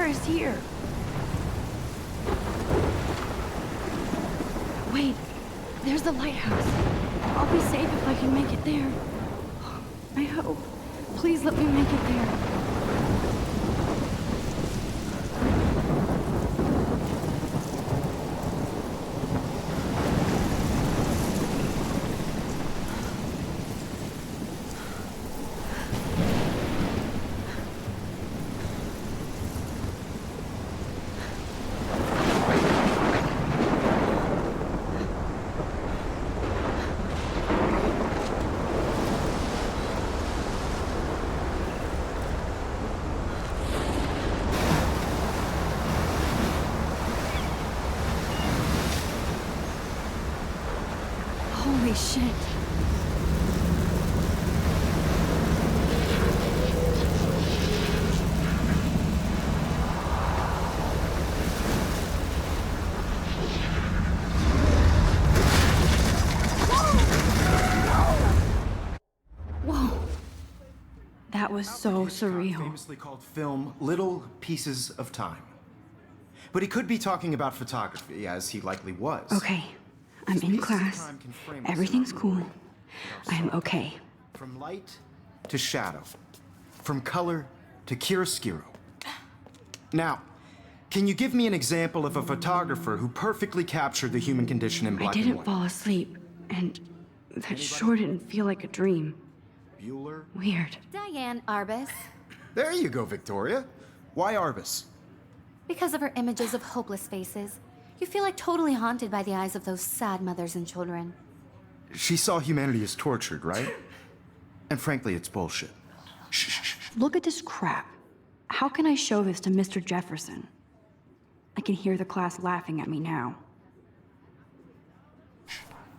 is here. Wait, there's the lighthouse. I'll be safe if I can make it there. I hope. Please let me make it there. Holy shit. Whoa. That was so surreal. Famously called film Little Pieces of Time. But he could be talking about photography, as he likely was. Okay, I'm in class. Everything's cool. I'm okay. From light to shadow. From color to chiaroscuro. Now, can you give me an example of a photographer who perfectly captured the human condition in black I and didn't white? fall asleep, and that sure didn't feel like a dream. Bueller? Weird. Diane Arbus. There you go, Victoria. Why Arbus? Because of her images of hopeless faces, you feel like totally haunted by the eyes of those sad mothers and children. She saw humanity as tortured, right? And frankly, it's bullshit. Shh. Look at this crap. How can I show this to Mr. Jefferson? I can hear the class laughing at me now.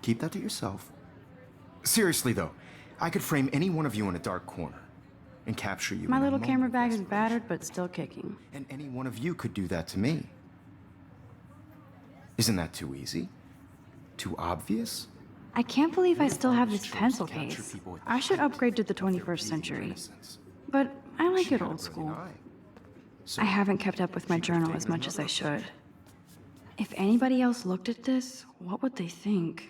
Keep that to yourself. Seriously, though, I could frame any one of you in a dark corner and capture you. My in a little moment camera of bag is desperation. battered, but still kicking. And any one of you could do that to me. Isn't that too easy? Too obvious? I can't believe I still have this pencil case. I should upgrade to the 21st century. But I like it old school. I haven't kept up with my journal as much as I should. If anybody else looked at this, what would they think?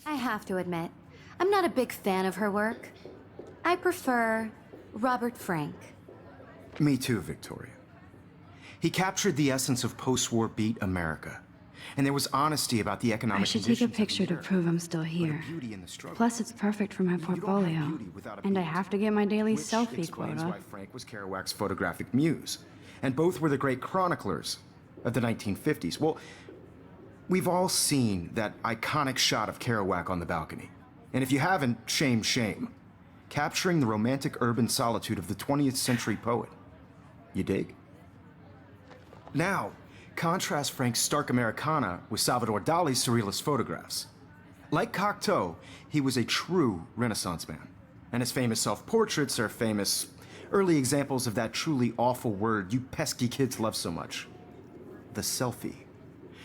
I have to admit, I'm not a big fan of her work. I prefer Robert Frank. Me too, Victoria. He captured the essence of post-war beat America. And there was honesty about the economic I should take a conditions of picture the to era. prove I'm still here. Beauty in the struggle. Plus, it's perfect for my You don't have portfolio. beauty without a And I beat. have to get my daily Which selfie explains quota. why Frank was Kerouac's photographic muse. And both were the great chroniclers of the 1950s. Well, we've all seen that iconic shot of Kerouac on the balcony. And if you haven't, shame. capturing the romantic urban solitude of the 20th century poet. You dig? Now, contrast Frank's stark Americana with Salvador Dali's surrealist photographs. Like Cocteau, he was a true Renaissance man, and his famous self-portraits are famous early examples of that truly awful word you pesky kids love so much, the selfie.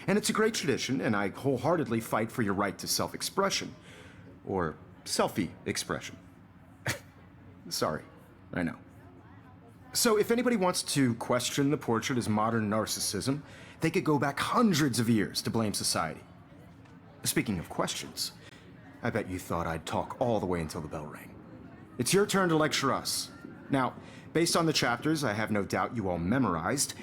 And it's a great tradition, and I wholeheartedly fight for your right to self-expression, or selfie expression. Sorry, I know. So if anybody wants to question the portrait as modern narcissism, they could go back hundreds of years to blame society. Speaking of questions, I bet you thought I'd talk all the way until the bell rang. It's your turn to lecture us. Now, based on the chapters I have no doubt you all memorized,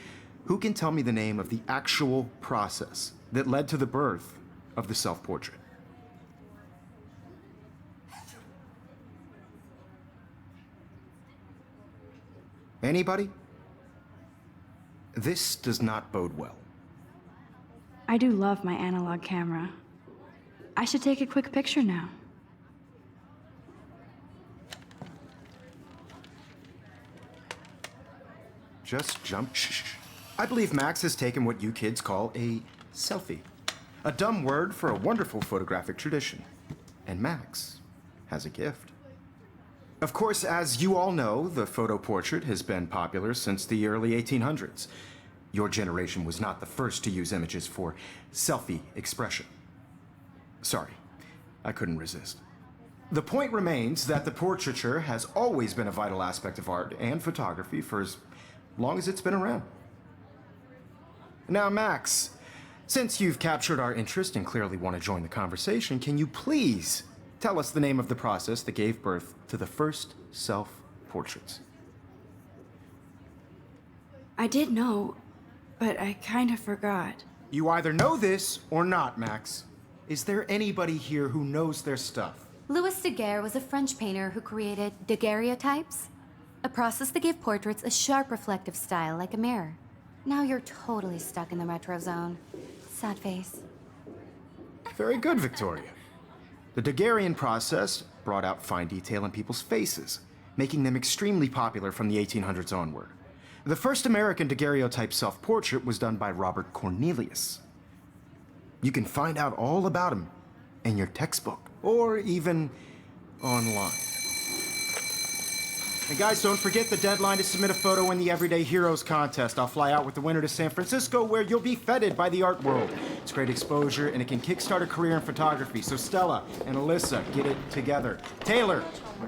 who can tell me the name of the actual process that led to the birth of the self-portrait? Anybody? This does not bode well. I do love my analog camera. I should take a quick picture now. Just jump. Shh. I believe Max has taken what you kids call a selfie. A dumb word for a wonderful photographic tradition. And Max has a gift. Of course, as you all know, the photo portrait has been popular since the early 1800s. Your generation was not the first to use images for selfie expression. Sorry, I couldn't resist. The point remains that the portraiture has always been a vital aspect of art and photography for as long as it's been around. Now, Max, since you've captured our interest and clearly want to join the conversation, can you please tell us the name of the process that gave birth to the first self-portraits? I did know, but I kind of forgot. You either know this or not, Max. Is there anybody here who knows their stuff? Louis Daguerre was a French painter who created daguerreotypes, a process that gave portraits a sharp reflective style like a mirror. Now you're totally stuck in the retro zone. Sad face. Very good, Victoria. The Daguerrean process brought out fine detail in people's faces, making them extremely popular from the 1800s onward. The first American daguerreotype self-portrait was done by Robert Cornelius. You can find out all about him in your textbook, or even online. And guys, don't forget the deadline to submit a photo in the Everyday Heroes contest. I'll fly out with the winner to San Francisco, where you'll be feted by the art world. It's great exposure, and it can kickstart a career in photography. So Stella and Alyssa, get it together. Taylor,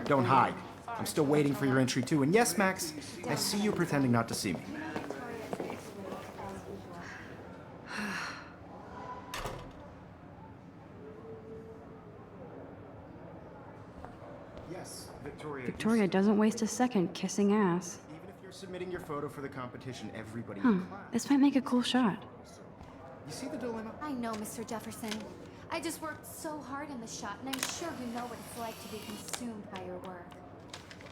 don't hide. I'm still waiting for your entry, too. And yes, Max, I see you pretending not to see me. Yes, Victoria. Victoria doesn't waste a second kissing ass. Even if you're submitting your photo for the competition, everybody in class. This might make a cool shot. You see the dilemma? I know, Mr. Jefferson. I just worked so hard in the shot, and I'm sure you know what it's like to be consumed by your work.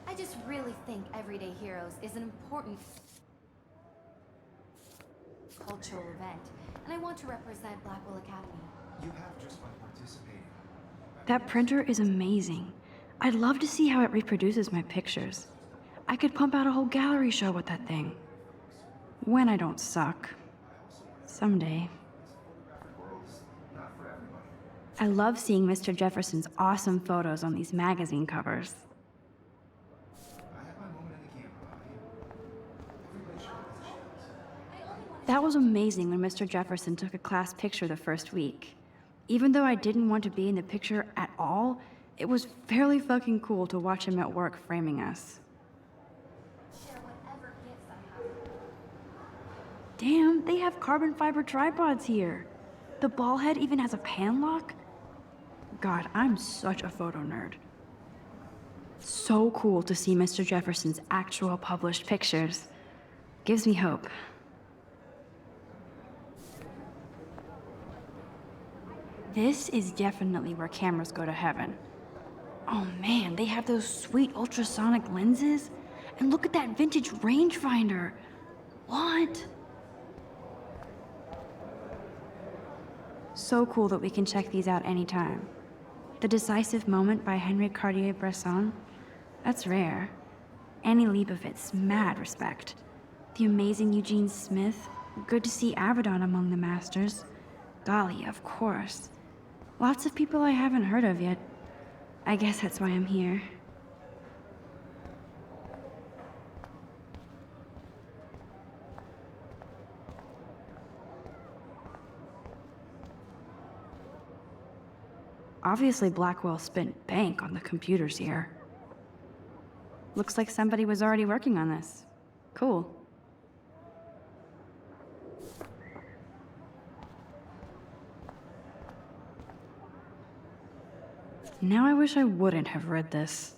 I just really think Everyday Heroes is an important cultural event, and I want to represent Blackwell Academy. You have just by participating. That printer is amazing. I'd love to see how it reproduces my pictures. I could pump out a whole gallery show with that thing. When I don't suck. Someday. I love seeing Mr. Jefferson's awesome photos on these magazine covers. That was amazing when Mr. Jefferson took a class picture the first week. Even though I didn't want to be in the picture at all, it was fairly fucking cool to watch him at work framing us. Damn, they have carbon fiber tripods here. The ball head even has a pan lock. God, I'm such a photo nerd. So cool to see Mr. Jefferson's actual published pictures. Gives me hope. This is definitely where cameras go to heaven. Oh man, they have those sweet ultrasonic lenses. And look at that vintage rangefinder. What? So cool that we can check these out anytime. The Decisive Moment by Henri Cartier-Bresson. That's rare. Annie Leibovitz, mad respect. The amazing Eugene Smith, good to see Abaddon among the masters. Golly, of course. Lots of people I haven't heard of yet. I guess that's why I'm here. Obviously, Blackwell spent bank on the computers here. Looks like somebody was already working on this. Cool. Now I wish I wouldn't have read this.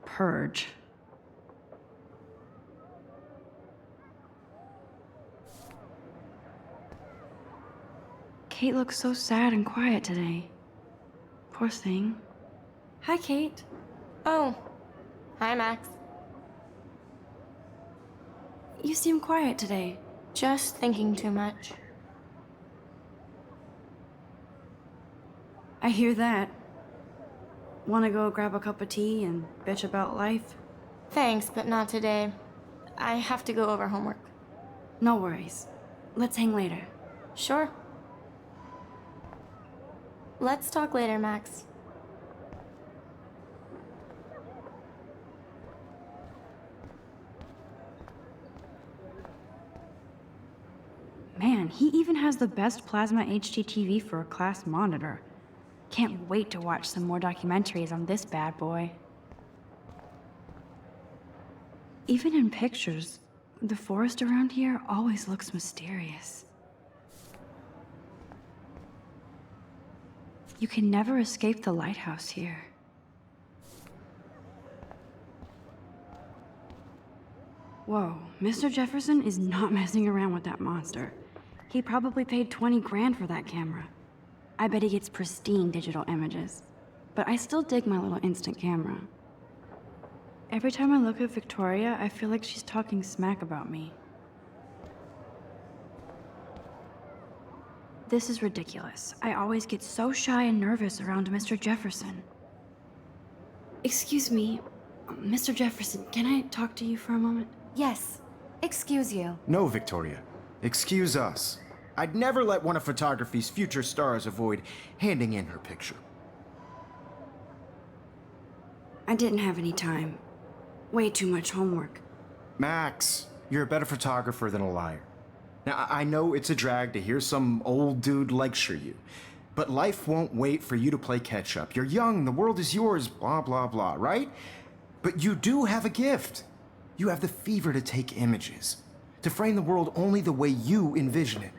Purge. Kate looks so sad and quiet today. Poor thing. Hi, Kate. Oh. Hi, Max. You seem quiet today. Just thinking too much. I hear that. Wanna go grab a cup of tea and bitch about life? Thanks, but not today. I have to go over homework. No worries. Let's hang later. Sure. Let's talk later, Max. Man, he even has the best plasma HDTV for a class monitor. Can't wait to watch some more documentaries on this bad boy. Even in pictures, the forest around here always looks mysterious. You can never escape the lighthouse here. Whoa, Mr. Jefferson is not messing around with that monster. He probably paid 20 grand for that camera. I bet he gets pristine digital images. But I still dig my little instant camera. Every time I look at Victoria, I feel like she's talking smack about me. This is ridiculous. I always get so shy and nervous around Mr. Jefferson. Excuse me, Mr. Jefferson, can I talk to you for a moment? Yes. Excuse you. No, Victoria. Excuse us. I'd never let one of photography's future stars avoid handing in her picture. I didn't have any time. Way too much homework. Max, you're a better photographer than a liar. Now, I know it's a drag to hear some old dude lecture you, but life won't wait for you to play catch-up. You're young, the world is yours, blah, blah, blah, right? But you do have a gift. You have the fever to take images, to frame the world only the way you envision it.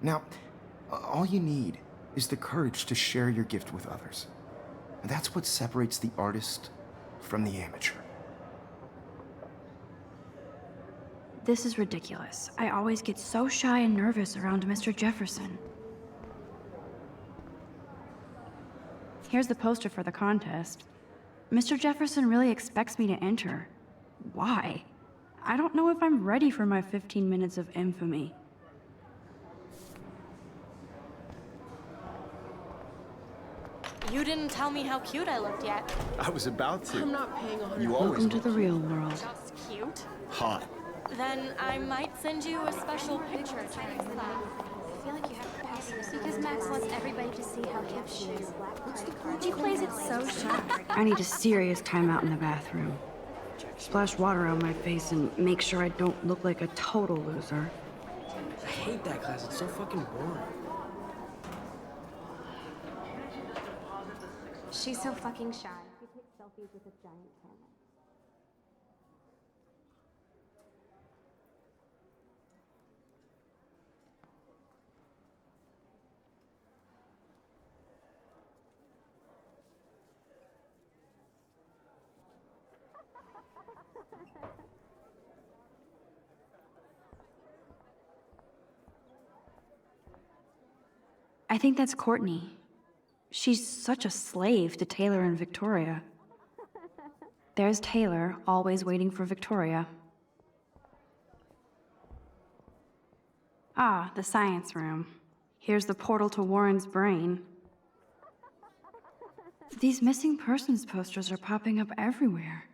Now, all you need is the courage to share your gift with others. And that's what separates the artist from the amateur. This is ridiculous. I always get so shy and nervous around Mr. Jefferson. Here's the poster for the contest. Mr. Jefferson really expects me to enter. Why? I don't know if I'm ready for my 15 minutes of infamy. You didn't tell me how cute I looked yet. I was about to. I'm not paying 100. You always Welcome to the real world. Just cute. hot. Then I might send you a special picture to my class. I feel like you have to pass this because Max wants everybody to see how hip she is. He plays it so sharp. I need a serious timeout in the bathroom. Splash water on my face and make sure I don't look like a total loser. I hate that class. It's so fucking boring. She's so fucking shy. She takes selfies with a giant camera. I think that's Courtney. She's such a slave to Taylor and Victoria. There's Taylor, always waiting for Victoria. Ah, the science room. Here's the portal to Warren's brain. These missing persons posters are popping up everywhere.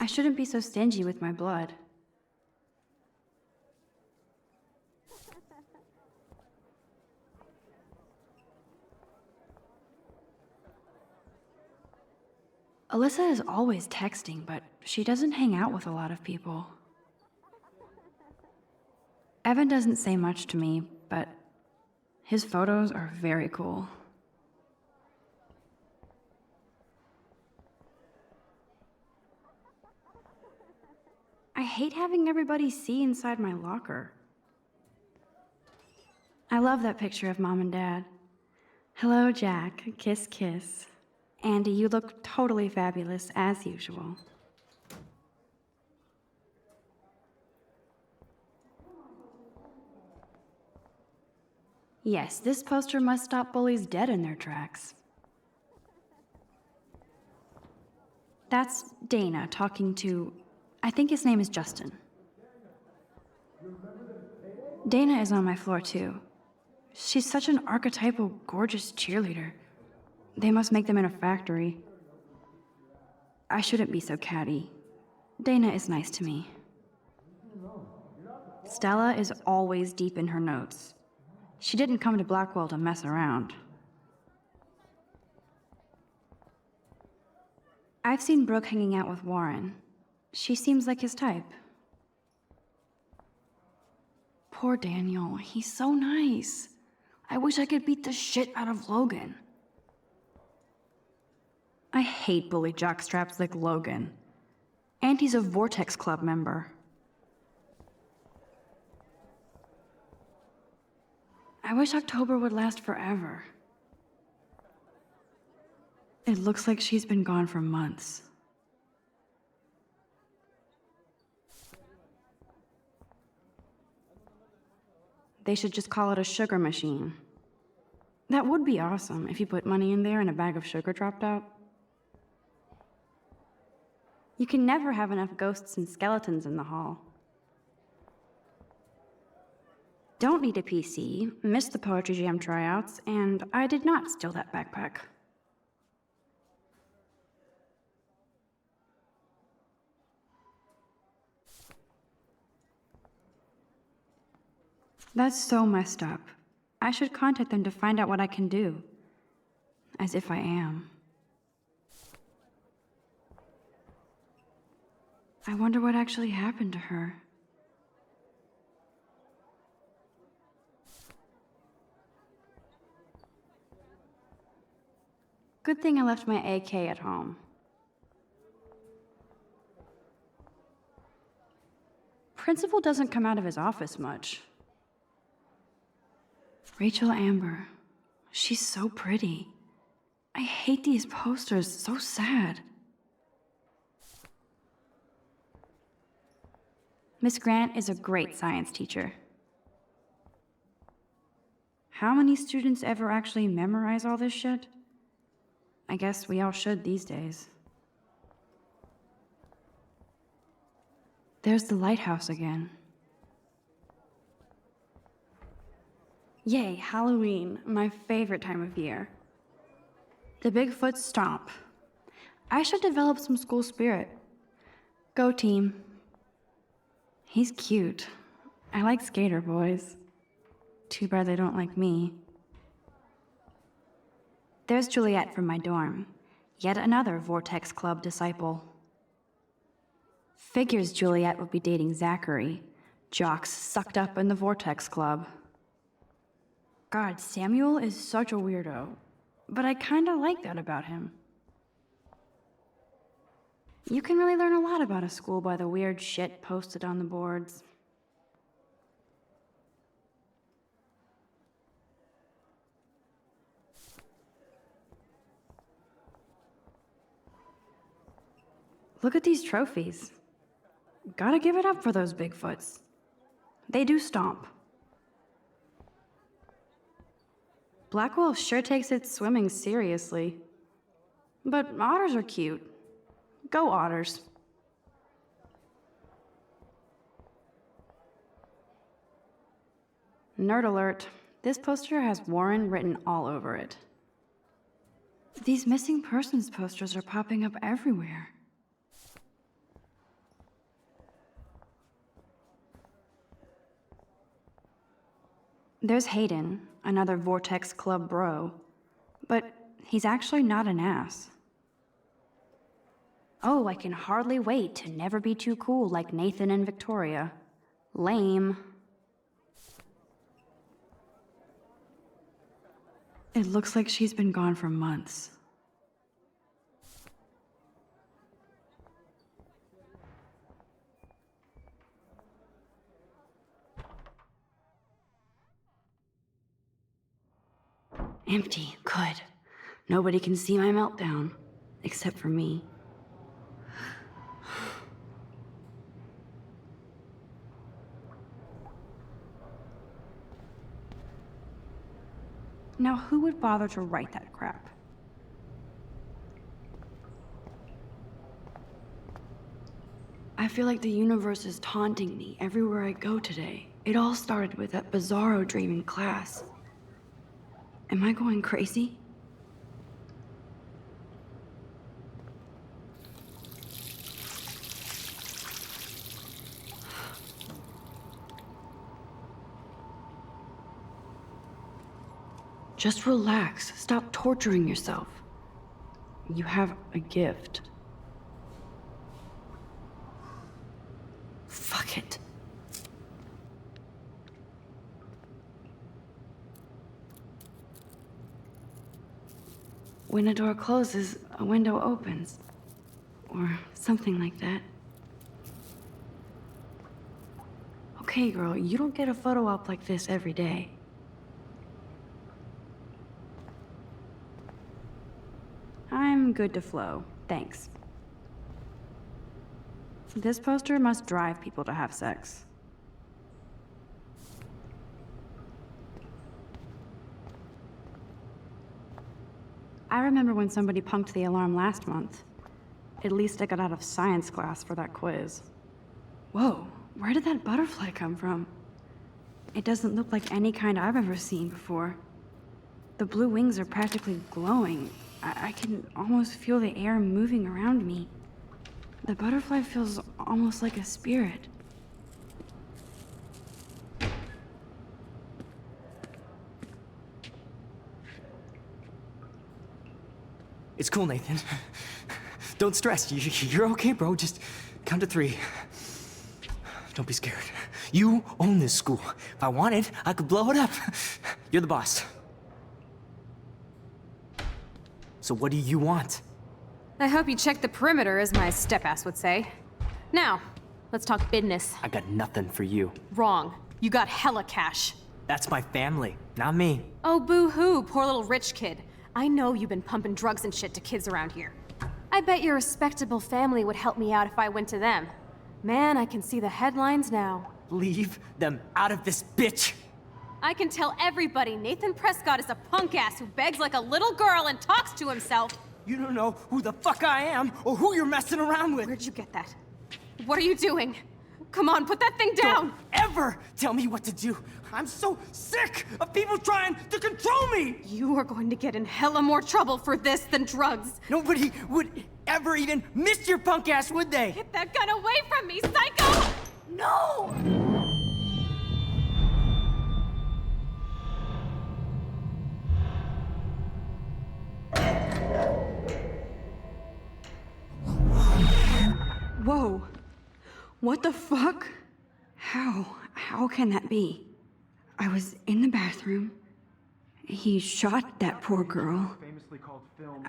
I shouldn't be so stingy with my blood. Alyssa is always texting, but she doesn't hang out with a lot of people. Evan doesn't say much to me, but his photos are very cool. I hate having everybody see inside my locker. I love that picture of Mom and Dad. Hello, Jack. Kiss, kiss. Andy, you look totally fabulous, as usual. Yes, this poster must stop bullies dead in their tracks. That's Dana talking to, I think his name is Justin. Dana is on my floor too. She's such an archetypal, gorgeous cheerleader. They must make them in a factory. I shouldn't be so catty. Dana is nice to me. Stella is always deep in her notes. She didn't come to Blackwell to mess around. I've seen Brooke hanging out with Warren. She seems like his type. Poor Daniel, he's so nice. I wish I could beat the shit out of Logan. I hate bully jockstraps like Logan. And he's a Vortex Club member. I wish October would last forever. It looks like she's been gone for months. They should just call it a sugar machine. That would be awesome if you put money in there and a bag of sugar dropped out. You can never have enough ghosts and skeletons in the hall. Don't need a PC, missed the Poetry Jam tryouts, and I did not steal that backpack. That's so messed up. I should contact them to find out what I can do. As if I am. I wonder what actually happened to her. Good thing I left my AK at home. Principal doesn't come out of his office much. Rachel Amber. She's so pretty. I hate these posters, so sad. Miss Grant is a great science teacher. How many students ever actually memorize all this shit? I guess we all should these days. There's the lighthouse again. Yay, Halloween, my favorite time of year. The Bigfoot Stomp. I should develop some school spirit. Go team. He's cute. I like skater boys. Too bad they don't like me. There's Juliet from my dorm. Yet another Vortex Club disciple. Figures Juliet would be dating Zachary. Jocks sucked up in the Vortex Club. God, Samuel is such a weirdo. But I kinda like that about him. You can really learn a lot about a school by the weird shit posted on the boards. Look at these trophies. Gotta give it up for those Bigfoots. They do stomp. Blackwell sure takes its swimming seriously. But otters are cute. Go otters. Nerd alert. This poster has Warren written all over it. These missing persons posters are popping up everywhere. There's Hayden, another Vortex Club bro. But he's actually not an ass. Oh, I can hardly wait to never be too cool like Nathan and Victoria. Lame. It looks like she's been gone for months. Empty, good. Nobody can see my meltdown, except for me. Now, who would bother to write that crap? I feel like the universe is taunting me everywhere I go today. It all started with that bizarro dream in class. Am I going crazy? Just relax. Stop torturing yourself. You have a gift. Fuck it. When a door closes, a window opens. Or something like that. Okay, girl, you don't get a photo op like this every day. I'm good to flow, thanks. This poster must drive people to have sex. I remember when somebody punked the alarm last month. At least I got out of science class for that quiz. Whoa, where did that butterfly come from? It doesn't look like any kind I've ever seen before. The blue wings are practically glowing. I can almost feel the air moving around me. The butterfly feels almost like a spirit. It's cool, Nathan. Don't stress. You're okay, bro. Just count to 3. Don't be scared. You own this school. If I wanted, I could blow it up. You're the boss. So what do you want? I hope you checked the perimeter, as my step-ass would say. Now, let's talk business. I got nothing for you. Wrong. You got hella cash. That's my family, not me. Oh, boo-hoo, poor little rich kid. I know you've been pumping drugs and shit to kids around here. I bet your respectable family would help me out if I went to them. Man, I can see the headlines now. Leave them out of this, bitch! I can tell everybody Nathan Prescott is a punk ass who begs like a little girl and talks to himself. You don't know who the fuck I am or who you're messing around with. Where'd you get that? What are you doing? Come on, put that thing down! Don't ever tell me what to do. I'm so sick of people trying to control me! You are going to get in hella more trouble for this than drugs. Nobody would ever even miss your punk ass, would they? Get that gun away from me, psycho! No! Whoa. What the fuck? How can that be? I was in the bathroom. He shot that poor girl.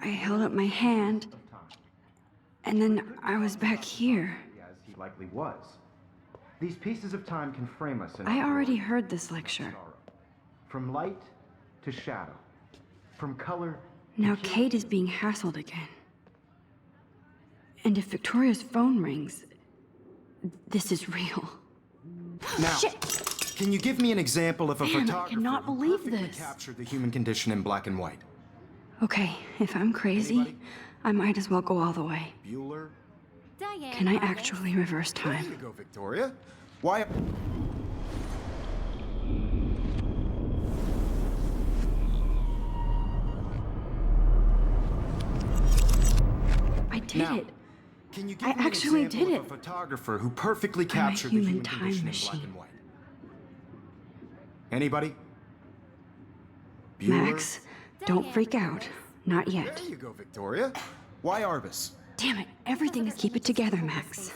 I held up my hand. And then I was back here. As he likely was. These pieces of time can frame us in I already heard this lecture. From light to shadow. From color. Now Kate is being hassled again. And if Victoria's phone rings, this is real. Now, Shit! can you give me an example of a Man, I photographer cannot who believe perfectly this. captured the human condition in black and white? Okay, if I'm crazy, Anybody? I might as well go all the way. Bueller? Diane, Can I Margaret. actually reverse There you time? go, Victoria. Why? I did Now, it. Can you give I me actually an example did of it. a photographer who perfectly I'm a captured the human human time condition in machine. black and white? Anybody? Max, don't freak out. Not yet. There you go, Victoria. Why Arbus? Damn it, everything is keep it together, Max.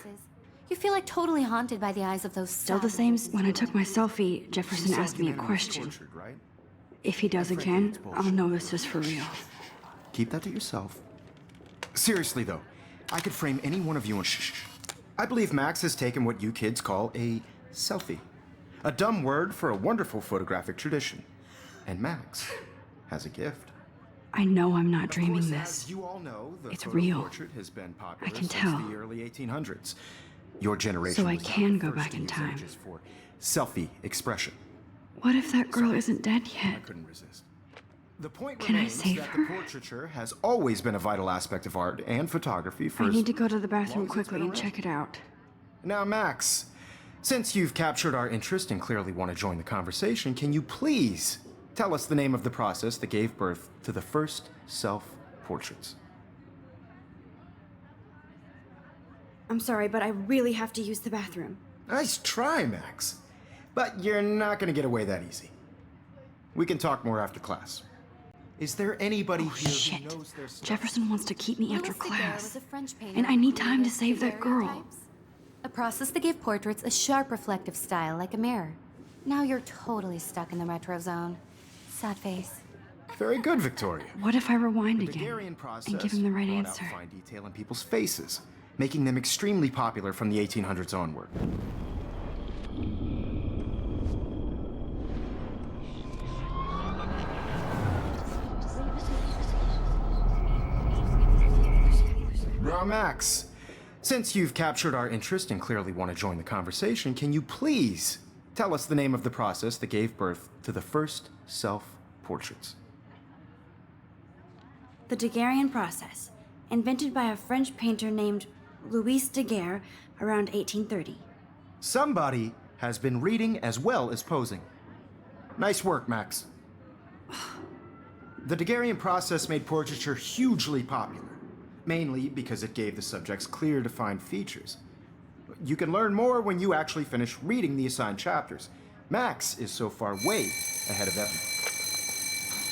You feel like totally haunted by the eyes of those. Still the same. When I took my selfie, Jefferson asked me a question. Tortured, right? If he does again, I'll know this is for real. Keep that to yourself. Seriously, though, I could frame any one of you and shh. I believe Max has taken what you kids call a selfie. A dumb word for a wonderful photographic tradition. And Max has a gift. I know I'm not dreaming Of course, this. as you all know, the It's photo real. portrait has been popular I can since tell. the early 1800s. Your generation So I was not can the go first back to in use time. images for selfie expression. What if that girl isn't dead I yet? couldn't resist. The point Can I remains save that her? the portraiture has always been a vital aspect of art and photography for I as need to go to the long bathroom as it's quickly been and around. check it out. Now, Max, since you've captured our interest and clearly want to join the conversation, can you please tell us the name of the process that gave birth to the first self-portraits? I'm sorry, but I really have to use the bathroom. Nice try, Max. But you're not going to get away that easy. We can talk more after class. Is there anybody here Shit. who knows their stuff? Jefferson wants to keep me after Louis Daguerre class. was a French painter And I who need time to created save that girl. daguerreotypes, a process that gave portraits a sharp reflective style like a mirror. Now you're totally stuck in the retro zone. Sad face. Very good, Victoria. What if I rewind The again Daguerrean process and give him the right brought answer? out fine detail in people's faces, making them extremely popular from the 1800s onward. Now, Max, since you've captured our interest and clearly want to join the conversation, can you please tell us the name of the process that gave birth to the first self-portraits? The Daguerrean process, invented by a French painter named Louis Daguerre around 1830. Somebody has been reading as well as posing. Nice work, Max. The Daguerrean process made portraiture hugely popular, mainly because it gave the subjects clear, defined features. You can learn more when you actually finish reading the assigned chapters. Max is so far way ahead of everyone.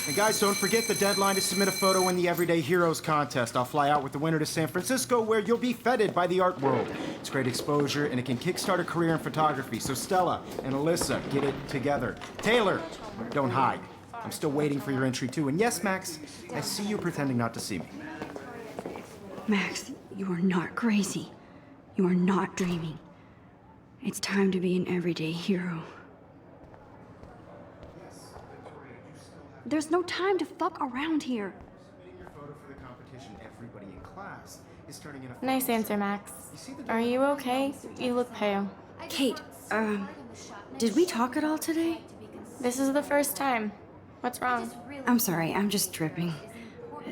And guys, don't forget the deadline to submit a photo in the Everyday Heroes contest. I'll fly out with the winner to San Francisco, where you'll be feted by the art world. It's great exposure, and it can kickstart a career in photography. So Stella and Alyssa, get it together. Taylor, don't hide. I'm still waiting for your entry too. And yes, Max, I see you pretending not to see me. Max, you are not crazy. You are not dreaming. It's time to be an everyday hero. There's no time to fuck around here. Submitting your photo for the competition, everybody in class is turning in a Nice answer, Max. Are you okay? You look pale. Kate, did we talk at all today? This is the first time. What's wrong? I'm sorry, I'm just tripping.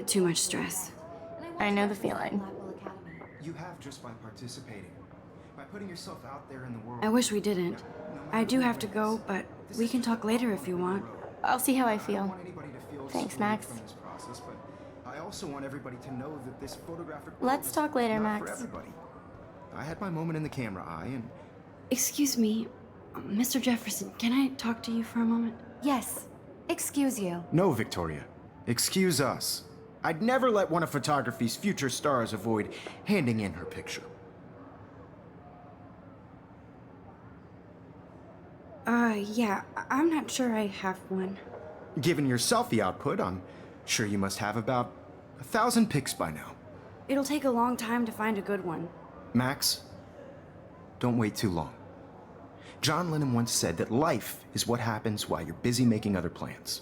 Too much stress. I know the feeling. You have just by participating, by putting yourself out there in the world. I wish we didn't. I do have to go, but we can talk later if you want. I'll see how I I don't feel. want anybody to feel Thanks, excluded Max. from this process, but I also want everybody to know that this photographic world Let's is talk later, not for Max. everybody. I had my moment in the camera eye, and Excuse me, Mr. Jefferson, can I talk to you for a moment? Yes. Excuse you. no, Victoria, excuse us. I'd never let one of photography's future stars avoid handing in her picture. Yeah, I'm not sure I have one. Given your selfie output, I'm sure you must have about 1,000 pics by now. It'll take a long time to find a good one. Max, don't wait too long. John Lennon once said that life is what happens while you're busy making other plans.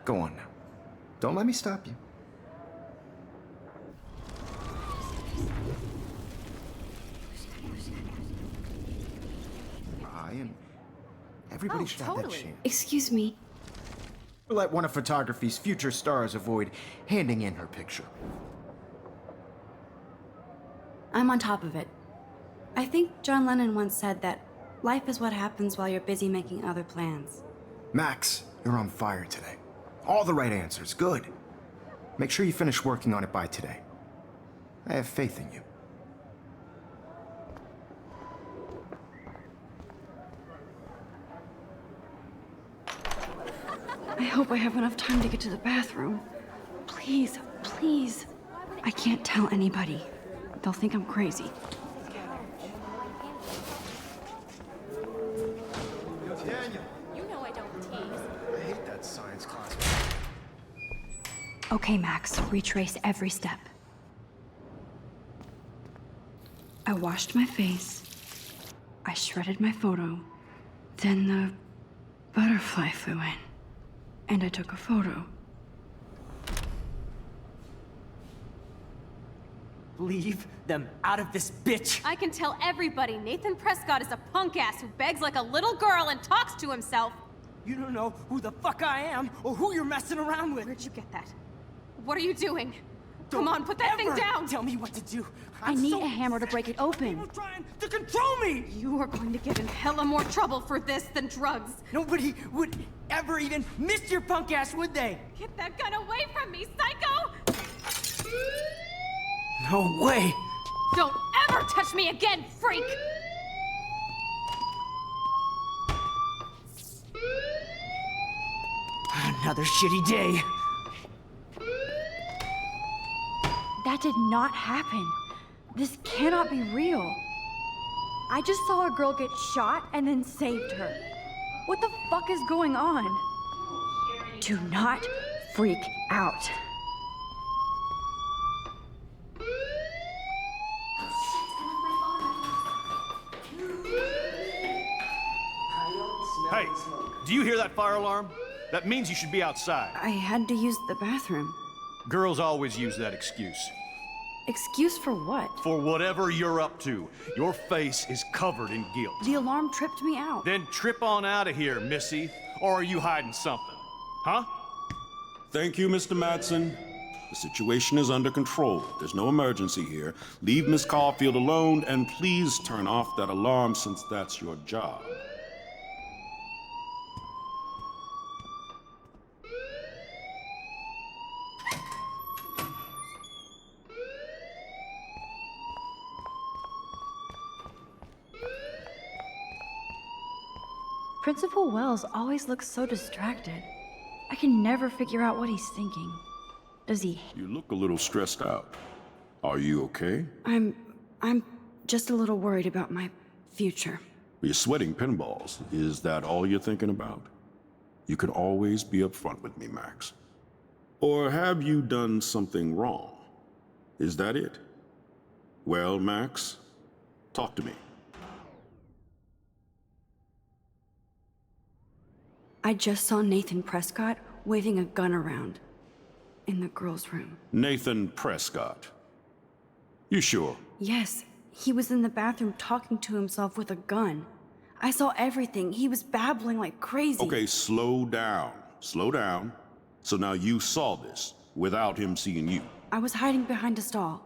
Go on now. Don't let me stop you. And everybody should have that totally. chance. Excuse me, Let one of photography's future stars avoid handing in her picture. I'm on top of it. I think John Lennon once said that life is what happens while you're busy making other plans. Max, you're on fire today. All the right answers. Good. Make sure you finish working on it by today. I have faith in you. I hope I have enough time to get to the bathroom. Please, please. I can't tell anybody. They'll think I'm crazy. Daniel, You know I don't tease. I hate that science class. Okay, Max, retrace every step. I washed my face. I shredded my photo. Then the butterfly flew in. And I took a photo. Leave them out of this bitch! I can tell everybody Nathan Prescott is a punk ass who begs like a little girl and talks to himself. You don't know who the fuck I am or who you're messing around with. Where'd you get that? What are you doing? Come on, put that thing Ever down! Tell me what to do. I need a hammer to break it open. People trying to control me! You are going to get in hella more trouble for this than drugs. Nobody would ever even miss your punk ass, would they? Get that gun away from me, psycho! No way! Don't ever touch me again, freak! Another shitty day. That did not happen. This cannot be real. I just saw a girl get shot and then saved her. What the fuck is going on? Do not freak out. Hey, do you hear that fire alarm? That means you should be outside. I had to use the bathroom. Girls always use that excuse. Excuse for what? For whatever you're up to, your face is covered in guilt. The alarm tripped me out. Then trip on out of here, Missy. Or are you hiding something? Huh? Thank you, Mr. Madsen. The situation is under control. There's no emergency here. Leave Miss Caulfield alone, and please turn off that alarm since that's your job. Principal Wells always looks so distracted. I can never figure out what he's thinking. Does he? You look a little stressed out. Are you okay? I'm just a little worried about my future. You're sweating pinballs. Is that all you're thinking about? You can always be upfront with me, Max. Or have you done something wrong? Is that it? Well, Max, talk to me. I just saw Nathan Prescott waving a gun around in the girls' room. Nathan Prescott. You sure? Yes, he was in the bathroom talking to himself with a gun. I saw everything. He was babbling like crazy. Okay, slow down. Slow down. So now you saw this without him seeing you. I was hiding behind a stall.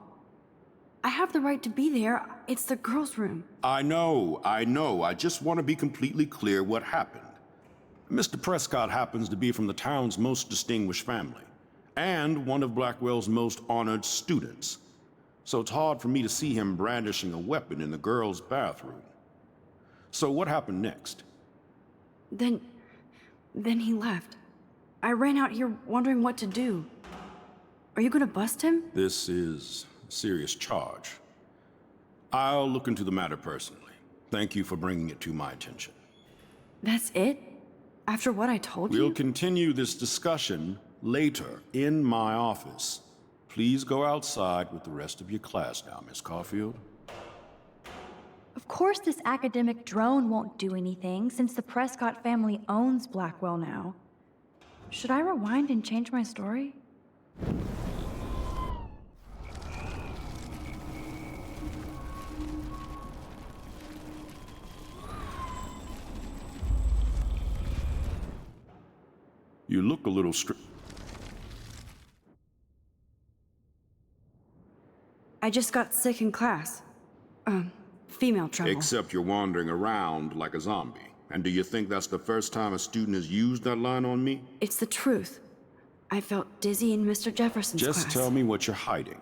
I have the right to be there. It's the girls' room. I know. I just want to be completely clear what happened. Mr. Prescott happens to be from the town's most distinguished family, and one of Blackwell's most honored students. So it's hard for me to see him brandishing a weapon in the girls' bathroom. So what happened next? Then he left. I ran out here wondering what to do. Are you gonna bust him? This is a serious charge. I'll look into the matter personally. Thank you for bringing it to my attention. That's it? After what I told you? We'll continue this discussion later in my office. Please go outside with the rest of your class now, Miss Caulfield. Of course this academic drone won't do anything, since the Prescott family owns Blackwell now. Should I rewind and change my story? You look a little I just got sick in class. Female trouble. Except you're wandering around like a zombie. And do you think that's the first time a student has used that line on me? It's the truth. I felt dizzy in Mr. Jefferson's class. Just tell me what you're hiding.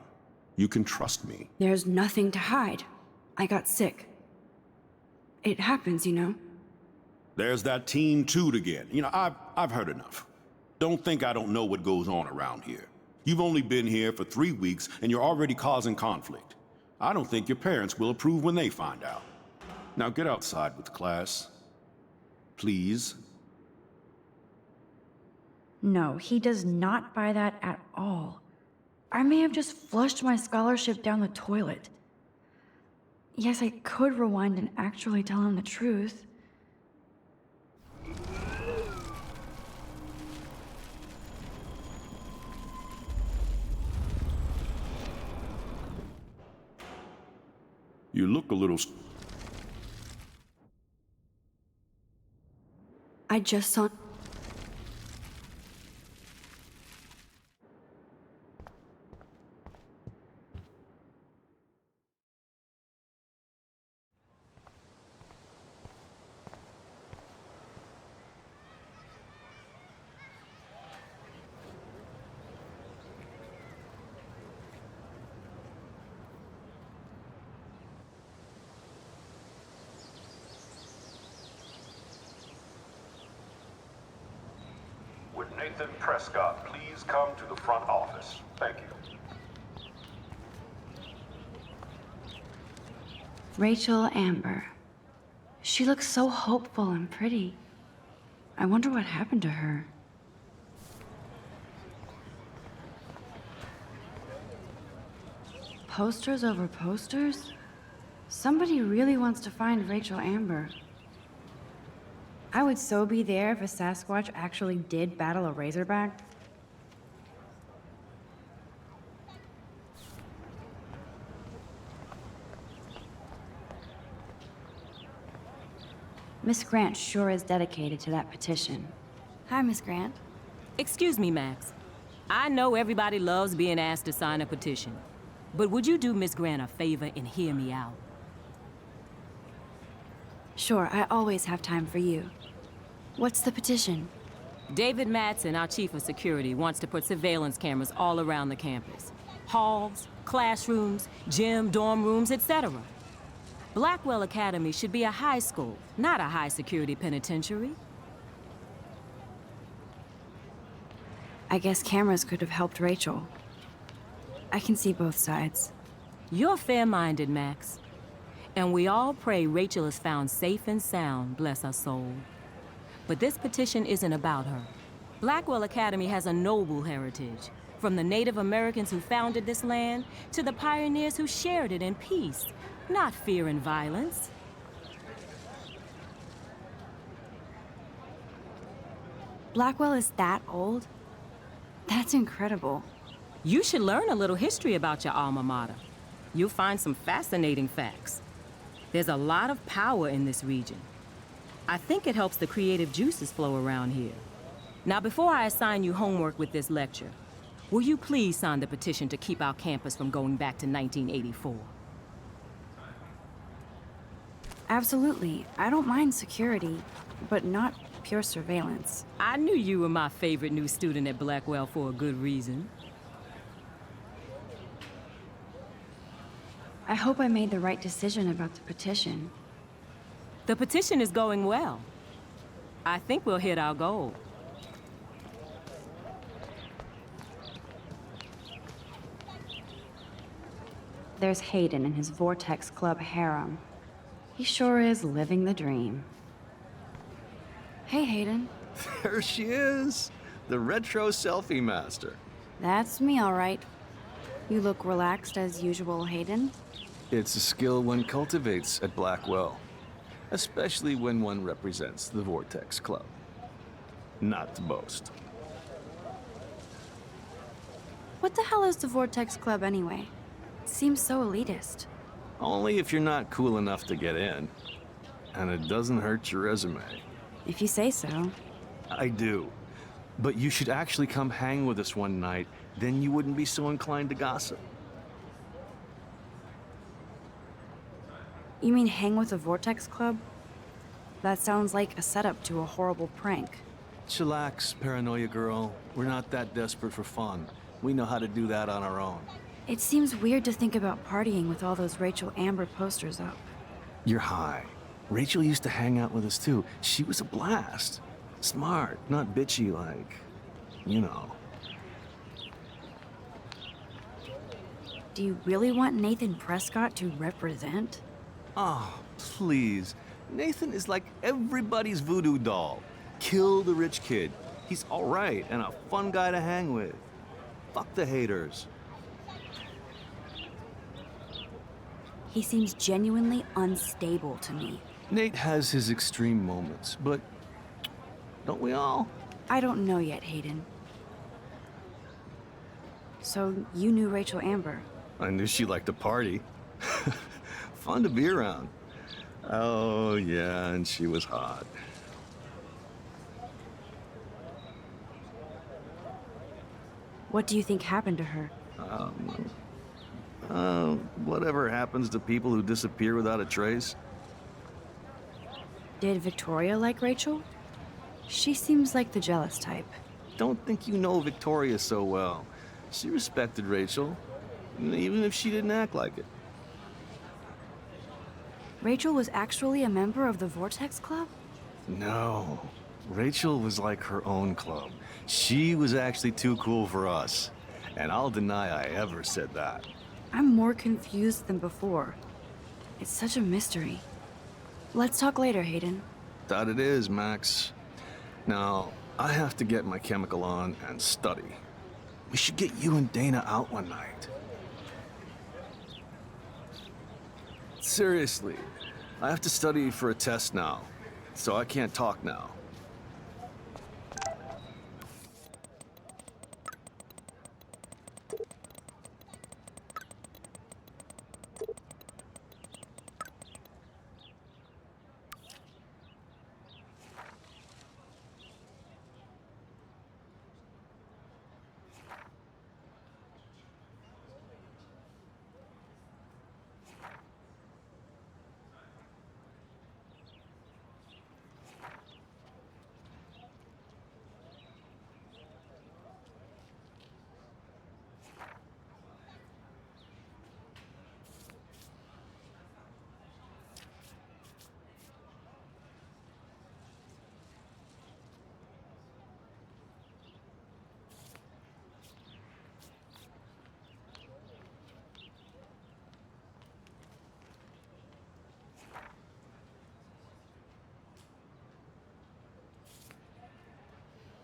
You can trust me. There's nothing to hide. I got sick. It happens, you know. There's that teen toot again. You know, I've heard enough. Don't think I don't know what goes on around here. You've only been here for 3 weeks and you're already causing conflict. I don't think your parents will approve when they find out. Now get outside with class. Please. No, he does not buy that at all. I may have just flushed my scholarship down the toilet. Yes, I could rewind and actually tell him the truth. You look a little... I just saw... Would Nathan Prescott please come to the front office? Thank you. Rachel Amber. She looks so hopeful and pretty. I wonder what happened to her. Posters over posters? Somebody really wants to find Rachel Amber. I would so be there if a Sasquatch actually did battle a Razorback. Miss Grant sure is dedicated to that petition. Hi, Miss Grant. Excuse me, Max. I know everybody loves being asked to sign a petition, but would you do Miss Grant a favor and hear me out? Sure, I always have time for you. What's the petition? David Madsen, our chief of security, wants to put surveillance cameras all around the campus. Halls, classrooms, gym, dorm rooms, etc. Blackwell Academy should be a high school, not a high-security penitentiary. I guess cameras could have helped Rachel. I can see both sides. You're fair-minded, Max. And we all pray Rachel is found safe and sound, bless her soul. But this petition isn't about her. Blackwell Academy has a noble heritage, from the Native Americans who founded this land to the pioneers who shared it in peace, not fear and violence. Blackwell is that old? That's incredible. You should learn a little history about your alma mater. You'll find some fascinating facts. There's a lot of power in this region. I think it helps the creative juices flow around here. Now, before I assign you homework with this lecture, will you please sign the petition to keep our campus from going back to 1984? Absolutely. I don't mind security, but not pure surveillance. I knew you were my favorite new student at Blackwell for a good reason. I hope I made the right decision about the petition. The petition is going well. I think we'll hit our goal. There's Hayden and his Vortex Club harem. He sure is living the dream. Hey, Hayden. There she is, the retro selfie master. That's me, all right. You look relaxed as usual, Hayden. It's a skill one cultivates at Blackwell, especially when one represents the Vortex Club. Not to boast. What the hell is the Vortex Club anyway? Seems so elitist. Only if you're not cool enough to get in. And it doesn't hurt your resume. If you say so. I do. But you should actually come hang with us one night, then you wouldn't be so inclined to gossip. You mean hang with the Vortex Club? That sounds like a setup to a horrible prank. Chillax, paranoia girl. We're not that desperate for fun. We know how to do that on our own. It seems weird to think about partying with all those Rachel Amber posters up. You're high. Rachel used to hang out with us too. She was a blast. Smart, not bitchy like. you know. Do you really want Nathan Prescott to represent? Oh, please. Nathan is like everybody's voodoo doll. Kill the rich kid. He's all right and a fun guy to hang with. Fuck the haters. He seems genuinely unstable to me. Nate has his extreme moments, but don't we all? I don't know yet, Hayden. So, you knew Rachel Amber? I knew she liked to party. Fun to be around. Oh, yeah, and she was hot. What do you think happened to her? Whatever happens to people who disappear without a trace. Did Victoria like Rachel? She seems like the jealous type. Don't think you know Victoria so well. She respected Rachel, even if she didn't act like it. Rachel was actually a member of the Vortex Club? No. Rachel was like her own club. She was actually too cool for us. And I'll deny I ever said that. I'm more confused than before. It's such a mystery. Let's talk later, Hayden. That it is, Max. Now, I have to get my chemical on and study. We should get you and Dana out one night. Seriously, I have to study for a test now, so I can't talk now.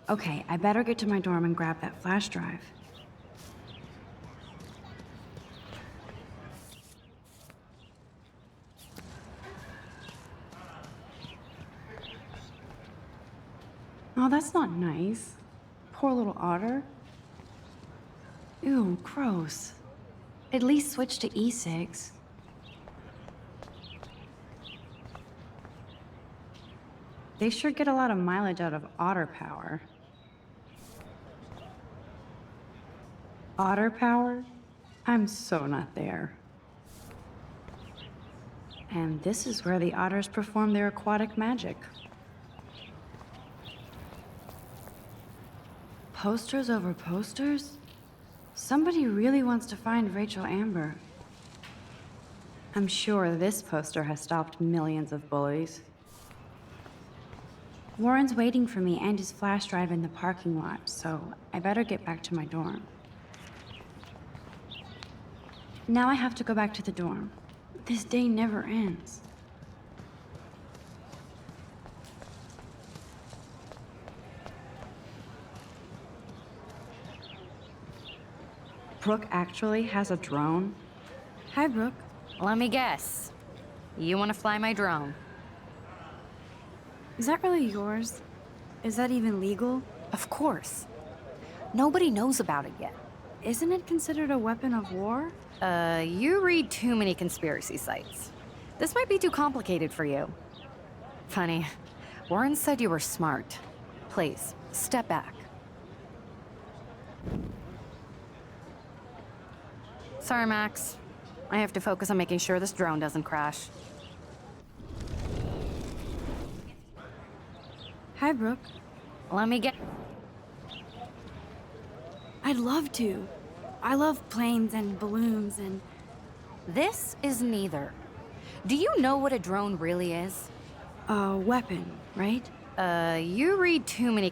Okay, I better get to my dorm and grab that flash drive. Oh, that's not nice. Poor little otter. Ew, gross. At least switch to e-cigs. They sure get a lot of mileage out of otter power. Otter power? I'm so not there. And this is where the otters perform their aquatic magic. Posters over posters? Somebody really wants to find Rachel Amber. I'm sure this poster has stopped millions of bullies. Warren's waiting for me and his flash drive in the parking lot, so I better get back to my dorm. Now I have to go back to the dorm. This day never ends. Brooke actually has a drone? Hi, Brooke. Let me guess. You want to fly my drone? Is that really yours? Is that even legal? Of course. Nobody knows about it yet. Isn't it considered a weapon of war? You read too many conspiracy sites. This might be too complicated for you. Funny, Warren said you were smart. Please, step back. Sorry, Max. I have to focus on making sure this drone doesn't crash. Hi, Brooke. Let me get... I'd love to. I love planes and balloons and... This is neither. Do you know what a drone really is? A weapon, right? You read too many...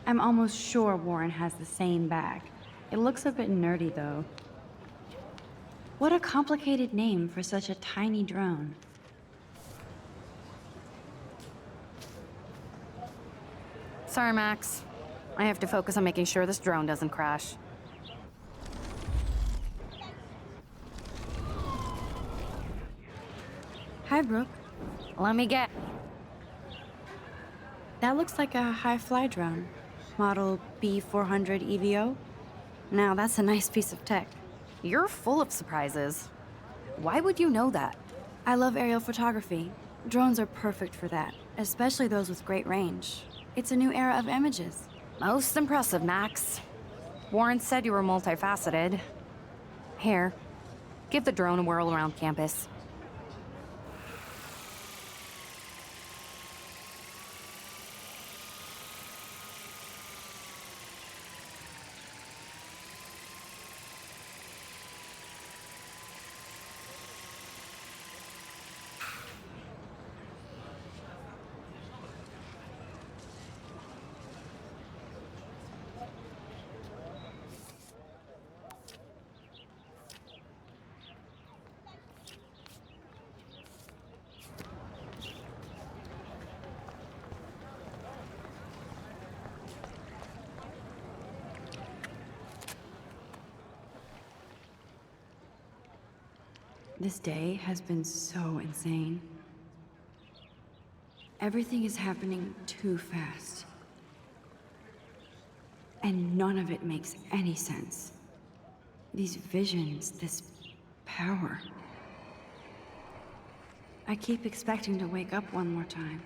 I'm almost sure Warren has the same bag. It looks a bit nerdy, though. What a complicated name for such a tiny drone. Sorry, Max. I have to focus on making sure this drone doesn't crash. Hi, Brooke. Let me get... That looks like a high-fly drone. Model B400 EVO. Now, that's a nice piece of tech. You're full of surprises. Why would you know that? I love aerial photography. Drones are perfect for that, especially those with great range. It's a new era of images. Most impressive, Max. Warren said you were multifaceted. Here, give the drone a whirl around campus. This day has been so insane. Everything is happening too fast. And none of it makes any sense. These visions, this power. I keep expecting to wake up one more time.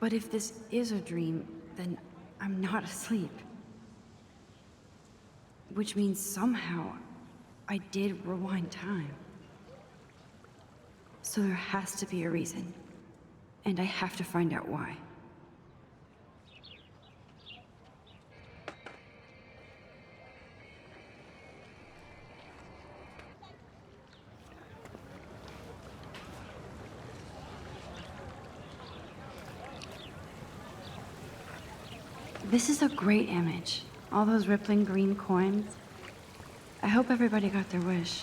But if this is a dream, then I'm not asleep. Which means somehow I did rewind time. So there has to be a reason. And I have to find out why. This is a great image. All those rippling green coins. I hope everybody got their wish.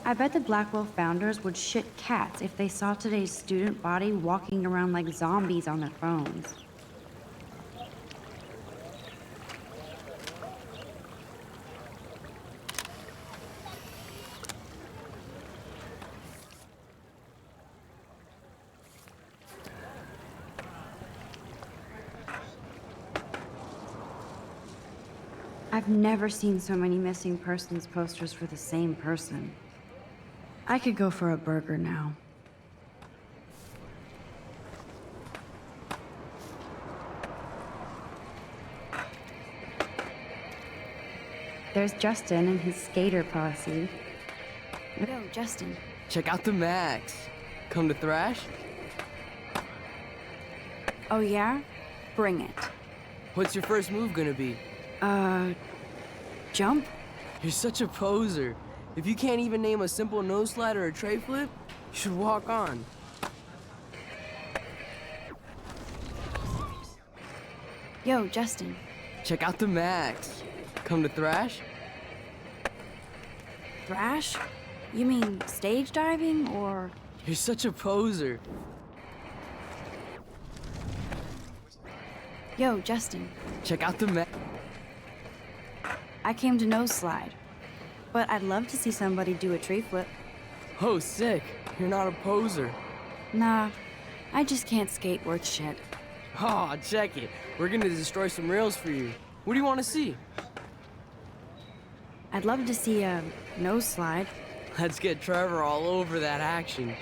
I bet the Blackwell founders would shit cats if they saw today's student body walking around like zombies on their phones. I've never seen so many missing persons posters for the same person. I could go for a burger now. There's Justin and his skater posse. Yo, Justin. Check out the Max. Come to thrash? Oh yeah? Bring it. What's your first move gonna be? Jump? You're such a poser. If you can't even name a simple nose slide or a tray flip, you should walk on. Yo, Justin. Check out the Max. Come to thrash? Thrash? You mean stage diving, or...? You're such a poser. Yo, Justin. Check out the Max. I came to nose slide. But I'd love to see somebody do a tree flip. Oh, sick. You're not a poser. Nah, I just can't skate worth shit. Aw, check it. We're gonna destroy some rails for you. What do you want to see? I'd love to see a nose slide. Let's get Trevor all over that action.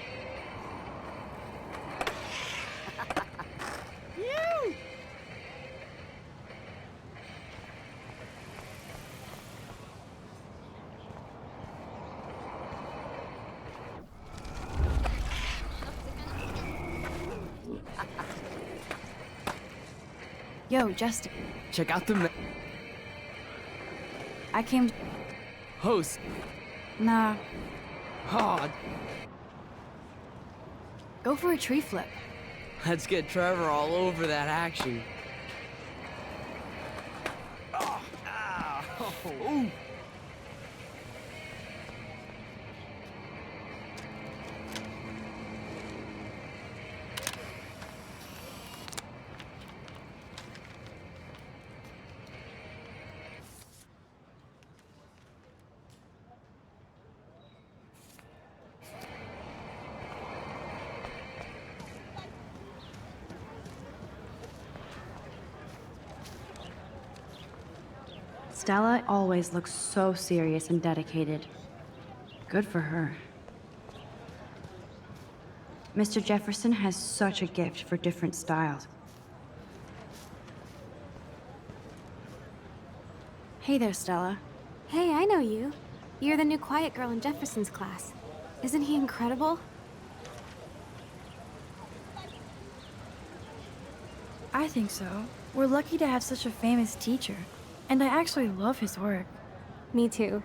Yo, Justin. Check out the I came... Host. Nah. Aw. Go for a tree flip. Let's get Trevor all over that action. Ooh. Stella always looks so serious and dedicated. Good for her. Mr. Jefferson has such a gift for different styles. Hey there, Stella. Hey, I know you. You're the new quiet girl in Jefferson's class. Isn't he incredible? I think so. We're lucky to have such a famous teacher. And I actually love his work. Me too.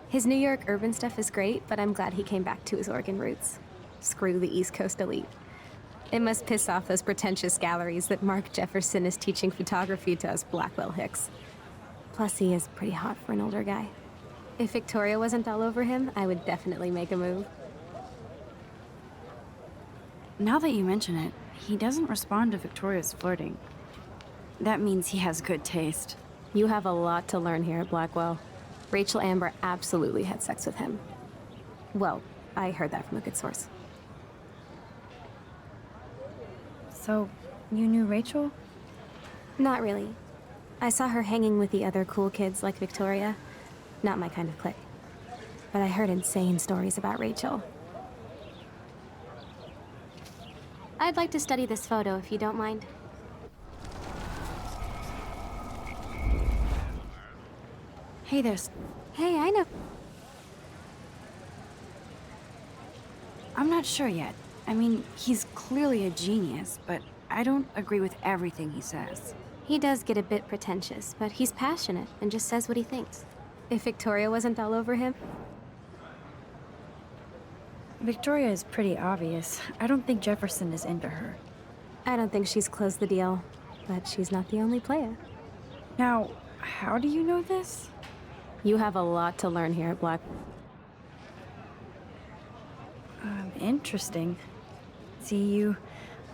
His New York urban stuff is great, but I'm glad he came back to his Oregon roots. Screw the East Coast elite. It must piss off those pretentious galleries that Mark Jefferson is teaching photography to us Blackwell Hicks. Plus, he is pretty hot for an older guy. If Victoria wasn't all over him, I would definitely make a move. Now that you mention it, he doesn't respond to Victoria's flirting. That means he has good taste. You have a lot to learn here at Blackwell. Rachel Amber absolutely had sex with him. Well, I heard that from a good source. So, you knew Rachel? Not really. I saw her hanging with the other cool kids like Victoria. Not my kind of clique. But I heard insane stories about Rachel. I'd like to study this photo if you don't mind. Hey there. Hey, I know. I'm not sure yet. I mean, he's clearly a genius, but I don't agree with everything he says. He does get a bit pretentious, but he's passionate and just says what he thinks. If Victoria wasn't all over him... Victoria is pretty obvious. I don't think Jefferson is into her. I don't think she's closed the deal, but she's not the only player. Now, how do you know this? You have a lot to learn here at Black. Interesting. See, you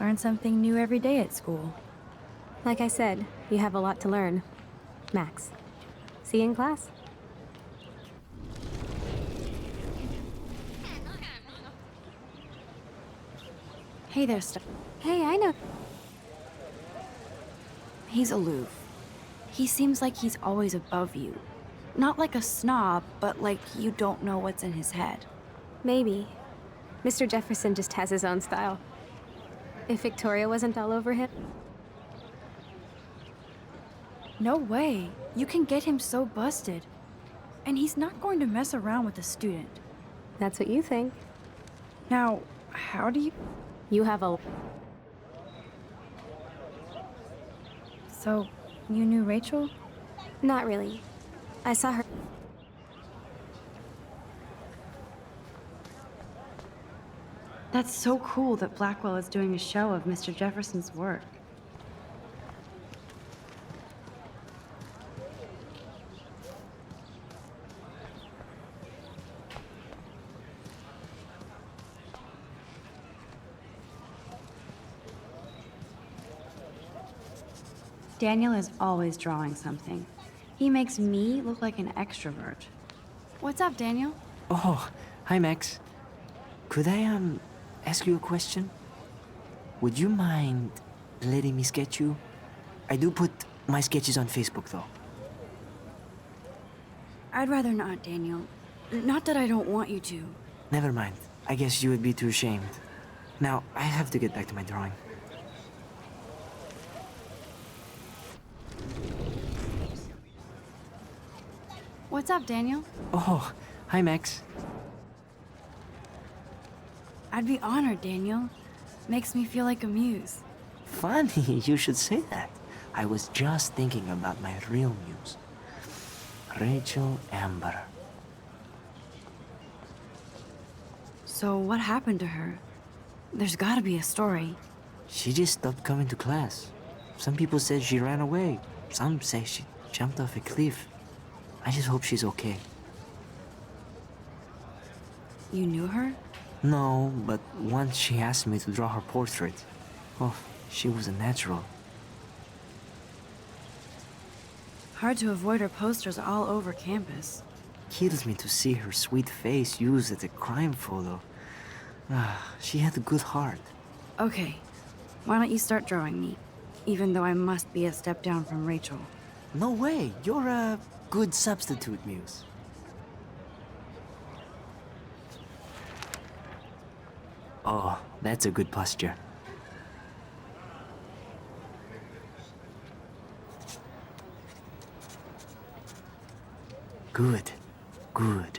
learn something new every day at school. Like I said, you have a lot to learn. Max. See you in class. Hey there, Hey, I know. He's aloof. He seems like he's always above you. Not like a snob, but like you don't know what's in his head. Maybe. Mr. Jefferson just has his own style. If Victoria wasn't all over him... No way. You can get him so busted. And he's not going to mess around with a student. That's what you think. Now, how do you... You have a... So, you knew Rachel? Not really. I saw her... That's so cool that Blackwell is doing a show of Mr. Jefferson's work. Daniel is always drawing something. He makes me look like an extrovert. What's up, Daniel? Oh, hi, Max. Could I, ask you a question? Would you mind letting me sketch you? I do put my sketches on Facebook, though. I'd rather not, Daniel. Not that I don't want you to. Never mind. I guess you would be too ashamed. Now, I have to get back to my drawing. What's up, Daniel? Oh, hi, Max. I'd be honored, Daniel. Makes me feel like a muse. Funny, you should say that. I was just thinking about my real muse. Rachel Amber. So what happened to her? There's gotta be a story. She just stopped coming to class. Some people said she ran away. Some say she jumped off a cliff. I just hope she's okay. You knew her? No, but once she asked me to draw her portrait. Oh, she was a natural. Hard to avoid her posters all over campus. Kills me to see her sweet face used as a crime photo. Ah, she had a good heart. Okay, why don't you start drawing me? Even though I must be a step down from Rachel. No way, you're a good substitute, Muse. Oh, that's a good posture. Good, good.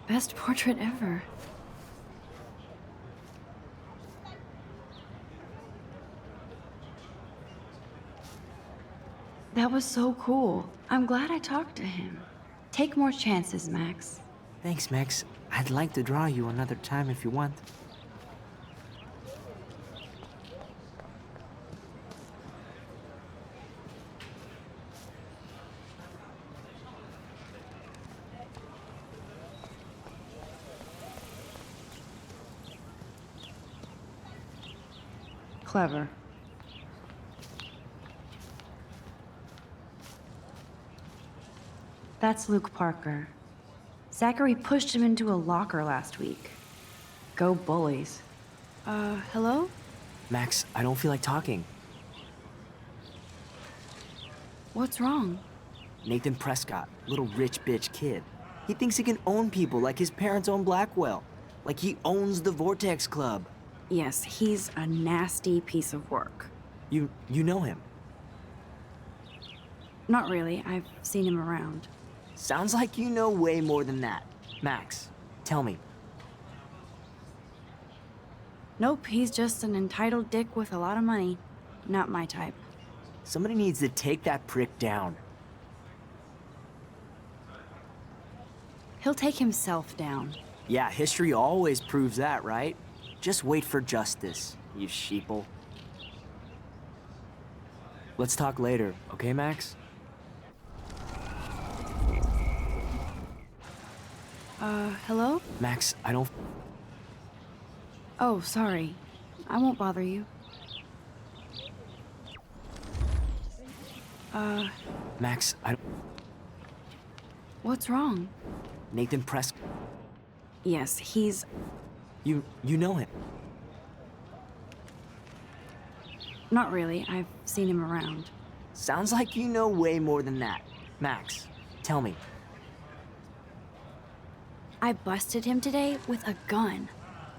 Best portrait ever. That was so cool. I'm glad I talked to him. Take more chances, Max. Thanks, Max. I'd like to draw you another time if you want. Clever. That's Luke Parker. Zachary pushed him into a locker last week. Go bullies. Hello? Max, I don't feel like talking. What's wrong? Nathan Prescott, little rich bitch kid. He thinks he can own people like his parents own Blackwell. Like he owns the Vortex Club. Yes, he's a nasty piece of work. You know him? Not really. I've seen him around. Sounds like you know way more than that. Max, tell me. Nope, he's just an entitled dick with a lot of money. Not my type. Somebody needs to take that prick down. He'll take himself down. Yeah, history always proves that, right? Just wait for justice, you sheeple. Let's talk later, okay, Max? Hello? Max, I don't... Oh, sorry. I won't bother you. Max, I don't... What's wrong? Nathan Prescott. Yes, he's... You know him? Not really. I've seen him around. Sounds like you know way more than that. Max, tell me. I busted him today with a gun.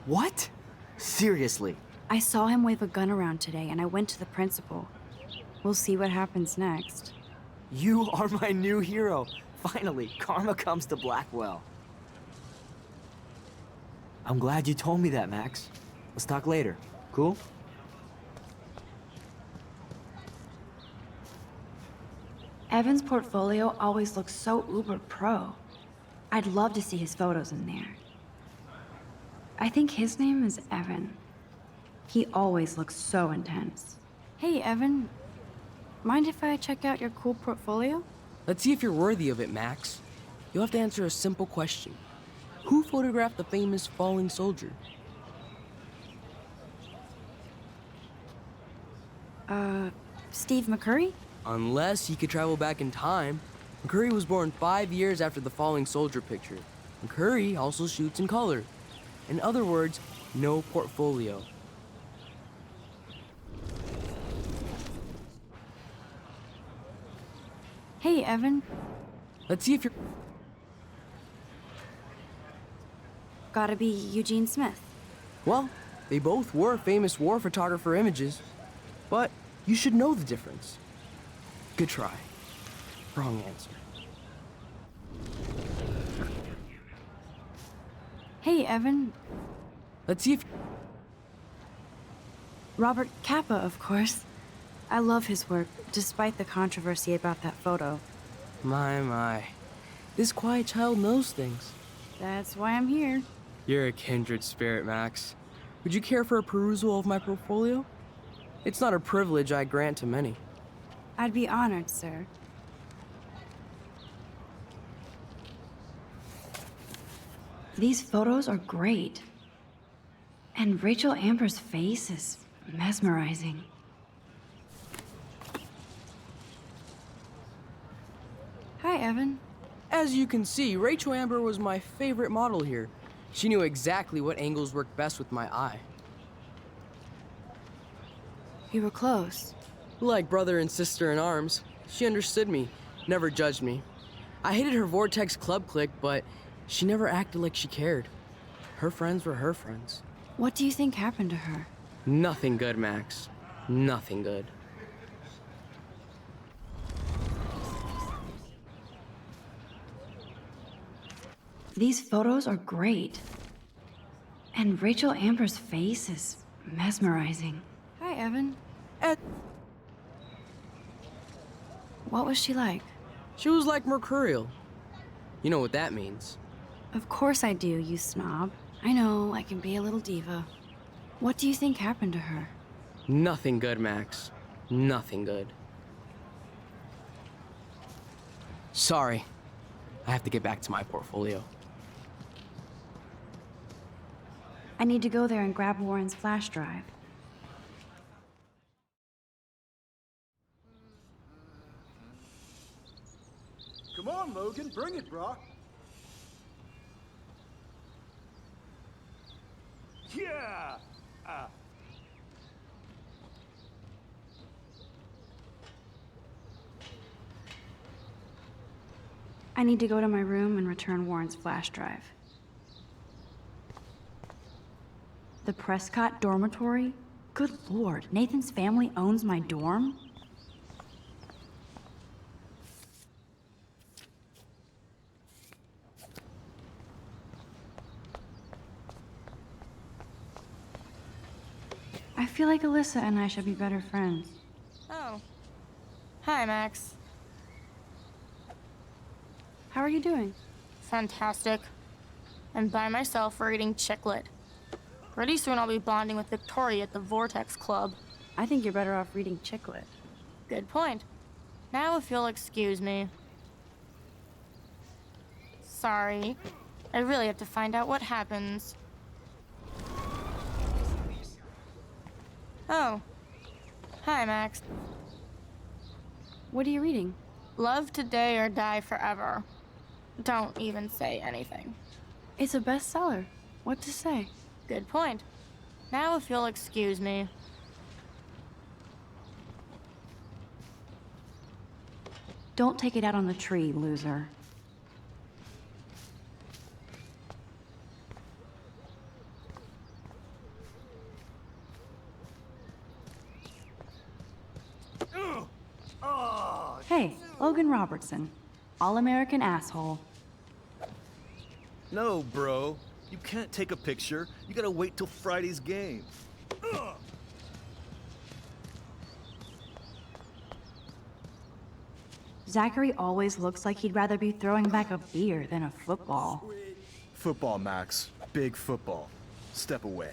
What? Seriously? I saw him wave a gun around today, and I went to the principal. We'll see what happens next. You are my new hero. Finally, karma comes to Blackwell. I'm glad you told me that, Max. Let's talk later. Cool? Evan's portfolio always looks so uber pro. I'd love to see his photos in there. I think his name is Evan. He always looks so intense. Hey, Evan. Mind if I check out your cool portfolio? Let's see if you're worthy of it, Max. You'll have to answer a simple question. Who photographed the famous falling soldier? Steve McCurry? Unless he could travel back in time. McCurry was born 5 years after the falling soldier picture. McCurry also shoots in color. In other words, no portfolio. Hey, Evan. Let's see if you're... Gotta be Eugene Smith. Well, they both were famous war photographer images. But you should know the difference. Good try. Wrong answer. Hey, Evan. Let's see if... Robert Capa, of course. I love his work, despite the controversy about that photo. My. This quiet child knows things. That's why I'm here. You're a kindred spirit, Max. Would you care for a perusal of my portfolio? It's not a privilege I grant to many. I'd be honored, sir. These photos are great. And Rachel Amber's face is mesmerizing. Hi, Evan. As you can see, Rachel Amber was my favorite model here. She knew exactly what angles worked best with my eye. You were close. Like brother and sister in arms, she understood me, never judged me. I hated her Vortex Club clique, but she never acted like she cared. Her friends were her friends. What do you think happened to her? Nothing good, Max. Nothing good. These photos are great. And Rachel Amber's face is mesmerizing. Hi, Evan. What was she like? She was like mercurial. You know what that means. Of course I do, you snob. I know, I can be a little diva. What do you think happened to her? Nothing good, Max. Nothing good. Sorry. I have to get back to my portfolio. I need to go there and grab Warren's flash drive. Come on, Logan, bring it, brah. Yeah! I need to go to my room and return Warren's flash drive. The Prescott dormitory? Good lord, Nathan's family owns my dorm? I feel like Alyssa and I should be better friends. Oh. Hi, Max. How are you doing? Fantastic. I'm by myself reading Chick Lit. Pretty soon I'll be bonding with Victoria at the Vortex Club. I think you're better off reading Chick Lit. Good point. Now if you'll excuse me. Sorry. I really have to find out what happens. Oh. Hi, Max. What are you reading? Love Today or Die Forever. Don't even say anything. It's a bestseller. What to say? Good point. Now if you'll excuse me. Don't take it out on the tree, loser. Hey, Logan Robertson. All-American asshole. No, bro. You can't take a picture. You gotta wait till Friday's game. Zachary always looks like he'd rather be throwing back a beer than a football. Football, Max. Big football. Step away.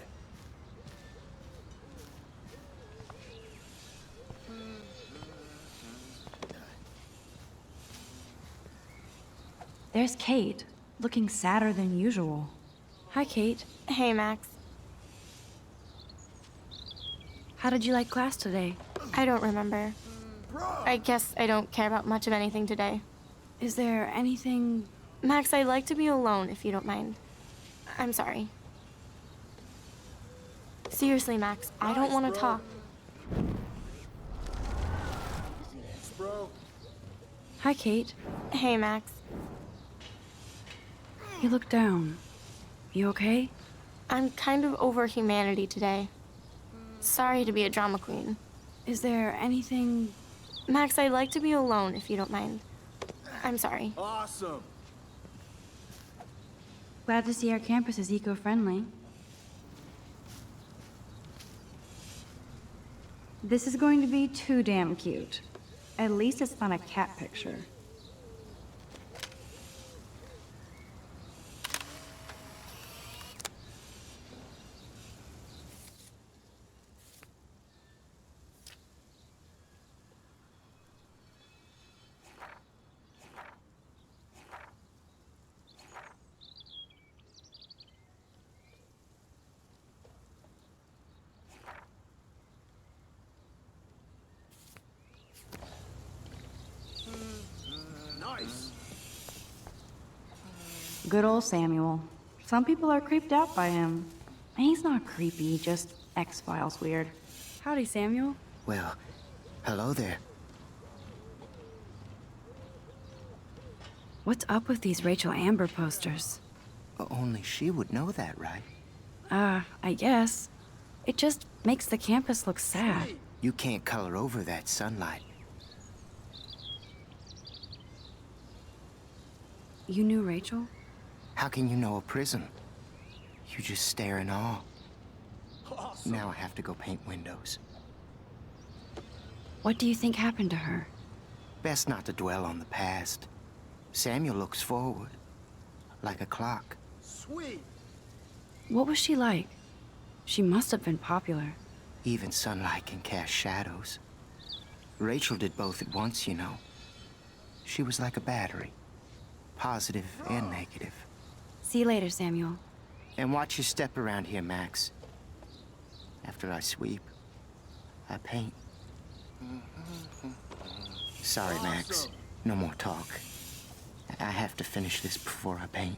There's Kate, looking sadder than usual. Hi, Kate. Hey, Max. How did you like class today? I don't remember. I guess I don't care about much of anything today. Is there anything... Max, I'd like to be alone, if you don't mind. I'm sorry. Seriously, Max, I don't want to talk. Hi, Kate. Hey, Max. You look down. You okay? I'm kind of over humanity today. Sorry to be a drama queen. Is there anything... Max, I'd like to be alone, if you don't mind. I'm sorry. Awesome. Glad to see our campus is eco-friendly. This is going to be too damn cute. At least it's not a cat picture. Good old Samuel. Some people are creeped out by him. And he's not creepy, just X-Files weird. Howdy, Samuel. Well, hello there. What's up with these Rachel Amber posters? Only she would know that, right? I guess. It just makes the campus look sad. You can't color over that sunlight. You knew Rachel? How can you know a prism? You just stare in awe. Now I have to go paint windows. What do you think happened to her? Best not to dwell on the past. Samuel looks forward, like a clock. Sweet. What was she like? She must have been popular. Even sunlight can cast shadows. Rachel did both at once, you know. She was like a battery, positive and negative. See you later, Samuel. And watch your step around here, Max. After I sweep, I paint. Sorry, Max. No more talk. I have to finish this before I paint.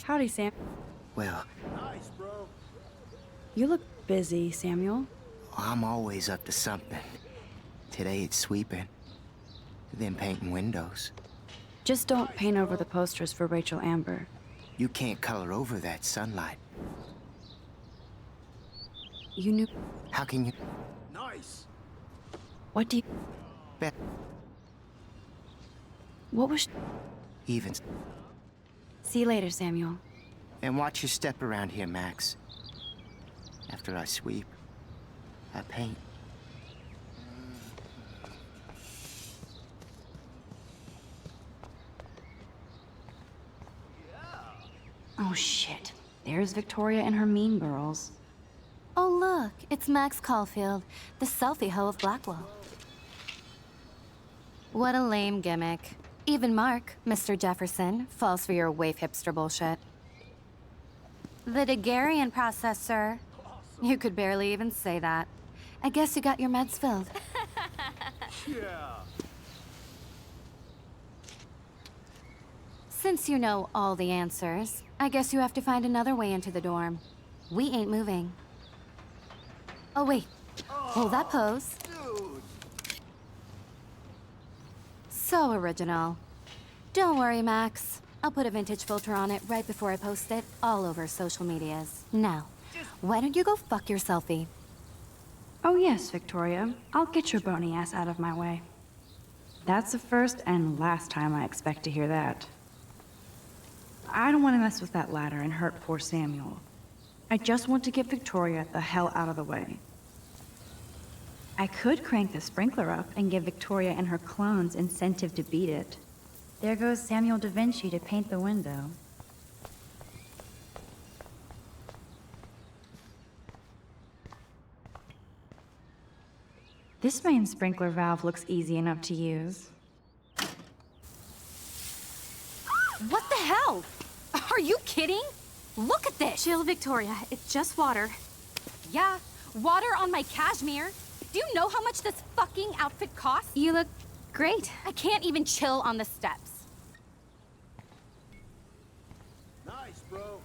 Howdy, Sam. Well, Nice, bro. You look busy, Samuel. I'm always up to something. Today it's sweeping, then painting windows. Just don't paint over the posters for Rachel Amber. You can't color over that sunlight. You knew... How can you... Nice. What do you... Bet What was... even... See you later, Samuel. And watch your step around here, Max. After I sweep, I paint. Oh, shit. There's Victoria and her mean girls. Oh, look, it's Max Caulfield, the selfie hoe of Blackwell. What a lame gimmick. Even Mark, Mr. Jefferson, falls for your waif hipster bullshit. The Daguerrean process, sir. You could barely even say that. I guess you got your meds filled. Yeah. Since you know all the answers, I guess you have to find another way into the dorm. We ain't moving. Oh, wait. Hold that pose. Dude. So original. Don't worry, Max. I'll put a vintage filter on it right before I post it all over social medias. Now, why don't you go fuck your selfie? Oh yes, Victoria. I'll get your bony ass out of my way. That's the first and last time I expect to hear that. I don't want to mess with that ladder and hurt poor Samuel. I just want to get Victoria the hell out of the way. I could crank the sprinkler up and give Victoria and her clones incentive to beat it. There goes Samuel da Vinci to paint the window. This main sprinkler valve looks easy enough to use. What the hell? Are you kidding? Look at this! Chill, Victoria. It's just water. Yeah, water on my cashmere. Do you know how much this fucking outfit costs? You look great. I can't even chill on the steps. Nice, bro.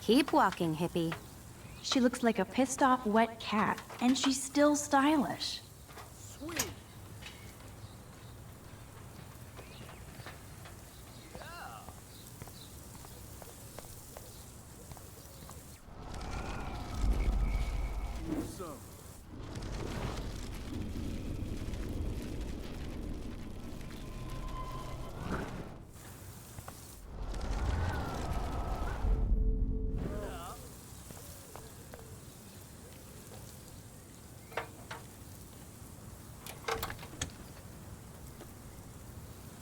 Keep walking, hippie. She looks like a pissed off wet cat, and she's still stylish. Sweet. Some.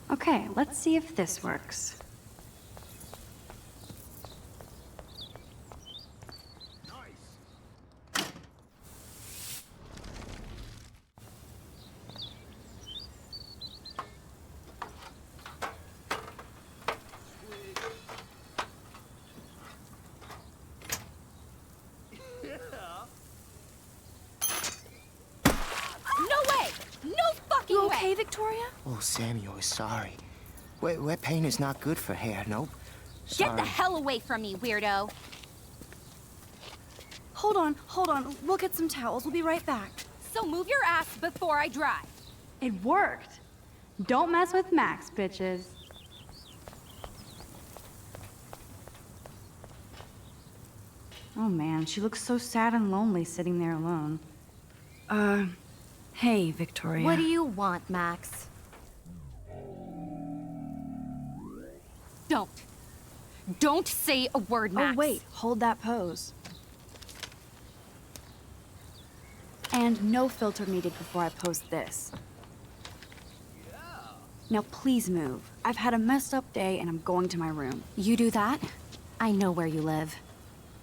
Okay, let's see if this works. okay, Victoria? Oh, Samuel is sorry. Wet paint is not good for hair, nope. Get Sorry. the hell away from me, weirdo! Hold on. We'll get some towels. We'll be right back. So move your ass before I drive. It worked. Don't mess with Max, bitches. Oh man, she looks so sad and lonely sitting there alone. Hey, Victoria. What do you want, Max? Don't say a word, Max. Oh wait, hold that pose. And no filter needed before I post this. Now please move. I've had a messed up day and I'm going to my room. You do that? I know where you live.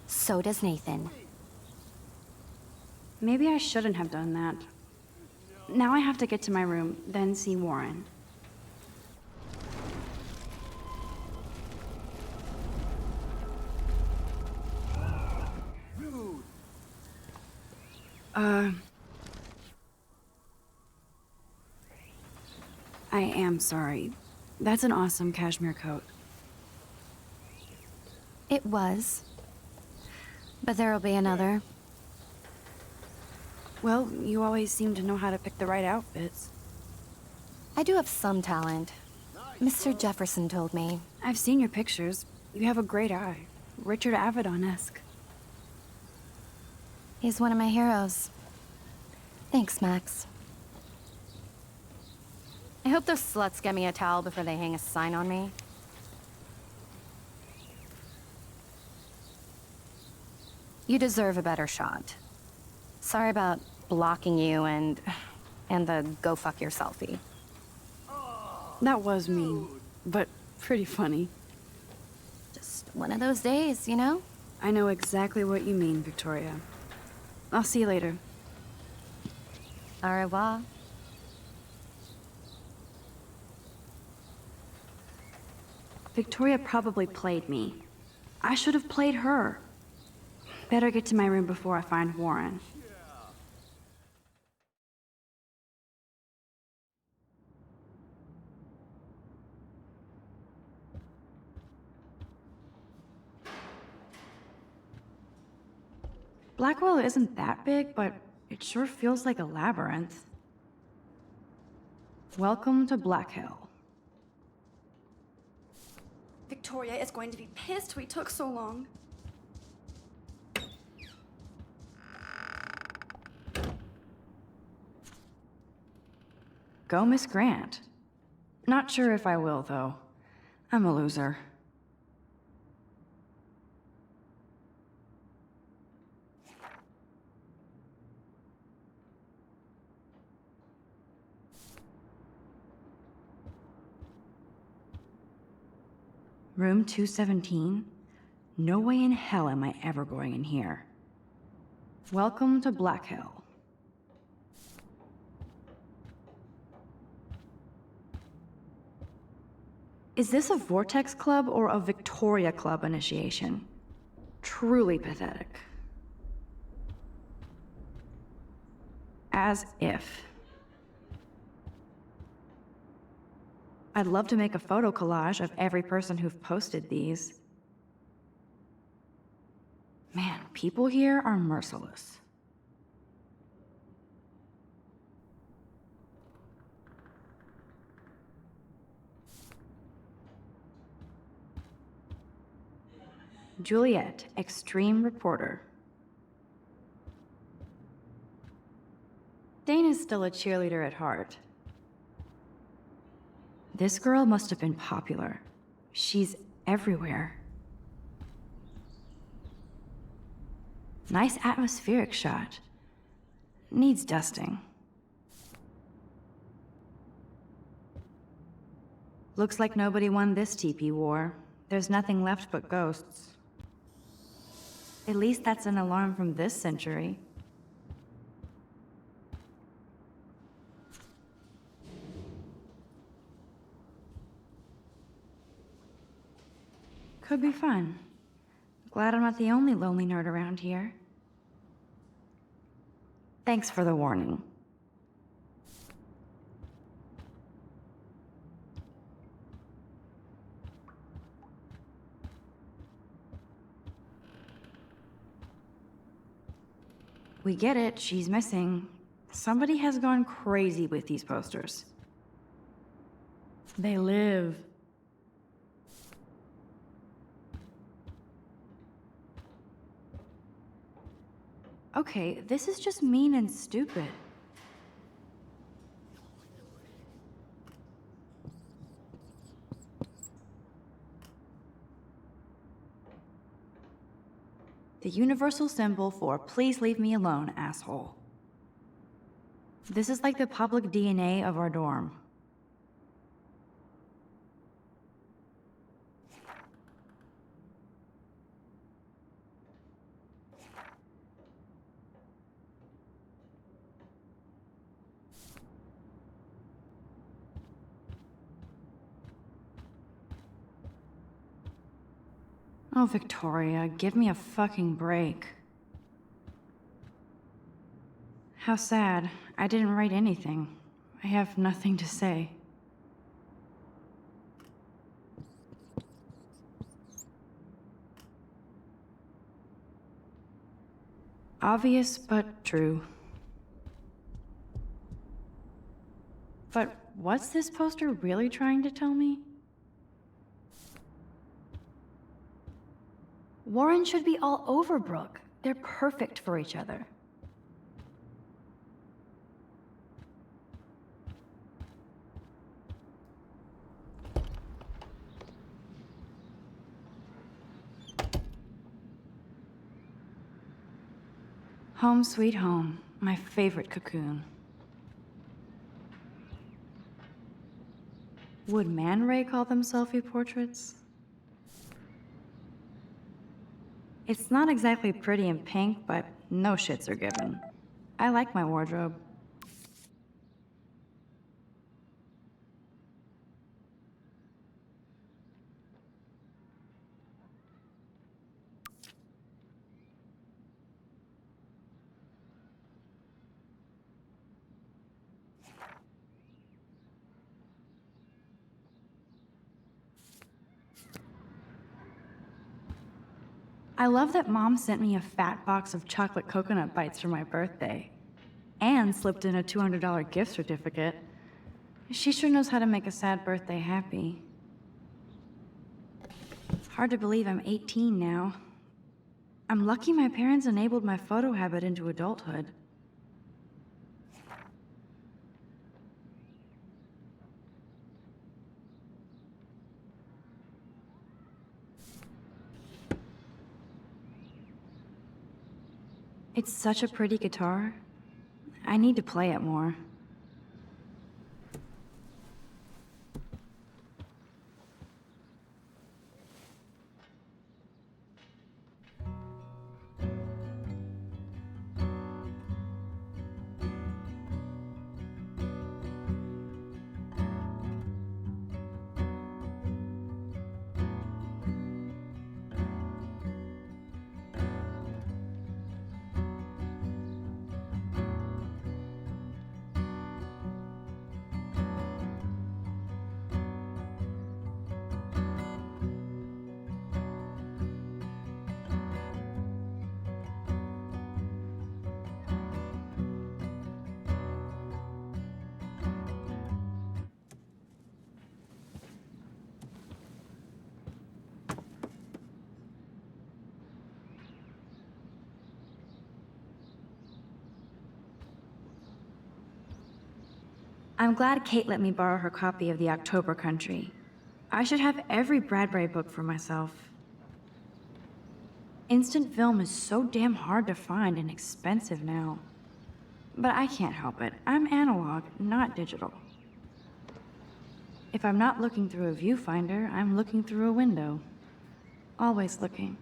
So does Nathan. Maybe I shouldn't have done that. Now I have to get to my room, then see Warren. I am sorry. That's an awesome cashmere coat. It was. But there'll be another. Well, you always seem to know how to pick the right outfits. I do have some talent. Mr. Jefferson told me. I've seen your pictures. You have a great eye. Richard Avedon-esque. He's one of my heroes. Thanks, Max. I hope those sluts get me a towel before they hang a sign on me. You deserve a better shot. Sorry about blocking you and the go fuck your selfie. That was mean, but pretty funny. Just one of those days, you know? I know exactly what you mean, Victoria. I'll see you later. Au revoir. Victoria probably played me. I should have played her. Better get to my room before I find Warren. Blackwell isn't that big, but it sure feels like a labyrinth. Welcome to Black Hill. Victoria is going to be pissed we took so long. Go, Miss Grant. Not sure if I will, though. I'm a loser. Room 217? No way in hell am I ever going in here. Welcome to Black Hill. Is this a Vortex Club or a Victoria Club initiation? Truly pathetic. As if. I'd love to make a photo collage of every person who've posted these. Man, people here are merciless. Juliet, extreme reporter. Dane is still a cheerleader at heart. This girl must have been popular. She's everywhere. Nice atmospheric shot. Needs dusting. Looks like nobody won this TP war. There's nothing left but ghosts. At least that's an alarm from this century. Could be fun. Glad I'm not the only lonely nerd around here. Thanks for the warning. We get it, she's missing. Somebody has gone crazy with these posters. They live. Okay, this is just mean and stupid. The universal symbol for please leave me alone, asshole. This is like the public DNA of our dorm. Oh, Victoria, give me a fucking break. How sad. I didn't write anything. I have nothing to say. Obvious, but true. But what's this poster really trying to tell me? Warren should be all over Brooke. They're perfect for each other. Home sweet home, my favorite cocoon. Would Man Ray call them selfie portraits? It's not exactly pretty and pink, but no shits are given. I like my wardrobe. I love that Mom sent me a fat box of chocolate coconut bites for my birthday, and slipped in a $200 gift certificate. She sure knows how to make a sad birthday happy. Hard to believe I'm 18 now. I'm lucky my parents enabled my photo habit into adulthood. It's such a pretty guitar. I need to play it more. I'm glad Kate let me borrow her copy of The October Country. I should have every Bradbury book for myself. Instant film is so damn hard to find and expensive now. But I can't help it. I'm analog, not digital. If I'm not looking through a viewfinder, I'm looking through a window. Always looking.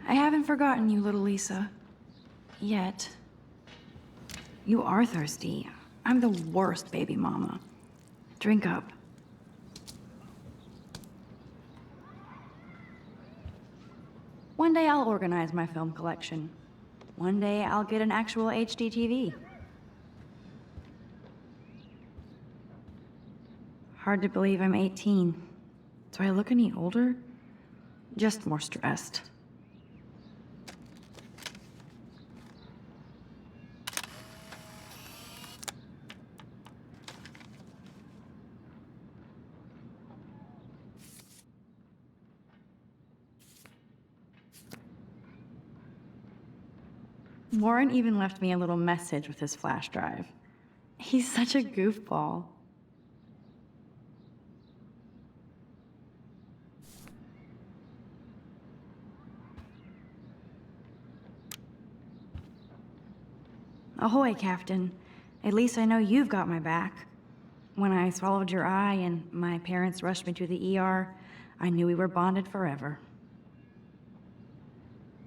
I haven't forgotten you, little Lisa. Yet. You are thirsty. I'm the worst baby mama. Drink up. One day I'll organize my film collection. One day I'll get an actual HD TV. Hard to believe I'm 18. Do I look any older? Just more stressed. Warren even left me a little message with his flash drive. He's such a goofball. Ahoy, Captain. At least I know you've got my back. When I swallowed your eye and my parents rushed me to the ER, I knew we were bonded forever.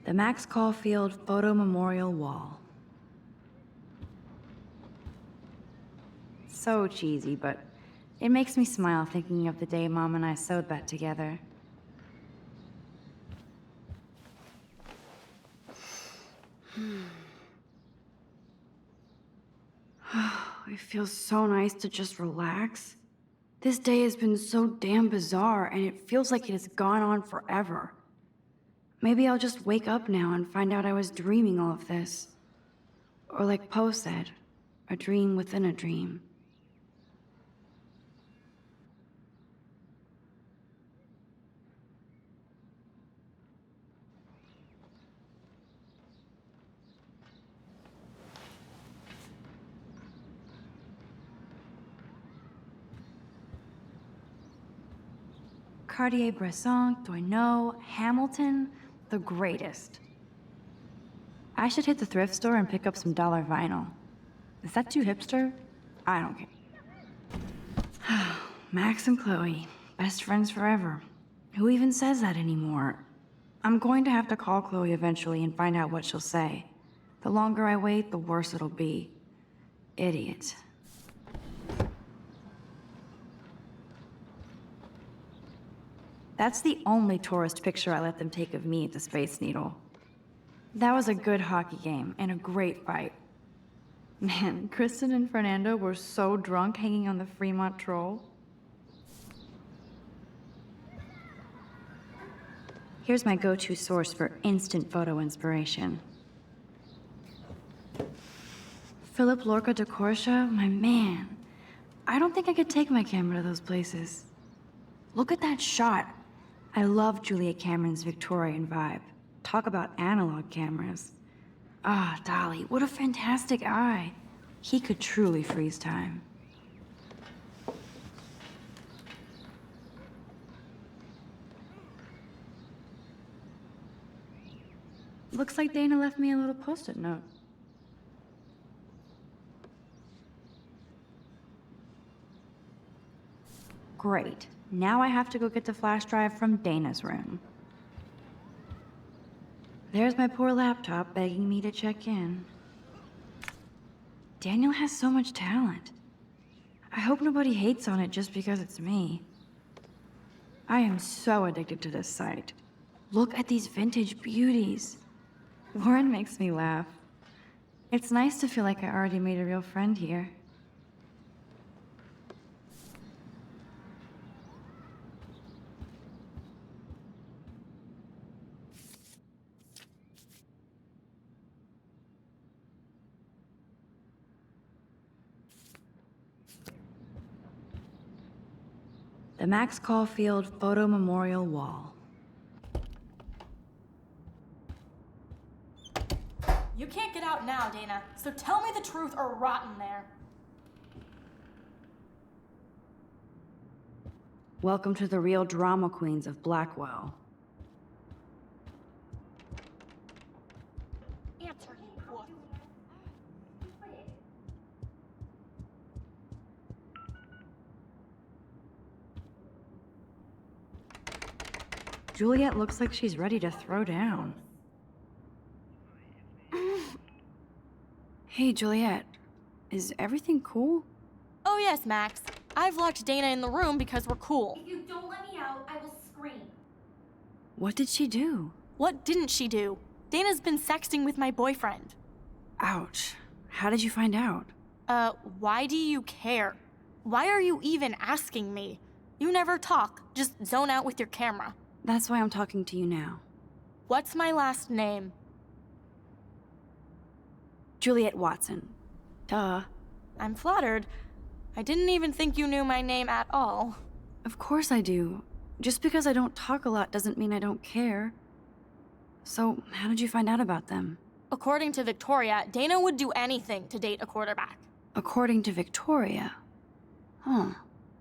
The Max Caulfield Photo Memorial Wall. So cheesy, but it makes me smile thinking of the day Mom and I sewed that together. It feels so nice to just relax. This day has been so damn bizarre, and it feels like it has gone on forever. Maybe I'll just wake up now and find out I was dreaming all of this. Or like Poe said, a dream within a dream. Cartier-Bresson, Doisneau, Hamilton, the greatest. I should hit the thrift store and pick up some dollar vinyl. Is that too hipster? I don't care. Max and Chloe, best friends forever. Who even says that anymore? I'm going to have to call Chloe eventually and find out what she'll say. The longer I wait, the worse it'll be. Idiot. That's the only tourist picture I let them take of me at the Space Needle. That was a good hockey game and a great fight. Man, Kristen and Fernando were so drunk hanging on the Fremont Troll. Here's my go-to source for instant photo inspiration. Philip Lorca de Corsia, my man. I don't think I could take my camera to those places. Look at that shot. I love Juliet Cameron's Victorian vibe. Talk about analog cameras. Ah, Dolly, what a fantastic eye. He could truly freeze time. Looks like Dana left me a little post-it note. Great. Now I have to go get the flash drive from Dana's room. There's my poor laptop begging me to check in. Daniel has so much talent. I hope nobody hates on it just because it's me. I am so addicted to this site. Look at these vintage beauties. Warren makes me laugh. It's nice to feel like I already made a real friend here. The Max Caulfield Photo Memorial Wall. You can't get out now, Dana, so tell me the truth or rot in there. Welcome to the real drama queens of Blackwell. Answer, you wolf. Juliet looks like she's ready to throw down. Hey, Juliet. Is everything cool? Oh yes, Max. I've locked Dana in the room because we're cool. If you don't let me out, I will scream. What did she do? What didn't she do? Dana's been sexting with my boyfriend. Ouch. How did you find out? Why do you care? Why are you even asking me? You never talk, just zone out with your camera. That's why I'm talking to you now. What's my last name? Juliet Watson. Duh. I'm flattered. I didn't even think you knew my name at all. Of course I do. Just because I don't talk a lot doesn't mean I don't care. So, how did you find out about them? According to Victoria, Dana would do anything to date a quarterback. According to Victoria. Huh.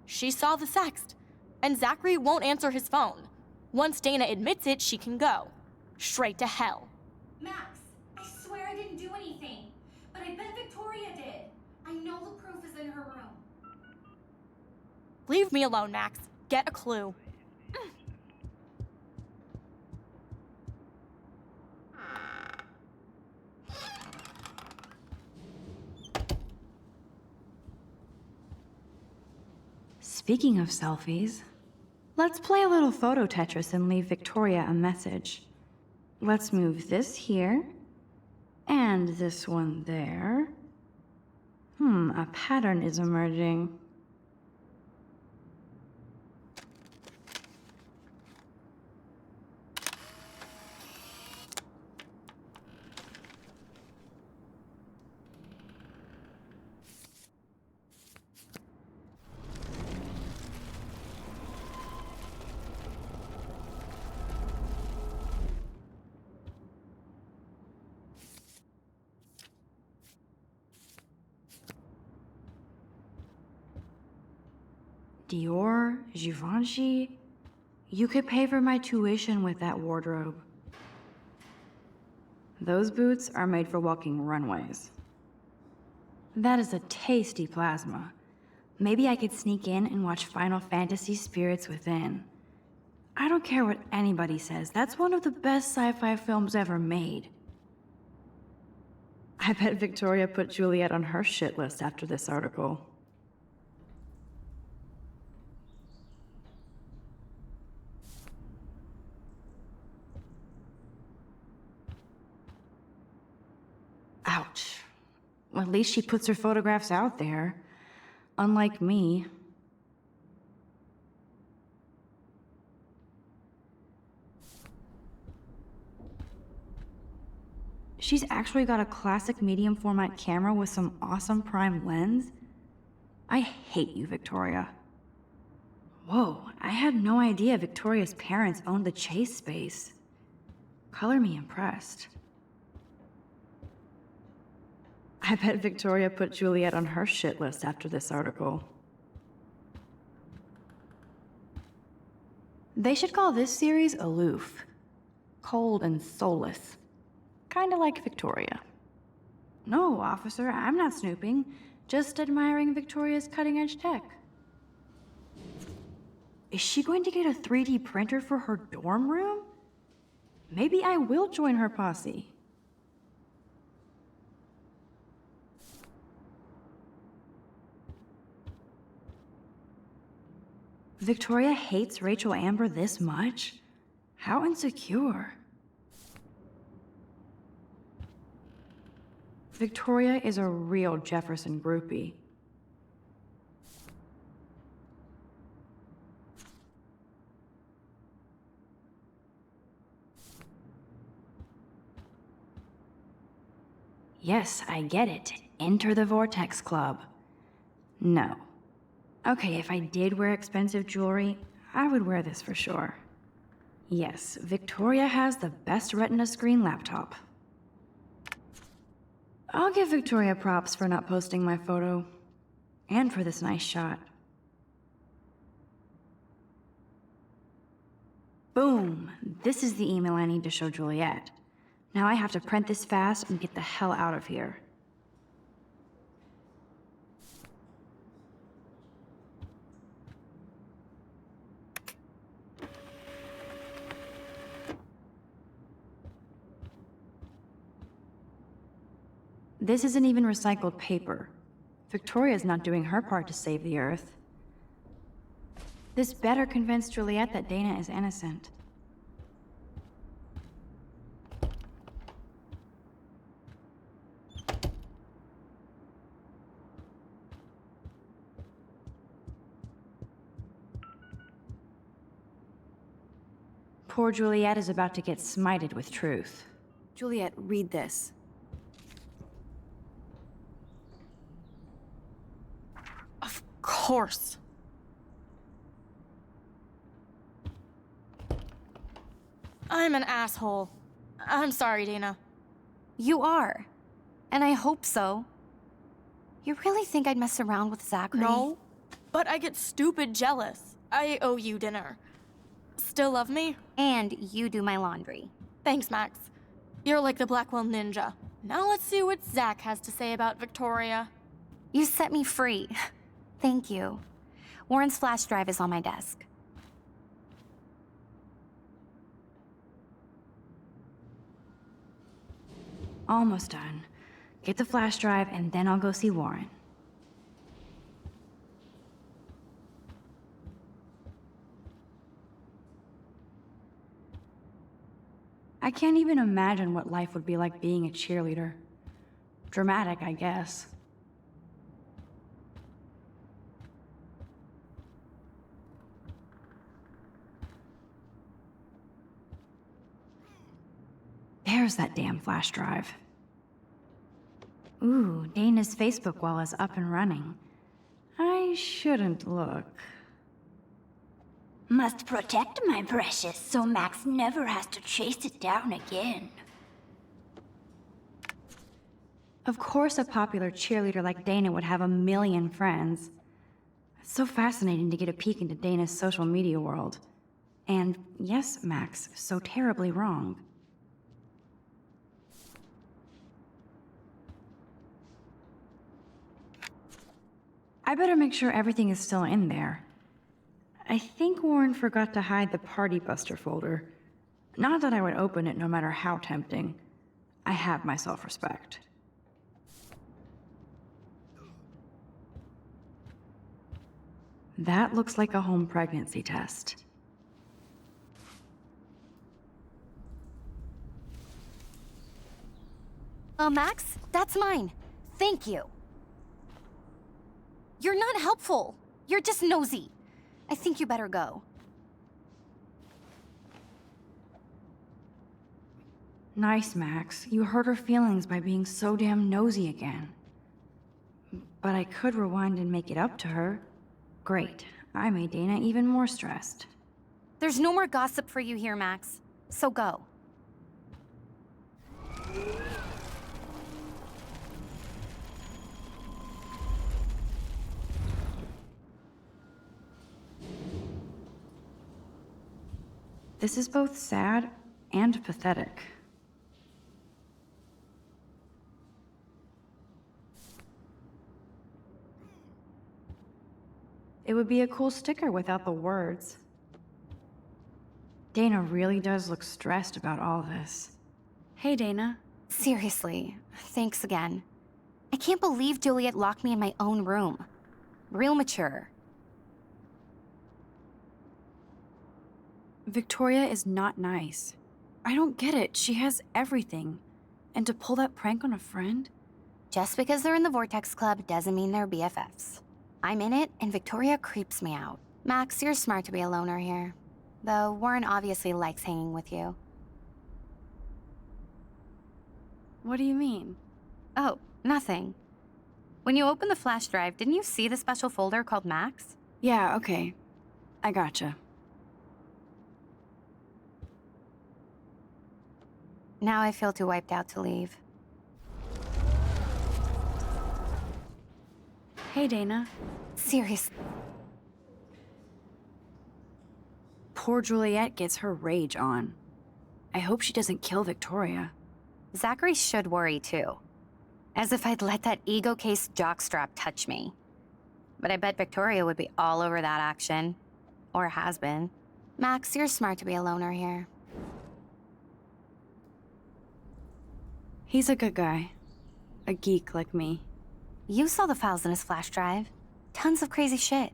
She saw the sext, and Zachary won't answer his phone. Once Dana admits it, she can go. Straight to hell. Max, I swear I didn't do anything. But I bet Victoria did. I know the proof is in her room. Leave me alone, Max. Get a clue. Speaking of selfies, let's play a little photo Tetris and leave Victoria a message. Let's move this here, and this one there. A pattern is emerging. Dior, Givenchy. You could pay for my tuition with that wardrobe. Those boots are made for walking runways. That is a tasty plasma. Maybe I could sneak in and watch Final Fantasy Spirits Within. I don't care what anybody says, that's one of the best sci-fi films ever made. I bet Victoria put Juliet on her shit list after this article. Ouch. Well, at least she puts her photographs out there. Unlike me. She's actually got a classic medium format camera with some awesome prime lens. I hate you, Victoria. Whoa, I had no idea Victoria's parents owned the Chase space. Color me impressed. I bet Victoria put Juliet on her shit list after this article. They should call this series Aloof. Cold and soulless. Kinda like Victoria. No, officer, I'm not snooping. Just admiring Victoria's cutting-edge tech. Is she going to get a 3D printer for her dorm room? Maybe I will join her posse. Victoria hates Rachel Amber this much? How insecure. Victoria is a real Jefferson groupie. Yes, I get it. Enter the Vortex Club. No. Okay, if I did wear expensive jewelry, I would wear this for sure. Yes, Victoria has the best Retina screen laptop. I'll give Victoria props for not posting my photo. And for this nice shot. Boom! This is the email I need to show Juliet. Now I have to print this fast and get the hell out of here. This isn't even recycled paper. Victoria's not doing her part to save the Earth. This better convince Juliet that Dana is innocent. Poor Juliet is about to get smited with truth. Juliet, read this. Of course. I'm an asshole. I'm sorry, Dana. You are. And I hope so. You really think I'd mess around with Zachary? No, but I get stupid jealous. I owe you dinner. Still love me? And you do my laundry. Thanks, Max. You're like the Blackwell Ninja. Now let's see what Zach has to say about Victoria. You set me free. Thank you. Warren's flash drive is on my desk. Almost done. Get the flash drive, and then I'll go see Warren. I can't even imagine what life would be like being a cheerleader. Dramatic, I guess. There's that damn flash drive. Ooh, Dana's Facebook wall is up and running. I shouldn't look. Must protect my precious so Max never has to chase it down again. Of course a popular cheerleader like Dana would have a million friends. It's so fascinating to get a peek into Dana's social media world. And yes, Max, so terribly wrong. I better make sure everything is still in there. I think Warren forgot to hide the Party Buster folder. Not that I would open it no matter how tempting. I have my self-respect. That looks like a home pregnancy test. Max, that's mine. Thank you. You're not helpful. You're just nosy. I think you better go. Nice, Max. You hurt her feelings by being so damn nosy again. But I could rewind and make it up to her. Great. I made Dana even more stressed. There's no more gossip for you here, Max. So go. This is both sad and pathetic. It would be a cool sticker without the words. Dana really does look stressed about all this. Hey, Dana. Seriously, thanks again. I can't believe Juliet locked me in my own room. Real mature. Victoria is not nice. I don't get it. She has everything. And to pull that prank on a friend? Just because they're in the Vortex Club doesn't mean they're BFFs. I'm in it, and Victoria creeps me out. Max, you're smart to be a loner here. Though Warren obviously likes hanging with you. What do you mean? Oh, nothing. When you opened the flash drive, didn't you see the special folder called Max? Yeah, okay. I gotcha. Now I feel too wiped out to leave. Hey, Dana. Seriously. Poor Juliet gets her rage on. I hope she doesn't kill Victoria. Zachary should worry too. As if I'd let that ego-cased jockstrap touch me. But I bet Victoria would be all over that action. Or has been. Max, you're smart to be a loner here. He's a good guy. A geek like me. You saw the files in his flash drive. Tons of crazy shit.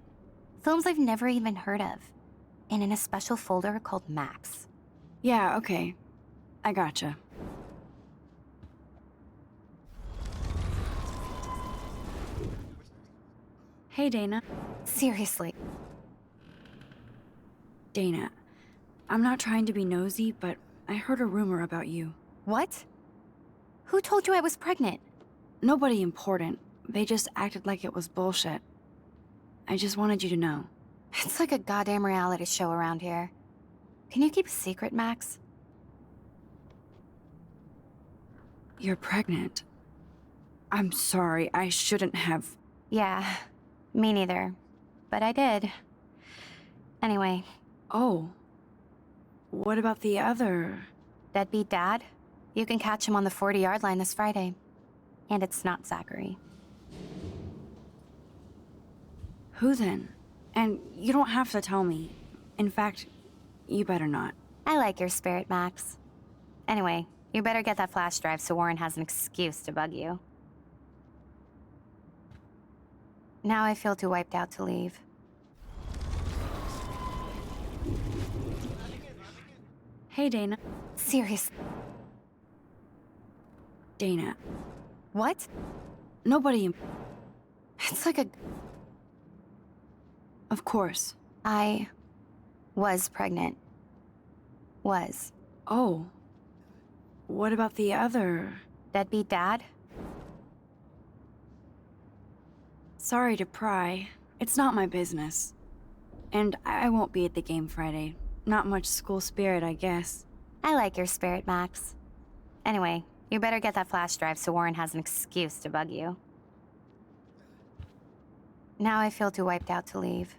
Films I've never even heard of. And in a special folder called Max. Yeah, okay. I gotcha. Hey, Dana. Seriously. Dana, I'm not trying to be nosy, but I heard a rumor about you. What? Who told you I was pregnant? Nobody important. They just acted like it was bullshit. I just wanted you to know. It's like a goddamn reality show around here. Can you keep a secret, Max? You're pregnant. I'm sorry, I shouldn't have. Yeah, me neither. But I did. Anyway. Oh. What about the other? Deadbeat dad? You can catch him on the 40-yard line this Friday. And it's not Zachary. Who then? And you don't have to tell me. In fact, you better not. I like your spirit, Max. Anyway, you better get that flash drive so Warren has an excuse to bug you. Now I feel too wiped out to leave. Hey, Dana. Seriously. Dana. What? Nobody. It's like a... Of course. I was pregnant. Was. Oh. What about the other? Deadbeat dad? Sorry to pry. It's not my business. And I won't be at the game Friday. Not much school spirit, I guess. I like your spirit, Max. Anyway, you better get that flash drive so Warren has an excuse to bug you. Now I feel too wiped out to leave.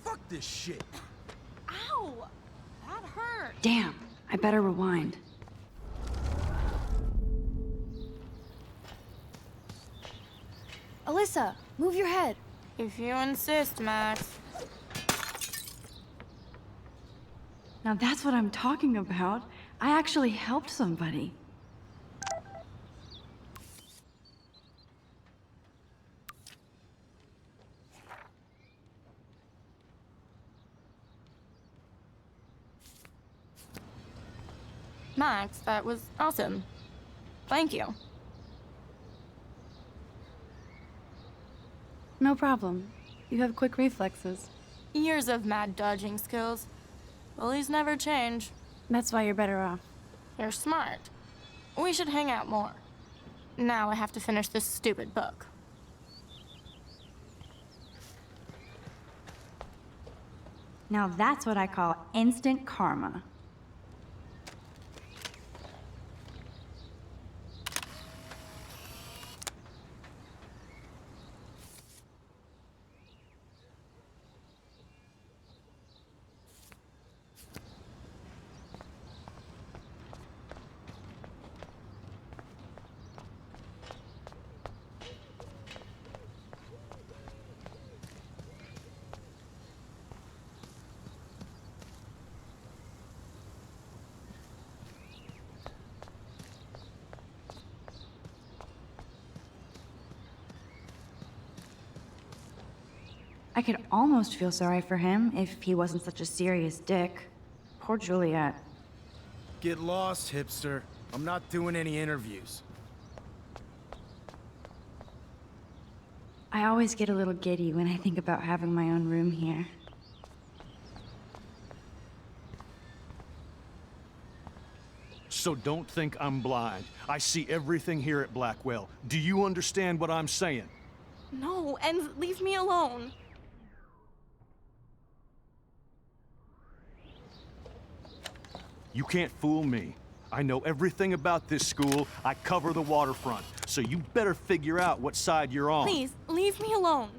Fuck this shit. Ow! That hurt. Damn, I better rewind. Alyssa, move your head. If you insist, Max. Now that's what I'm talking about. I actually helped somebody. Max, that was awesome. Thank you. No problem. You have quick reflexes. Years of mad dodging skills. Bullies never change. That's why you're better off. You're smart. We should hang out more. Now I have to finish this stupid book. Now that's what I call instant karma. I could almost feel sorry for him if he wasn't such a serious dick. Poor Juliet. Get lost, hipster. I'm not doing any interviews. I always get a little giddy when I think about having my own room here. So don't think I'm blind. I see everything here at Blackwell. Do you understand what I'm saying? No, and leave me alone. You can't fool me. I know everything about this school. I cover the waterfront. So you better figure out what side you're on. Please, leave me alone.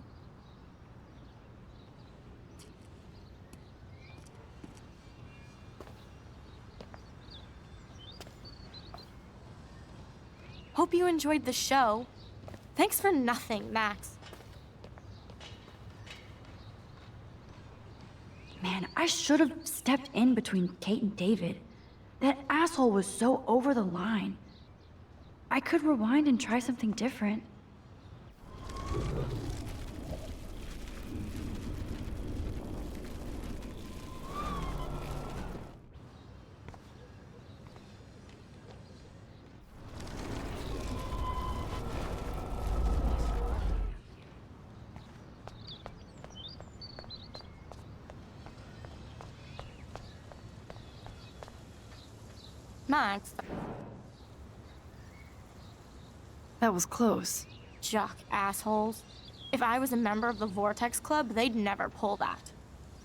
Hope you enjoyed the show. Thanks for nothing, Max. Man, I should have stepped in between Kate and David. That asshole was so over the line. I could rewind and try something different. Max. That was close. Jock assholes. If I was a member of the Vortex Club, they'd never pull that.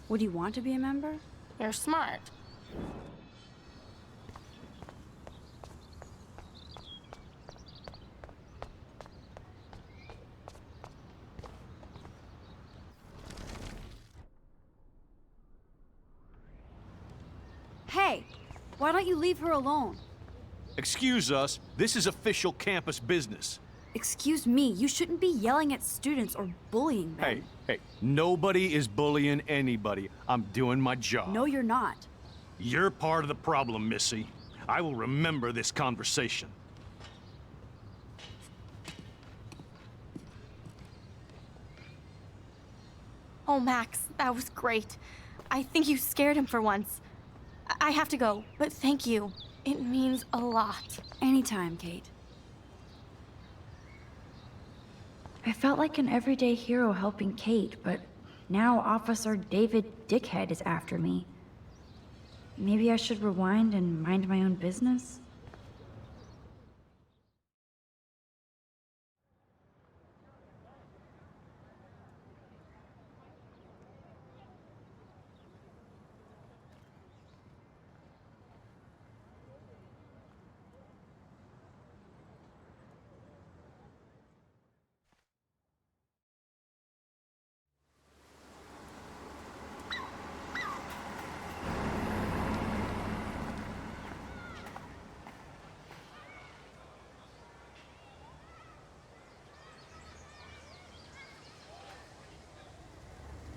Would you want to be a member? You're smart. Hey, why don't you leave her alone? Excuse us, this is official campus business. Excuse me, you shouldn't be yelling at students or bullying them. Hey, nobody is bullying anybody. I'm doing my job. No, you're not. You're part of the problem, Missy. I will remember this conversation. Oh, Max, that was great. I think you scared him for once. I have to go, but thank you. It means a lot. Anytime, Kate. I felt like an everyday hero helping Kate, but now Officer David Dickhead is after me. Maybe I should rewind and mind my own business?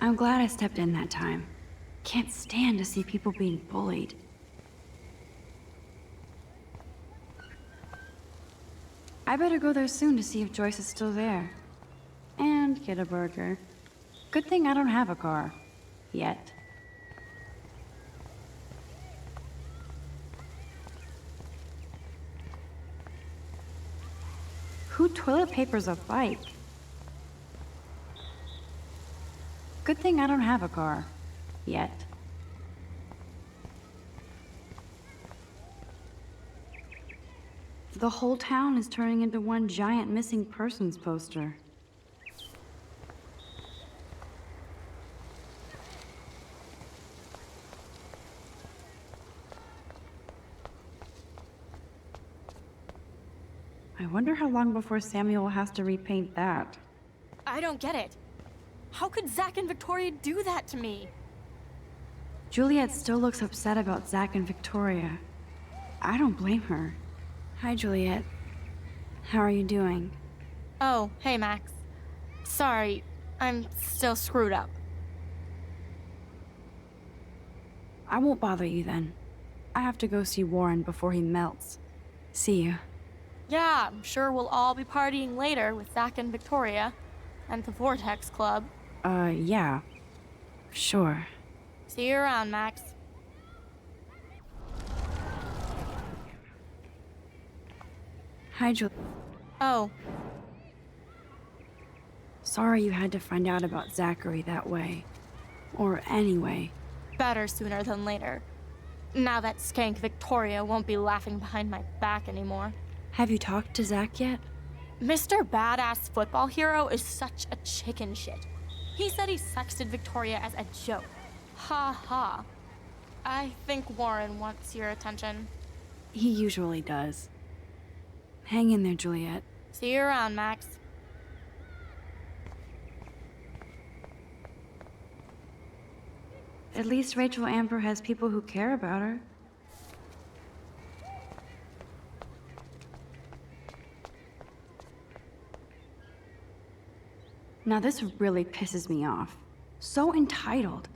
I'm glad I stepped in that time. Can't stand to see people being bullied. I better go there soon to see if Joyce is still there. And get a burger. Good thing I don't have a car. Yet. Who toilet papers a bike? Good thing I don't have a car. Yet. The whole town is turning into one giant missing persons poster. I wonder how long before Samuel has to repaint that. I don't get it. How could Zach and Victoria do that to me? Juliet still looks upset about Zach and Victoria. I don't blame her. Hi, Juliet. How are you doing? Oh, hey, Max. Sorry, I'm still screwed up. I won't bother you then. I have to go see Warren before he melts. See you. Yeah, I'm sure we'll all be partying later with Zach and Victoria and the Vortex Club. Yeah. Sure. See you around, Max. Hi, Juliet. Oh. Sorry you had to find out about Zachary that way. Or anyway. Better sooner than later. Now that skank Victoria won't be laughing behind my back anymore. Have you talked to Zach yet? Mr. Badass Football Hero is such a chicken shit. He said he sexted Victoria as a joke. Ha ha. I think Warren wants your attention. He usually does. Hang in there, Juliet. See you around, Max. At least Rachel Amber has people who care about her. Now this really pisses me off. So entitled.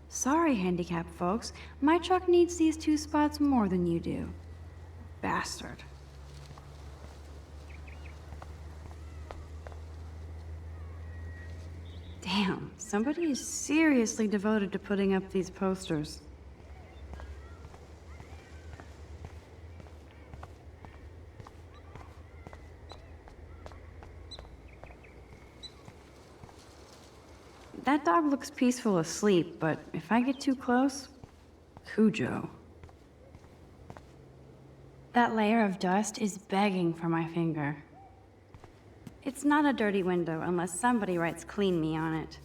Sorry, handicapped folks. My truck needs these 2 spots more than you do. Bastard. Damn, somebody is seriously devoted to putting up these posters. That dog looks peaceful asleep, but if I get too close, Cujo. That layer of dust is begging for my finger. It's not a dirty window unless somebody writes "clean me" on it.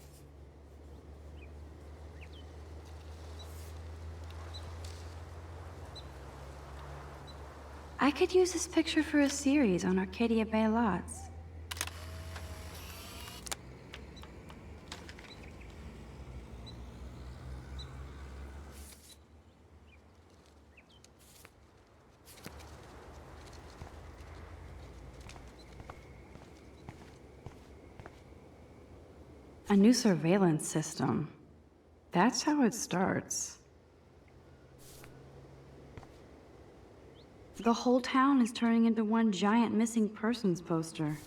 I could use this picture for a series on Arcadia Bay lots. A new surveillance system. That's how it starts. The whole town is turning into one giant missing persons poster.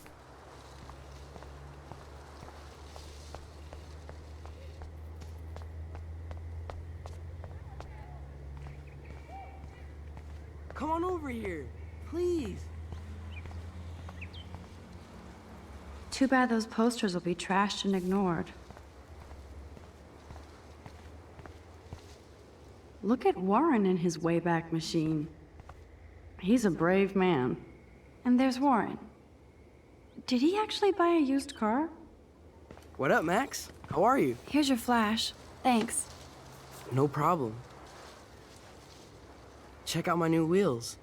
Come on over here, please. Too bad those posters will be trashed and ignored. Look at Warren in his Wayback Machine. He's a brave man. And there's Warren. Did he actually buy a used car? What up, Max? How are you? Here's your flash. Thanks. No problem. Check out my new wheels.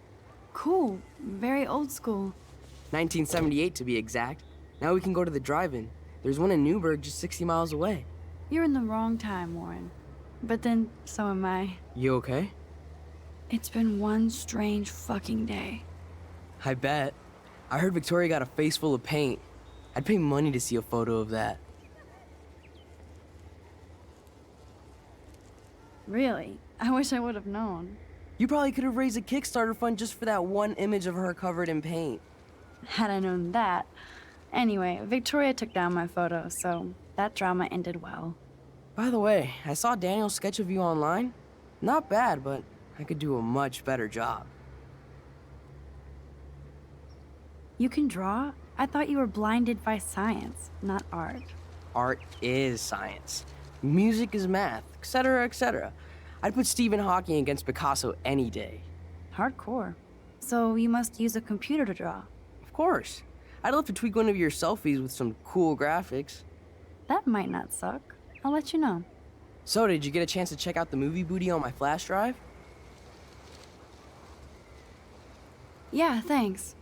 Cool. Very old school. 1978 to be exact. Now we can go to the drive-in. There's one in Newburgh just 60 miles away. You're in the wrong time, Warren. But then, so am I. You okay? It's been one strange fucking day. I bet. I heard Victoria got a face full of paint. I'd pay money to see a photo of that. Really? I wish I would have known. You probably could have raised a Kickstarter fund just for that one image of her covered in paint. Had I known that. Anyway, Victoria took down my photo, so that drama ended well. By the way, I saw Daniel's sketch of you online. Not bad, but I could do a much better job. You can draw? I thought you were blinded by science, not art. Art is science. Music is math, etc., etc. I'd put Stephen Hawking against Picasso any day. Hardcore. So you must use a computer to draw. Of course. I'd love to tweak one of your selfies with some cool graphics. That might not suck. I'll let you know. So, did you get a chance to check out the movie booty on my flash drive? Yeah, thanks.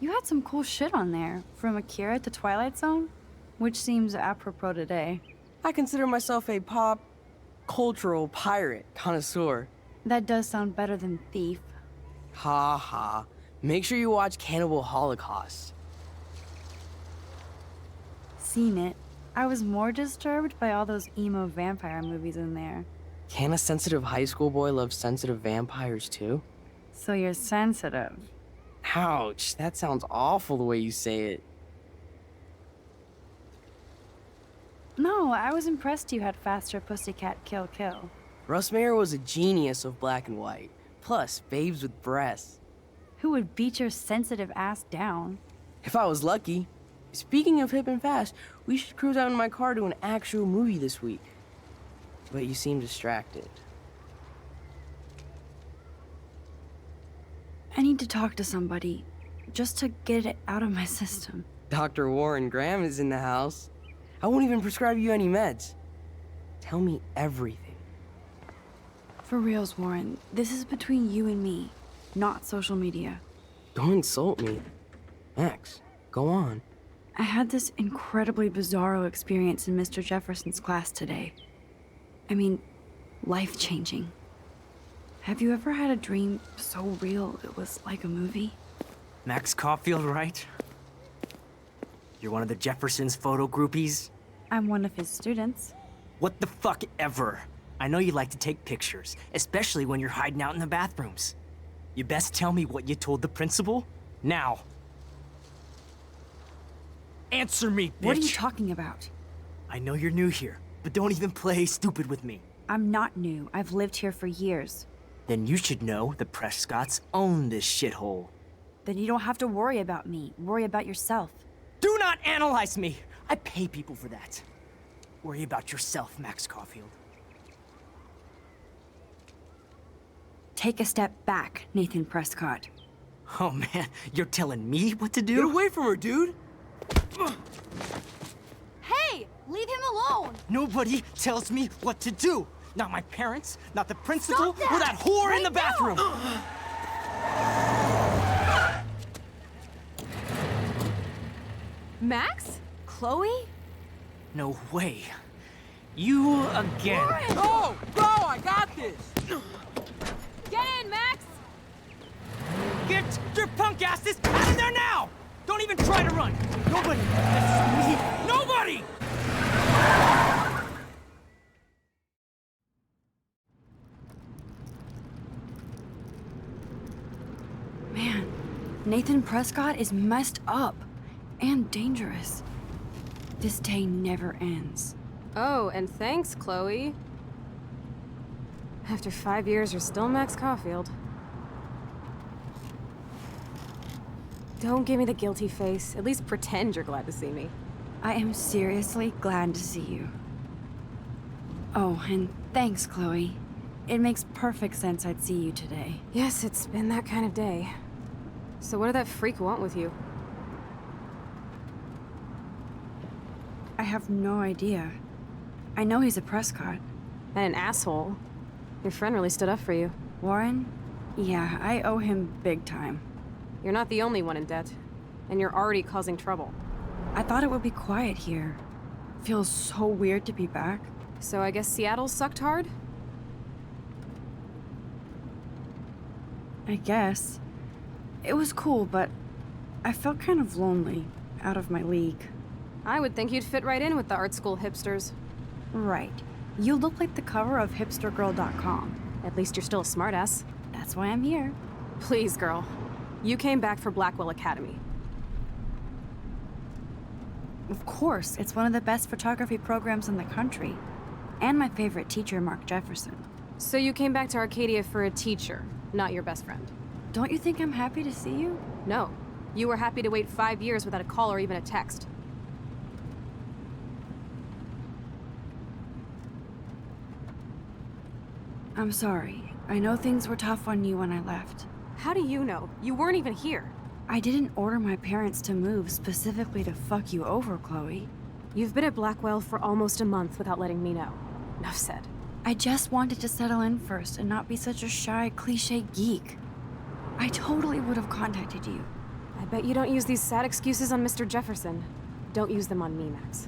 You had some cool shit on there, from Akira to Twilight Zone, which seems apropos today. I consider myself a pop cultural pirate connoisseur. That does sound better than thief. Ha ha. Make sure you watch Cannibal Holocaust. Seen it. I was more disturbed by all those emo vampire movies in there. Can a sensitive high school boy love sensitive vampires too? So you're sensitive. Ouch, that sounds awful the way you say it. No, I was impressed you had faster Pussycat Kill Kill. Russ Meyer was a genius of black and white. Plus, babes with breasts. Who would beat your sensitive ass down? If I was lucky. Speaking of hip and fast, we should cruise out in my car to an actual movie this week. But you seem distracted. I need to talk to somebody, just to get it out of my system. Dr. Warren Graham is in the house. I won't even prescribe you any meds. Tell me everything. For reals, Warren, this is between you and me, not social media. Don't insult me. Max, go on. I had this incredibly bizarro experience in Mr. Jefferson's class today. I mean, life-changing. Have you ever had a dream so real it was like a movie? Max Caulfield, right? You're one of the Jefferson's photo groupies? I'm one of his students. What the fuck ever? I know you like to take pictures, especially when you're hiding out in the bathrooms. You best tell me what you told the principal, now. Answer me, bitch! What are you talking about? I know you're new here, but don't even play stupid with me. I'm not new. I've lived here for years. Then you should know the Prescotts own this shithole. Then you don't have to worry about me. Worry about yourself. Do not analyze me! I pay people for that. Worry about yourself, Max Caulfield. Take a step back, Nathan Prescott. Oh man, you're telling me what to do? Get away from her, dude! Hey, leave him alone. Nobody tells me what to do. Not my parents, not the principal, Stop that! or that whore Right in the bathroom. Max? Chloe? No way. You again. Oh, go! I got this! Get in, Max! Get your punk asses out of there now! Don't even try to run. Nobody listens to me. Nobody! Man, Nathan Prescott is messed up and dangerous. This day never ends. Oh, and thanks, Chloe. After 5 years, you're still Max Caulfield. Don't give me the guilty face. At least pretend you're glad to see me. I am seriously glad to see you. Oh, and thanks, Chloe. It makes perfect sense I'd see you today. Yes, it's been that kind of day. So what did that freak want with you? I have no idea. I know he's a Prescott. And an asshole. Your friend really stood up for you. Warren? Yeah, I owe him big time. You're not the only one in debt. And you're already causing trouble. I thought it would be quiet here. Feels so weird to be back. So I guess Seattle sucked hard? I guess. It was cool, but I felt kind of lonely, out of my league. I would think you'd fit right in with the art school hipsters. Right. You look like the cover of hipstergirl.com. At least you're still a smartass. That's why I'm here. Please, girl. You came back for Blackwell Academy. Of course, it's one of the best photography programs in the country. And my favorite teacher, Mark Jefferson. So you came back to Arcadia for a teacher, not your best friend. Don't you think I'm happy to see you? No. You were happy to wait 5 years without a call or even a text. I'm sorry. I know things were tough on you when I left. How do you know? You weren't even here. I didn't order my parents to move specifically to fuck you over, Chloe. You've been at Blackwell for almost a month without letting me know. Enough said. I just wanted to settle in first and not be such a shy, cliche geek. I totally would have contacted you. I bet you don't use these sad excuses on Mr. Jefferson. Don't use them on me, Max.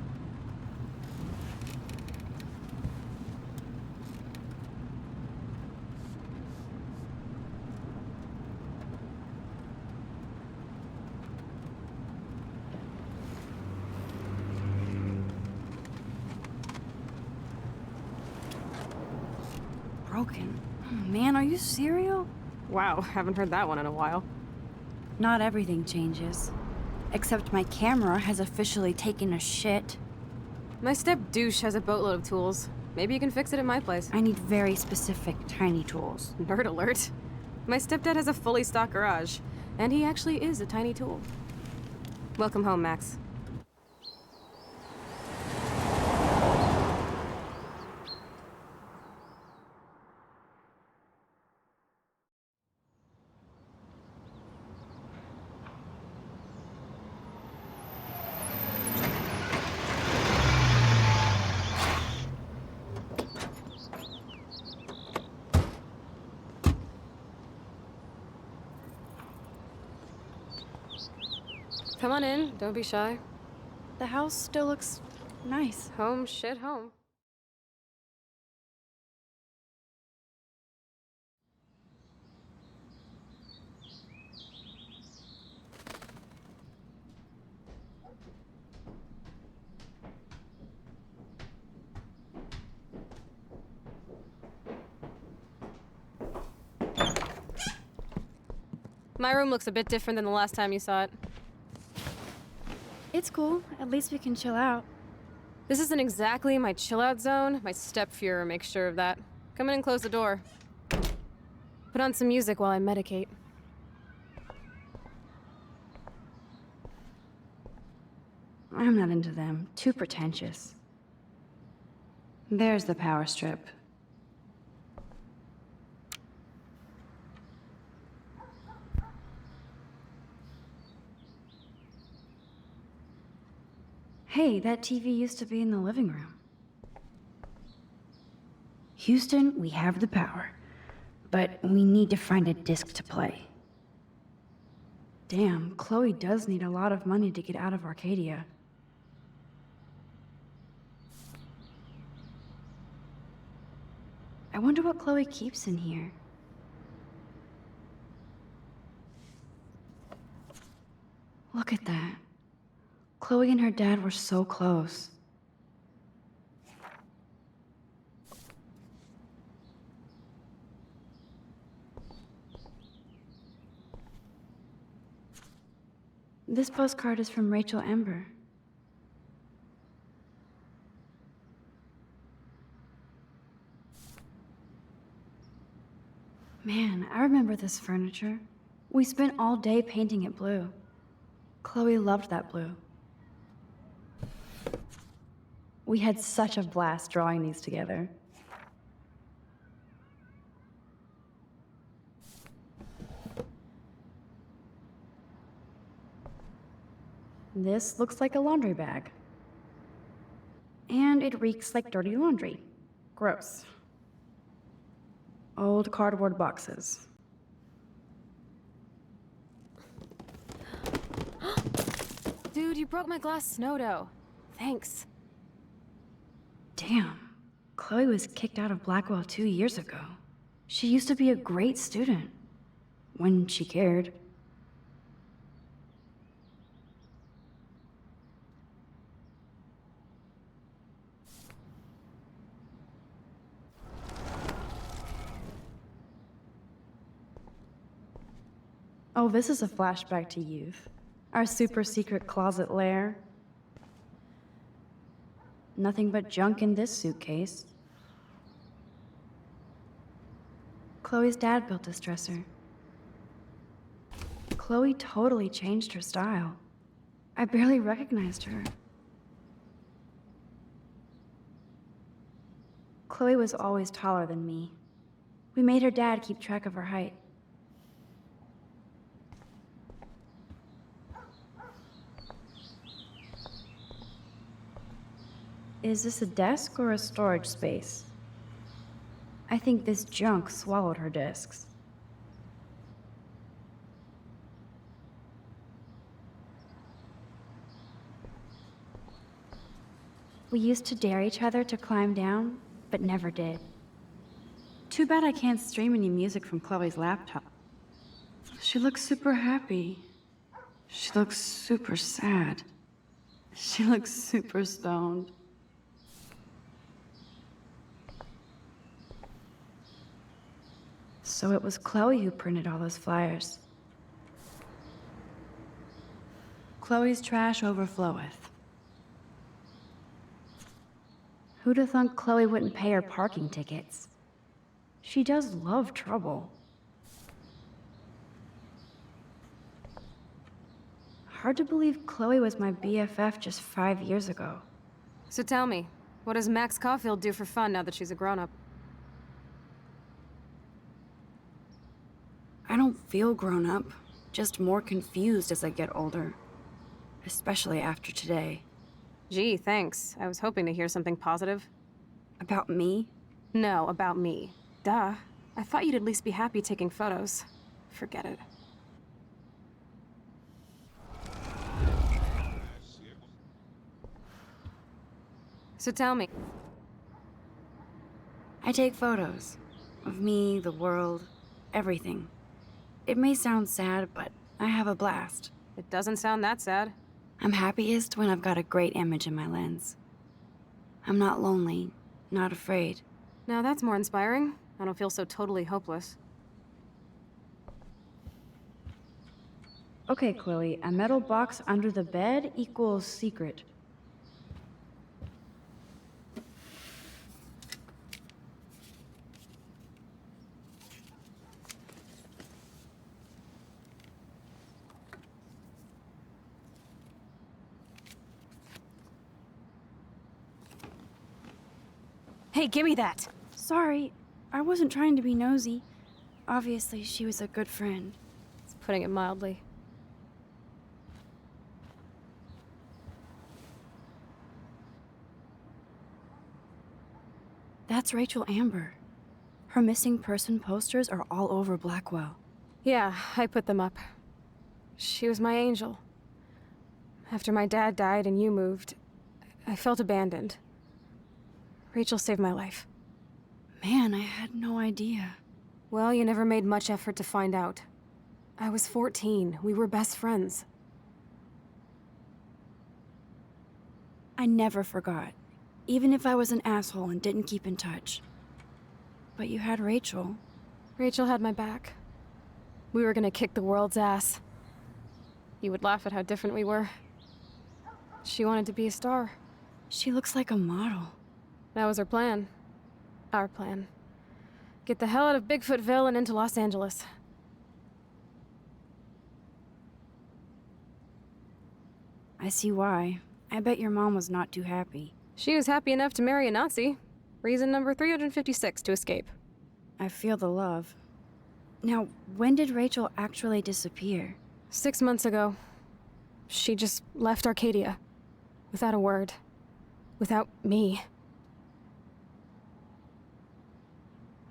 Broken. Oh, man, are you serial? Wow, haven't heard that one in a while. Not everything changes. Except my camera has officially taken a shit. My step-douche has a boatload of tools. Maybe you can fix it at my place. I need very specific, tiny tools. Nerd alert. My stepdad has a fully stocked garage, and he actually is a tiny tool. Welcome home, Max. Come on in, don't be shy. The house still looks nice. Home, shit, home. My room looks a bit different than the last time you saw it. It's cool. At least we can chill out. This isn't exactly my chill-out zone. My step-Fuhrer makes sure of that. Come in and close the door. Put on some music while I medicate. I'm not into them. Too pretentious. There's the power strip. Hey, that TV used to be in the living room. Houston, we have the power. But we need to find a disc to play. Damn, Chloe does need a lot of money to get out of Arcadia. I wonder what Chloe keeps in here. Look at that. Chloe and her dad were so close. This postcard is from Rachel Ember. Man, I remember this furniture. We spent all day painting it blue. Chloe loved that blue. We had such a blast drawing these together. This looks like a laundry bag. And it reeks like dirty laundry. Gross. Old cardboard boxes. Dude, you broke my glass snow dough. Thanks. Damn. Chloe was kicked out of Blackwell 2 years ago. She used to be a great student. When she cared. Oh, this is a flashback to youth. Our super secret closet lair. Nothing but junk in this suitcase. Chloe's dad built this dresser. Chloe totally changed her style. I barely recognized her. Chloe was always taller than me. We made her dad keep track of her height. Is this a desk or a storage space? I think this junk swallowed her discs. We used to dare each other to climb down, but never did. Too bad I can't stream any music from Chloe's laptop. She looks super happy. She looks super sad. She looks super stoned. So it was Chloe who printed all those flyers. Chloe's trash overfloweth. Who'da thunk Chloe wouldn't pay her parking tickets? She does love trouble. Hard to believe Chloe was my BFF just 5 years ago. So tell me, what does Max Caulfield do for fun now that she's a grown-up? I don't feel grown up, just more confused as I get older. Especially after today. Gee, thanks. I was hoping to hear something positive. About me? No, about me. Duh. I thought you'd at least be happy taking photos. Forget it. So tell me. I take photos. Of me, the world, everything. It may sound sad, but I have a blast. It doesn't sound that sad. I'm happiest when I've got a great image in my lens. I'm not lonely, not afraid. Now that's more inspiring. I don't feel so totally hopeless. Okay, Chloe, a metal box under the bed equals secret. Hey, give me that! Sorry, I wasn't trying to be nosy. Obviously, she was a good friend. It's putting it mildly. That's Rachel Amber. Her missing person posters are all over Blackwell. Yeah, I put them up. She was my angel. After my dad died and you moved, I felt abandoned. Rachel saved my life. Man, I had no idea. Well, you never made much effort to find out. I was 14. We were best friends. I never forgot, even if I was an asshole and didn't keep in touch. But you had Rachel. Rachel had my back. We were gonna kick the world's ass. You would laugh at how different we were. She wanted to be a star. She looks like a model. That was her plan. Our plan. Get the hell out of Bigfootville and into Los Angeles. I see why. I bet your mom was not too happy. She was happy enough to marry a Nazi. Reason number 356 to escape. I feel the love. Now, when did Rachel actually disappear? 6 months ago. She just left Arcadia. Without a word. Without me.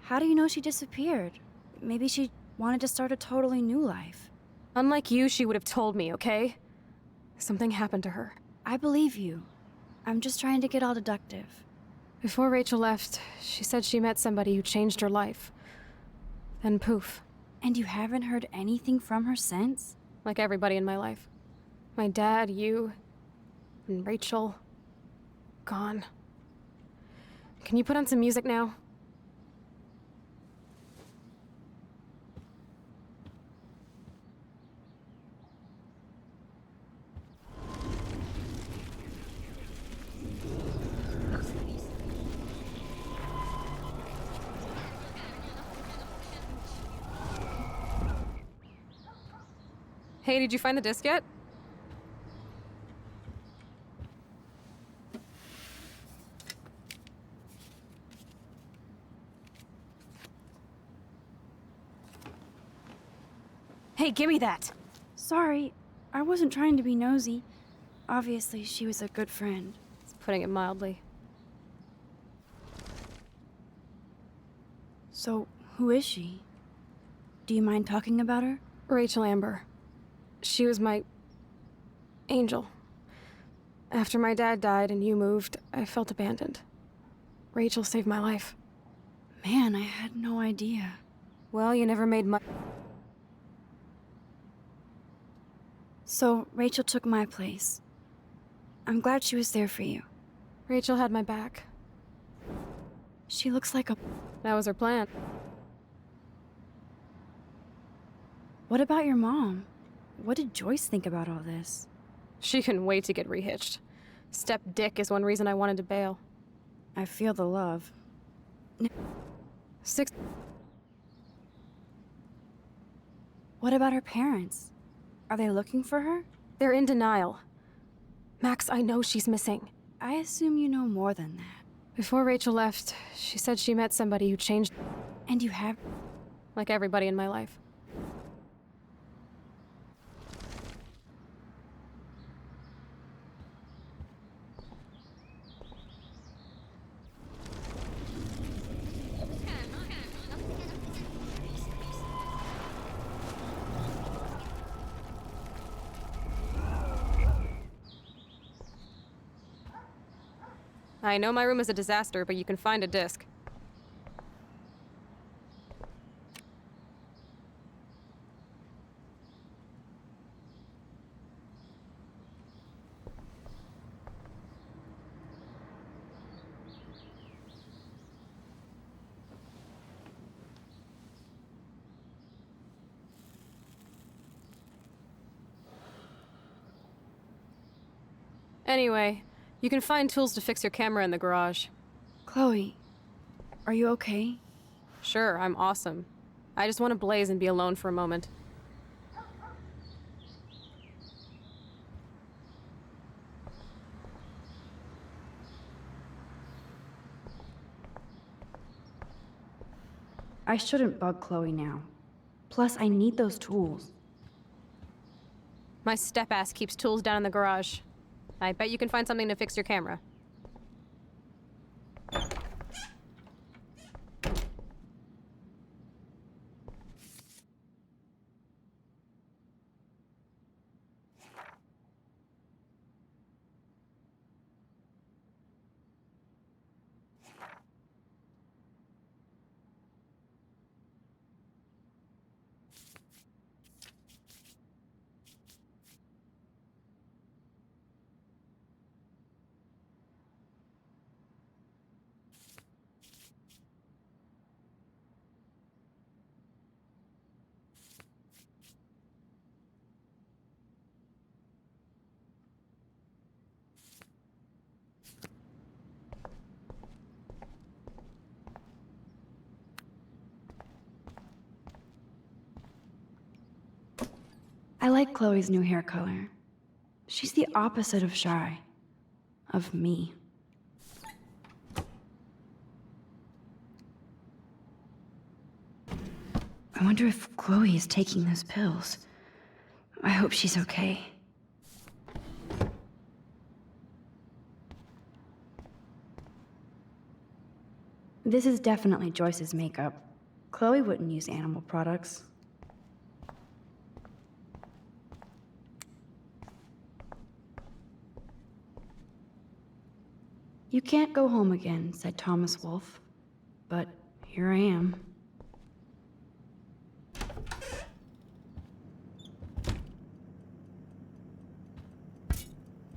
How do you know she disappeared? Maybe she wanted to start a totally new life. Unlike you, she would have told me, okay? Something happened to her. I believe you. I'm just trying to get all deductive. Before Rachel left, she said she met somebody who changed her life. Then poof. And you haven't heard anything from her since? Like everybody in my life. My dad, you, and Rachel. Gone. Can you put on some music now? Hey, did you find the disc yet? Hey, give me that! Sorry, I wasn't trying to be nosy. Obviously, she was a good friend. It's putting it mildly. So, who is she? Do you mind talking about her? Rachel Amber. She was my angel. After my dad died and you moved, I felt abandoned. Rachel saved my life. Man, I had no idea. Well, you never made much. So, Rachel took my place. I'm glad she was there for you. Rachel had my back. She looks like a... That was her plan. What about your mom? What did Joyce think about all this? She couldn't wait to get rehitched. Step dick is one reason I wanted to bail. I feel the love. What about her parents? Are they looking for her? They're in denial. Max, I know she's missing. I assume you know more than that. Before Rachel left, she said she met somebody who changed... And you have? Like everybody in my life. I know my room is a disaster, but you can find a disc. Anyway, you can find tools to fix your camera in the garage. Chloe, are you okay? Sure, I'm awesome. I just want to blaze and be alone for a moment. I shouldn't bug Chloe now. Plus, I need those tools. My step-ass keeps tools down in the garage. I bet you can find something to fix your camera. I like Chloe's new hair color. She's the opposite of shy. Of me. I wonder if Chloe is taking those pills. I hope she's okay. This is definitely Joyce's makeup. Chloe wouldn't use animal products. You can't go home again, said Thomas Wolfe. But here I am.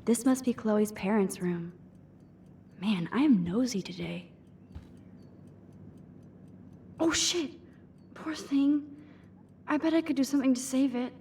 This must be Chloe's parents' room. Man, I am nosy today. Oh shit! Poor thing. I bet I could do something to save it.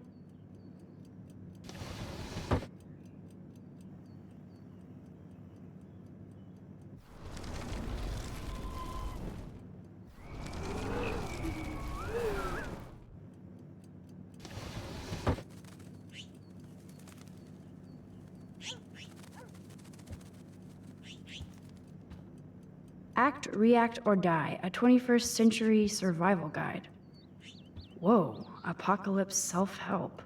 Act, React, or Die, a 21st century survival guide. Whoa, apocalypse self-help.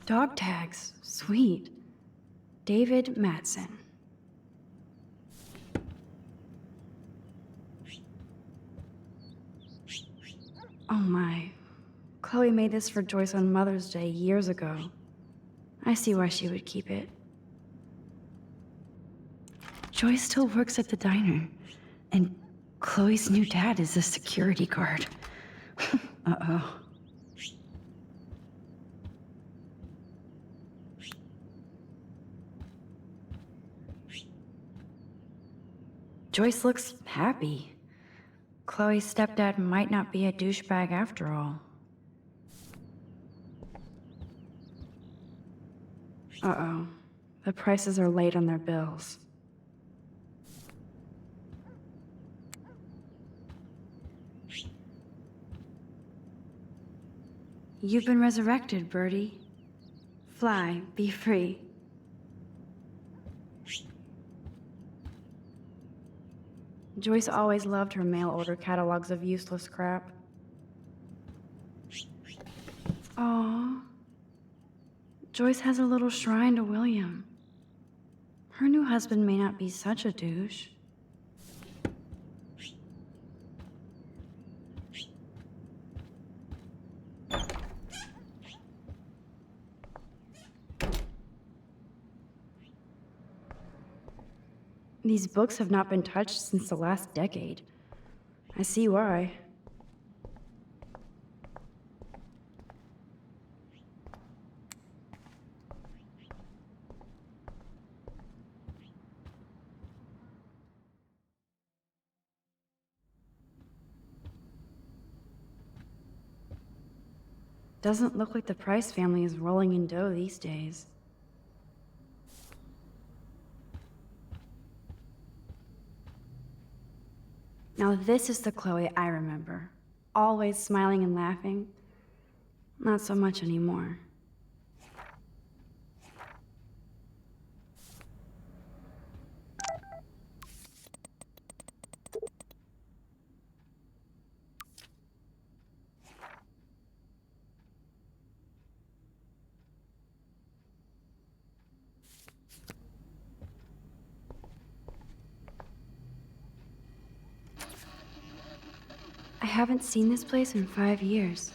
Dog tags, sweet. David Matson. Oh my. Chloe made this for Joyce on Mother's Day years ago. I see why she would keep it. Joyce still works at the diner, and Chloe's new dad is a security guard. Uh-oh. Joyce looks happy. Chloe's stepdad might not be a douchebag after all. Uh-oh. The prices are late on their bills. You've been resurrected, Birdie. Fly, be free. Joyce always loved her mail order catalogs of useless crap. Aww. Joyce has a little shrine to William. Her new husband may not be such a douche. These books have not been touched since the last decade. I see why. Doesn't look like the Price family is rolling in dough these days. Now this is the Chloe I remember. Always smiling and laughing. Not so much anymore. I haven't seen this place in 5 years.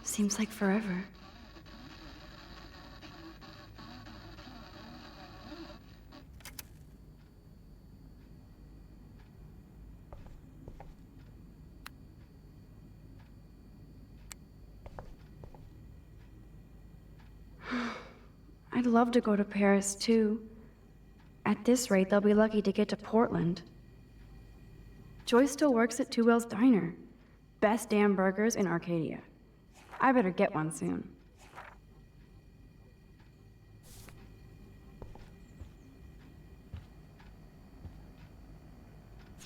Seems like forever. I'd love to go to Paris, too. At this rate, they'll be lucky to get to Portland. Joyce still works at Two Whales Diner. Best damn burgers in Arcadia. I better get one soon.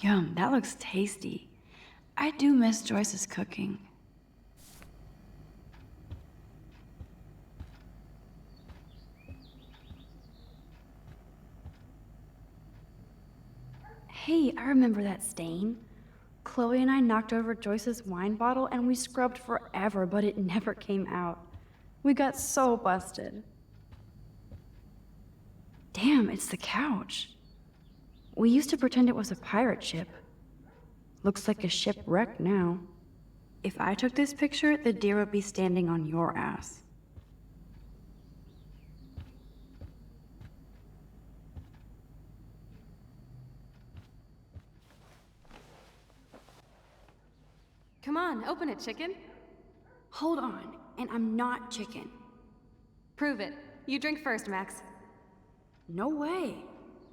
Yum, that looks tasty. I do miss Joyce's cooking. Hey, I remember that stain. Chloe and I knocked over Joyce's wine bottle and we scrubbed forever, but it never came out. We got so busted. Damn, it's the couch. We used to pretend it was a pirate ship. Looks like a shipwreck now. If I took this picture, the deer would be standing on your ass. Come on, open it, chicken. Hold on, and I'm not chicken. Prove it. You drink first, Max. No way.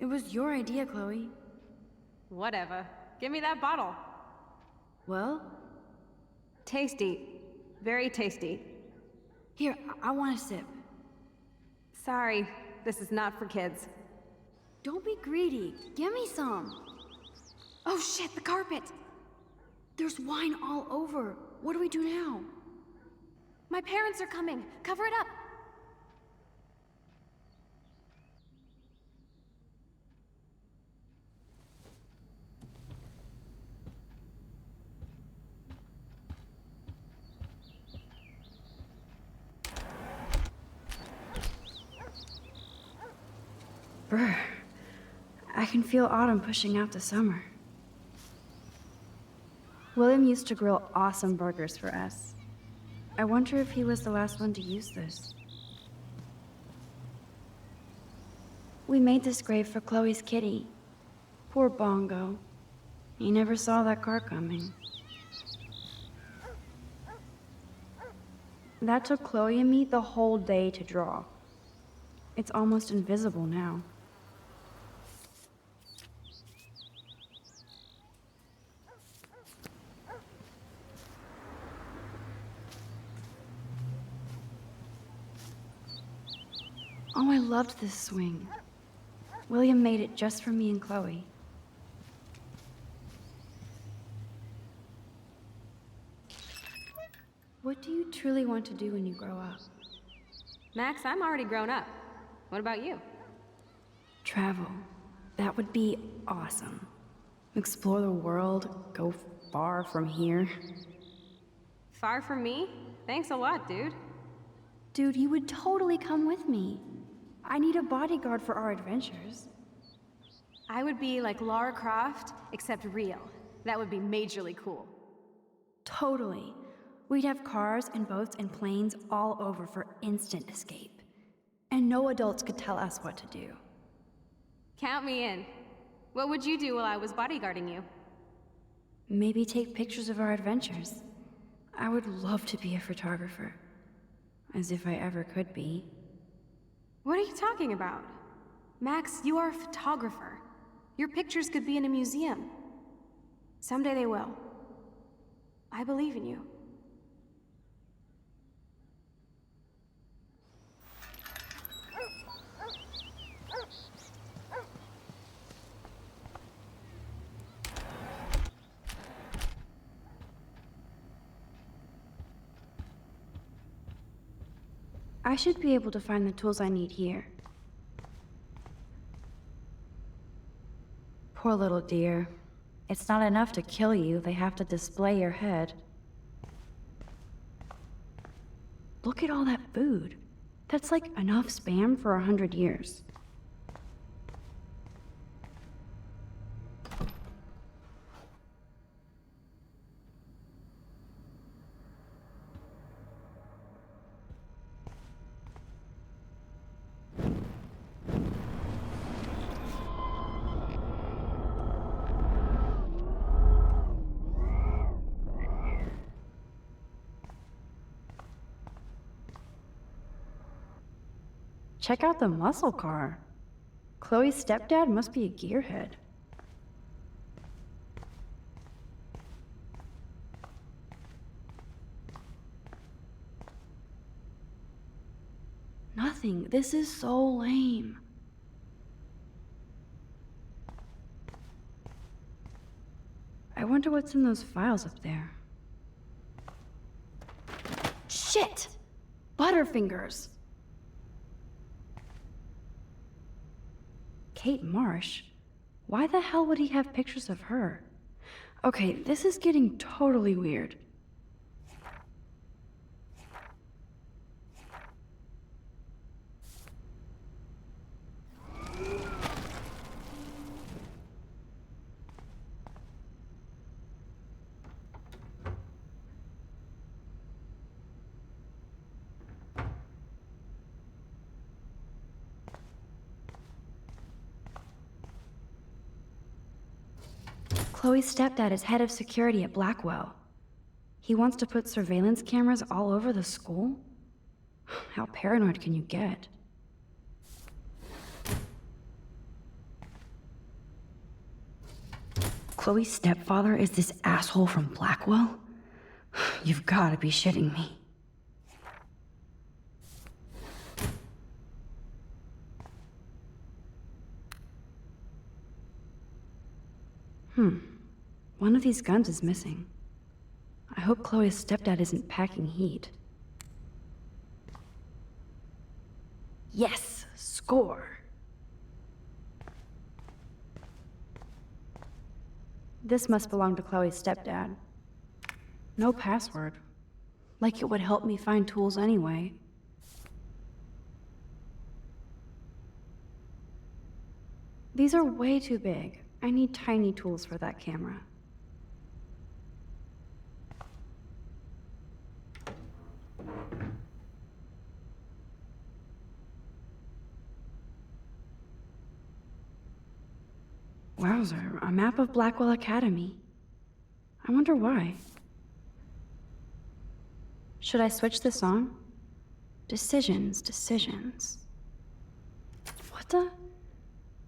It was your idea, Chloe. Whatever. Give me that bottle. Well? Tasty. Very tasty. Here, I want a sip. Sorry, this is not for kids. Don't be greedy. Give me some. Oh shit, the carpet! There's wine all over. What do we do now? My parents are coming. Cover it up. Brr. I can feel autumn pushing out the summer. William used to grill awesome burgers for us. I wonder if he was the last one to use this. We made this grave for Chloe's kitty. Poor Bongo. He never saw that car coming. That took Chloe and me the whole day to draw. It's almost invisible now. Oh, I loved this swing. William made it just for me and Chloe. What do you truly want to do when you grow up? Max, I'm already grown up. What about you? Travel. That would be awesome. Explore the world, go far from here. Far from me? Thanks a lot, dude. Dude, you would totally come with me. I need a bodyguard for our adventures. I would be like Lara Croft, except real. That would be majorly cool. Totally. We'd have cars and boats and planes all over for instant escape. And no adults could tell us what to do. Count me in. What would you do while I was bodyguarding you? Maybe take pictures of our adventures. I would love to be a photographer. As if I ever could be. What are you talking about? Max, you are a photographer. Your pictures could be in a museum. Someday they will. I believe in you. I should be able to find the tools I need here. Poor little deer. It's not enough to kill you, they have to display your head. Look at all that food. That's like enough spam for 100 years. Check out the muscle car. Chloe's stepdad must be a gearhead. Nothing. This is so lame. I wonder what's in those files up there. Shit! Butterfingers! Kate Marsh? Why the hell would he have pictures of her? Okay, this is getting totally weird. Chloe's stepdad is head of security at Blackwell. He wants to put surveillance cameras all over the school? How paranoid can you get? Chloe's stepfather is this asshole from Blackwell? You've gotta be shitting me. One of these guns is missing. I hope Chloe's stepdad isn't packing heat. Yes! Score! This must belong to Chloe's stepdad. No password. Like it would help me find tools anyway. These are way too big. I need tiny tools for that camera. Wowzer, a map of Blackwell Academy. I wonder why. Should I switch this on? Decisions. What the?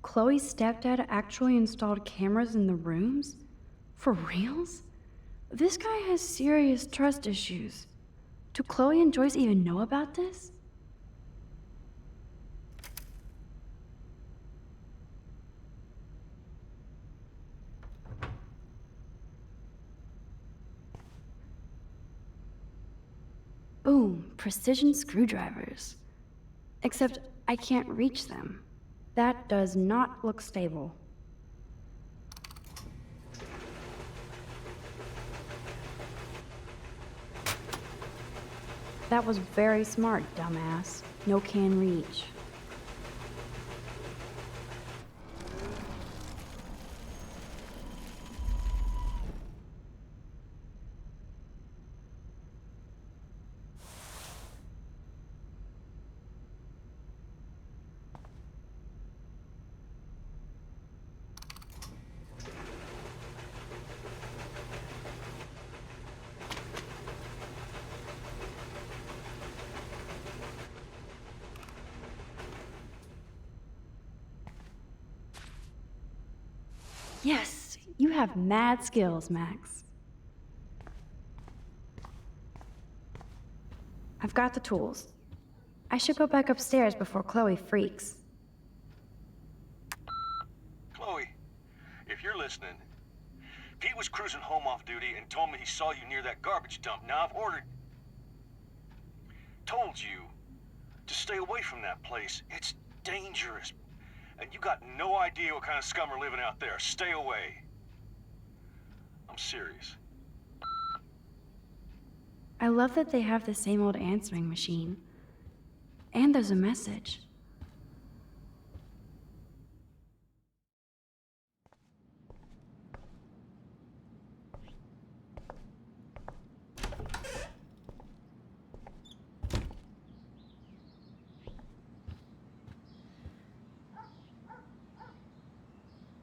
Chloe's stepdad actually installed cameras in the rooms? For reals? This guy has serious trust issues. Do Chloe and Joyce even know about this? Boom, precision screwdrivers. Except I can't reach them. That does not look stable. That was very smart, dumbass. No can reach. Yes, you have mad skills, Max. I've got the tools. I should go back upstairs before Chloe freaks. Chloe, if you're listening, Pete was cruising home off duty and told me he saw you near that garbage dump. Now I've told you to stay away from that place. It's dangerous. And you got no idea what kind of scum are living out there. Stay away. I'm serious. I love that they have the same old answering machine. And there's a message.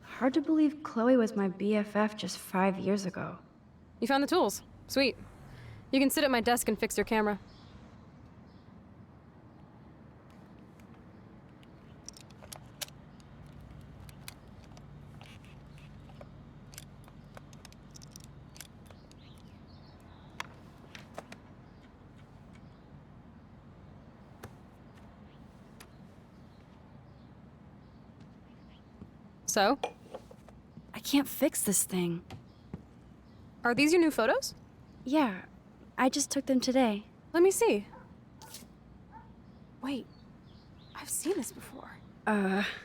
Hard to believe Chloe was my BFF just 5 years ago. You found the tools. Sweet. You can sit at my desk and fix your camera. So? I can't fix this thing. Are these your new photos? Yeah, I just took them today. Let me see. Wait, I've seen this before.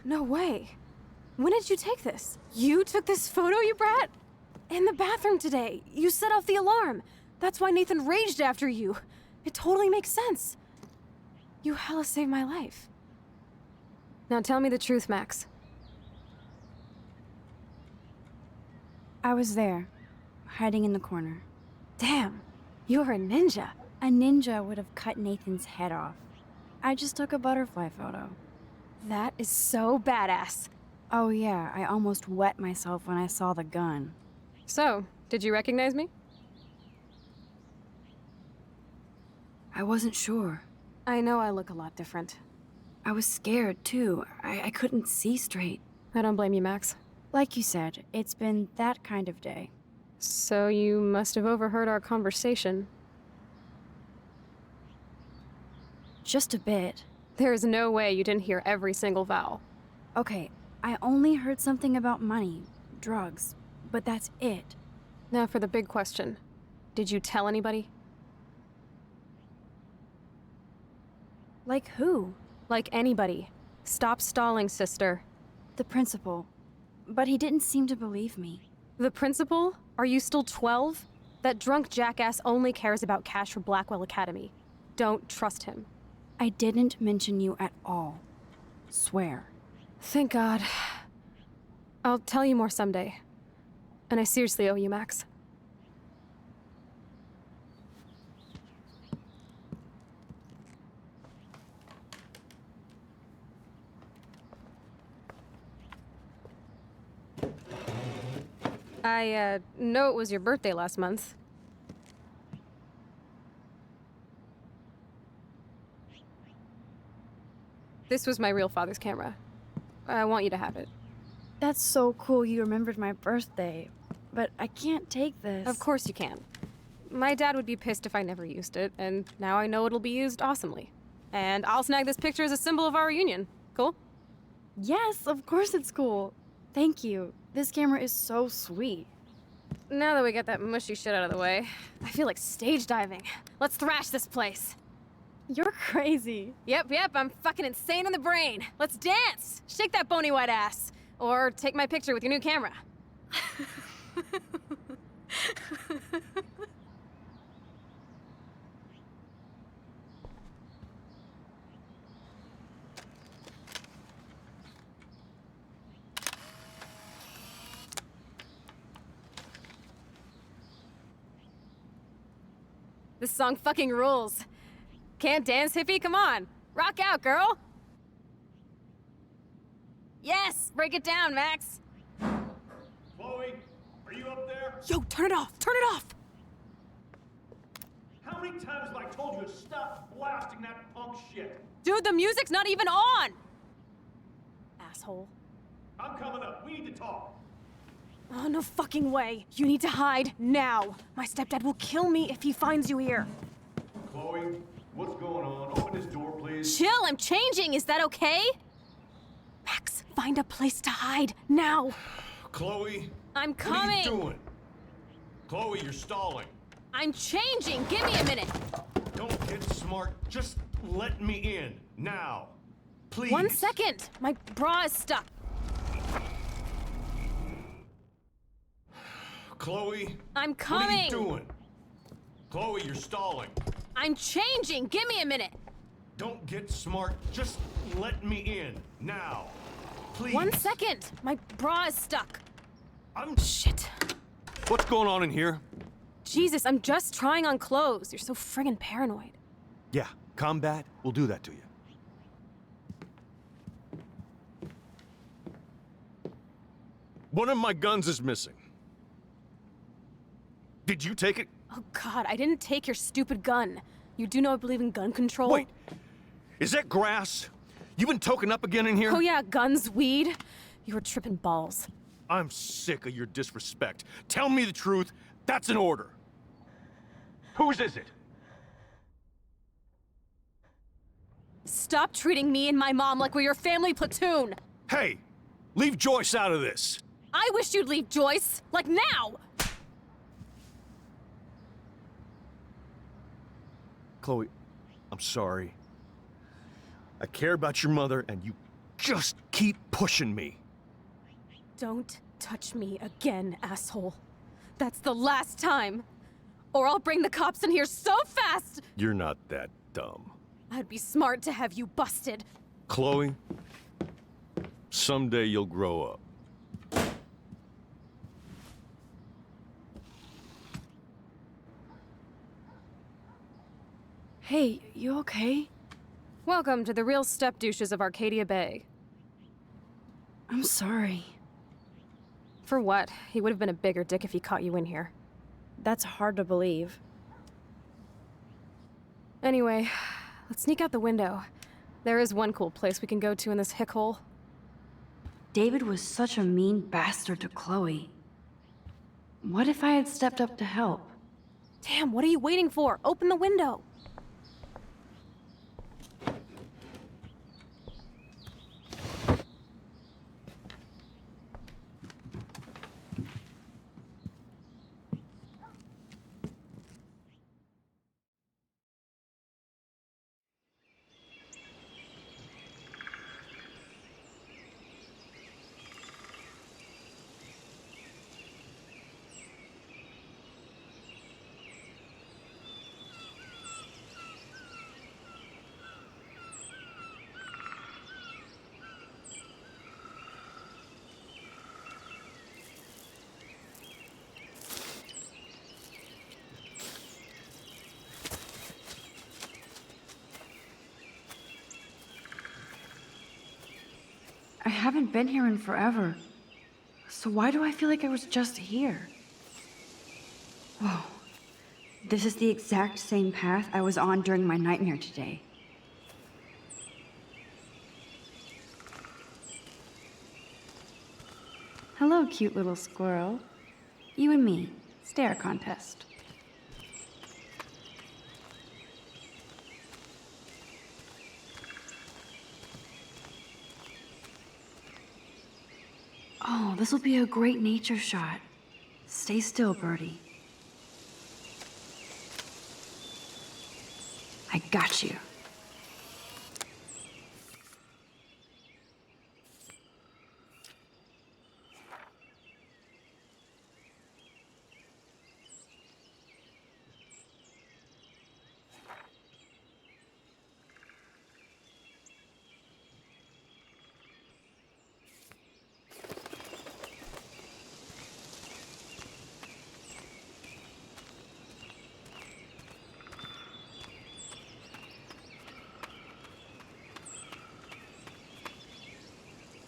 No way. When did you take this? You took this photo, you brat? In the bathroom today. You set off the alarm. That's why Nathan raged after you. It totally makes sense. You hella saved my life. Now tell me the truth, Max. I was there, hiding in the corner. Damn, you're a ninja. A ninja would have cut Nathan's head off. I just took a butterfly photo. That is so badass. Oh yeah, I almost wet myself when I saw the gun. So, did you recognize me? I wasn't sure. I know I look a lot different. I was scared too. I couldn't see straight. I don't blame you, Max. Like you said, it's been that kind of day. So you must have overheard our conversation. Just a bit. There is no way you didn't hear every single vowel. Okay, I only heard something about money, drugs, but that's it. Now for the big question. Did you tell anybody? Like who? Like anybody. Stop stalling, sister. The principal. But he didn't seem to believe me. The principal? Are you still 12? That drunk jackass only cares about cash for Blackwell Academy. Don't trust him. I didn't mention you at all. Swear. Thank God. I'll tell you more someday. And I seriously owe you, Max. I know it was your birthday last month. This was my real father's camera. I want you to have it. That's so cool you remembered my birthday. But I can't take this. Of course you can. My dad would be pissed if I never used it, and now I know it'll be used awesomely. And I'll snag this picture as a symbol of our reunion. Cool? Yes, of course it's cool. Thank you. This camera is so sweet. Now that we got that mushy shit out of the way, I feel like stage diving. Let's thrash this place. You're crazy. Yep, I'm fucking insane in the brain. Let's dance! Shake that bony white ass. Or take my picture with your new camera. This song fucking rules. Can't dance, hippie? Come on. Rock out, girl. Yes! Break it down, Max. Chloe, are you up there? Yo, turn it off! Turn it off! How many times have I told you to stop blasting that punk shit? Dude, the music's not even on! Asshole. I'm coming up. We need to talk. Oh, no fucking way. You need to hide now. My stepdad will kill me if he finds you here. Chloe, what's going on? Open this door, please. Chill, I'm changing. Is that okay? Max, find a place to hide now. Chloe, I'm coming. What are you doing? Chloe, you're stalling. I'm changing. Give me a minute. Don't get smart. Just let me in now. Please. 1 second. My bra is stuck. Chloe, I'm what coming. are you doing? Chloe, you're stalling. I'm changing. Give me a minute. Don't get smart. Just let me in now. Please. 1 second. My bra is stuck. I'm... Shit. What's going on in here? Jesus, I'm just trying on clothes. You're so friggin' paranoid. Yeah, combat will do that to you. One of my guns is missing. Did you take it? Oh God, I didn't take your stupid gun. You do know I believe in gun control? Wait, is that grass? You been token up again in here? Oh yeah, guns, weed. You were tripping balls. I'm sick of your disrespect. Tell me the truth. That's an order. Whose is it? Stop treating me and my mom like we're your family platoon. Hey, leave Joyce out of this. I wish you'd leave Joyce, like now. Chloe, I'm sorry. I care about your mother, and you just keep pushing me. Don't touch me again, asshole. That's the last time. Or I'll bring the cops in here so fast! You're not that dumb. I'd be smart to have you busted. Chloe, someday you'll grow up. Hey, you okay? Welcome to the real step douches of Arcadia Bay. I'm sorry. For what? He would have been a bigger dick if he caught you in here. That's hard to believe. Anyway, let's sneak out the window. There is one cool place we can go to in this hick hole. David was such a mean bastard to Chloe. What if I had stepped up to help? Damn, what are you waiting for? Open the window! I haven't been here in forever. So why do I feel like I was just here? Whoa. This is the exact same path I was on during my nightmare today. Hello, cute little squirrel. You and me. Stare contest. Oh, this will be a great nature shot. Stay still, birdie. I got you.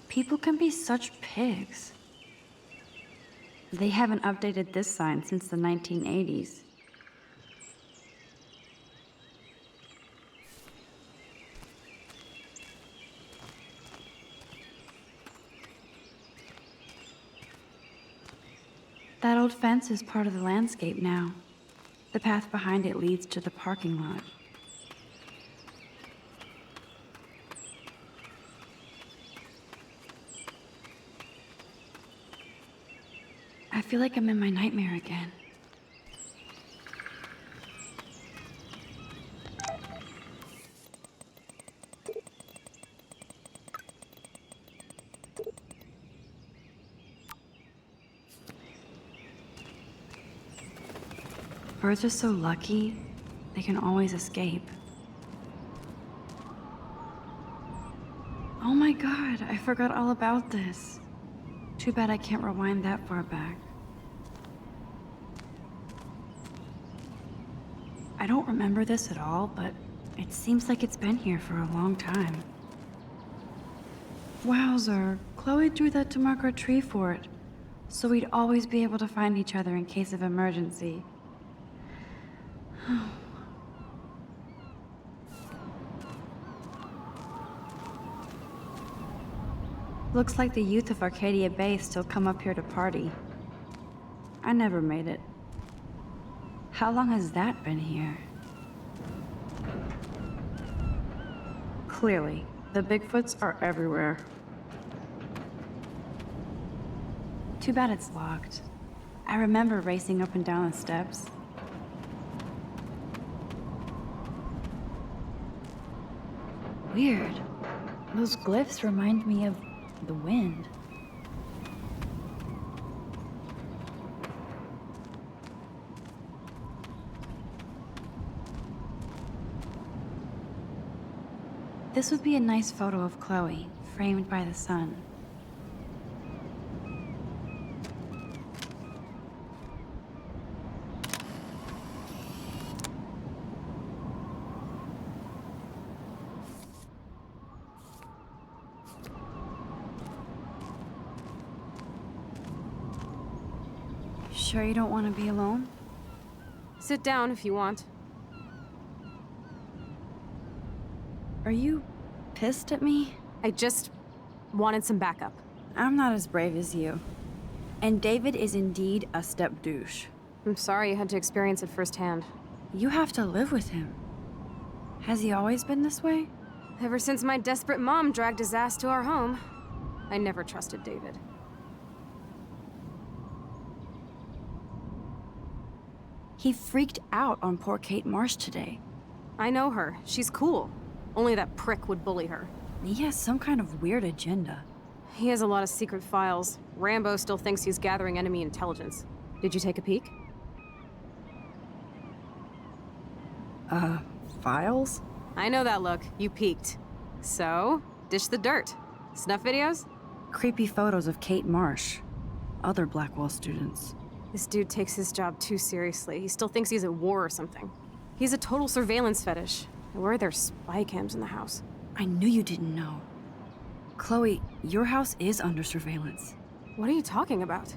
People can be such pigs. They haven't updated this sign since the 1980s. That old fence is part of the landscape now. The path behind it leads to the parking lot. I feel like I'm in my nightmare again. Birds are so lucky, they can always escape. Oh my god, I forgot all about this. Too bad I can't rewind that far back. I don't remember this at all, but it seems like it's been here for a long time. Wowzer, Chloe drew that to mark our tree fort, so we'd always be able to find each other in case of emergency. Looks like the youth of Arcadia Bay still come up here to party. I never made it. How long has that been here? Clearly, the Bigfoots are everywhere. Too bad it's locked. I remember racing up and down the steps. Weird. Those glyphs remind me of the wind. This would be a nice photo of Chloe, framed by the sun. Sure you don't want to be alone? Sit down if you want. Are you pissed at me? I just wanted some backup. I'm not as brave as you. And David is indeed a step douche. I'm sorry you had to experience it firsthand. You have to live with him. Has he always been this way? Ever since my desperate mom dragged his ass to our home, I never trusted David. He freaked out on poor Kate Marsh today. I know her. She's cool. Only that prick would bully her. He has some kind of weird agenda. He has a lot of secret files. Rambo still thinks he's gathering enemy intelligence. Did you take a peek? Files? I know that look. You peeked. So, dish the dirt. Snuff videos? Creepy photos of Kate Marsh. Other Blackwell students. This dude takes his job too seriously. He still thinks he's at war or something. He's a total surveillance fetish. Where are there spy cams in the house? I knew you didn't know. Chloe, your house is under surveillance. What are you talking about?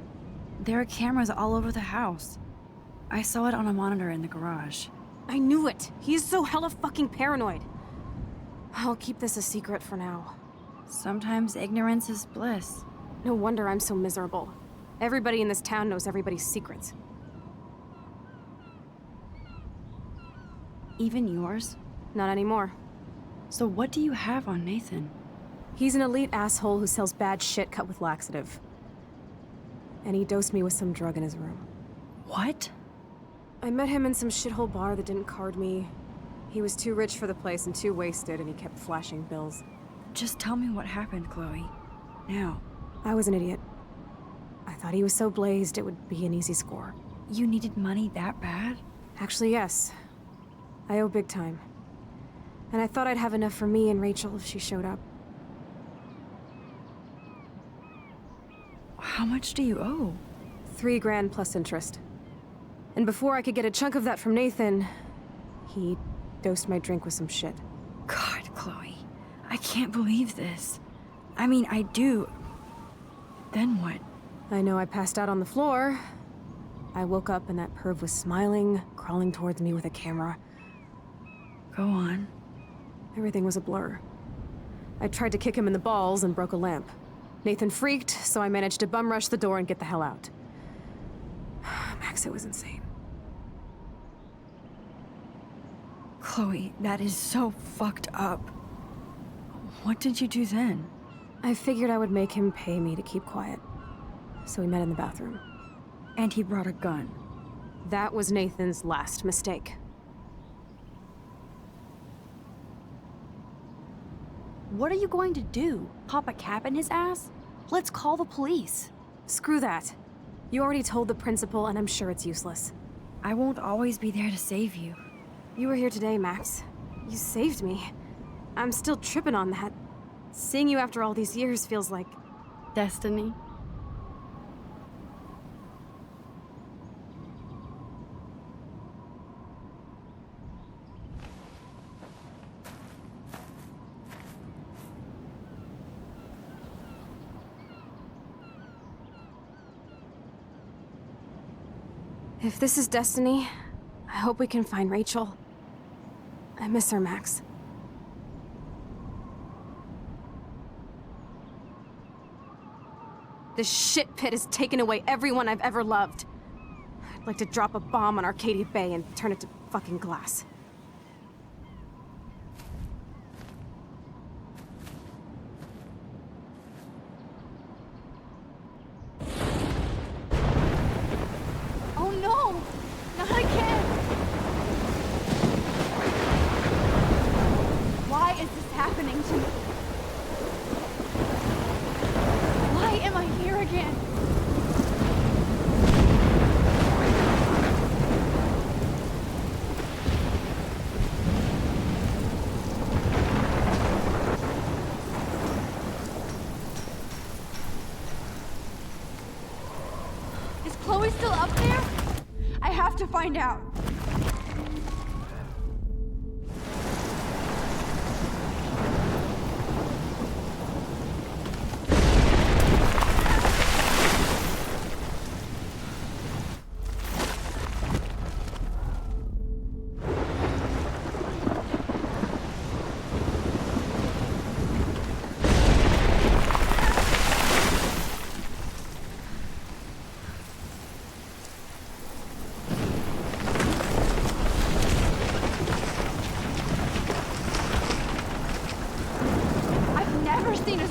There are cameras all over the house. I saw it on a monitor in the garage. I knew it! He's so hella fucking paranoid. I'll keep this a secret for now. Sometimes ignorance is bliss. No wonder I'm so miserable. Everybody in this town knows everybody's secrets. Even yours? Not anymore. So what do you have on Nathan? He's an elite asshole who sells bad shit cut with laxative. And he dosed me with some drug in his room. What? I met him in some shithole bar that didn't card me. He was too rich for the place and too wasted, and he kept flashing bills. Just tell me what happened, Chloe. Now. I was an idiot. I thought he was so blazed it would be an easy score. You needed money that bad? Actually, yes. I owe big time. And I thought I'd have enough for me and Rachel if she showed up. How much do you owe? $3 grand plus interest. And before I could get a chunk of that from Nathan, he dosed my drink with some shit. God, Chloe. I can't believe this. I mean, I do. Then what? I know I passed out on the floor. I woke up and that perv was smiling, crawling towards me with a camera. Go on. Everything was a blur. I tried to kick him in the balls and broke a lamp. Nathan freaked, so I managed to bum rush the door and get the hell out. Max, it was insane. Chloe, that is so fucked up. What did you do then? I figured I would make him pay me to keep quiet. So we met in the bathroom. And he brought a gun. That was Nathan's last mistake. What are you going to do? Pop a cap in his ass? Let's call the police. Screw that. You already told the principal, and I'm sure it's useless. I won't always be there to save you. You were here today, Max. You saved me. I'm still tripping on that. Seeing you after all these years feels like... destiny. If this is destiny, I hope we can find Rachel. I miss her, Max. This shit pit has taken away everyone I've ever loved. I'd like to drop a bomb on Arcadia Bay and turn it to fucking glass. Oh no! Not again! Why is this happening to me? Why am I here again? Chloe's still up there? I have to find out.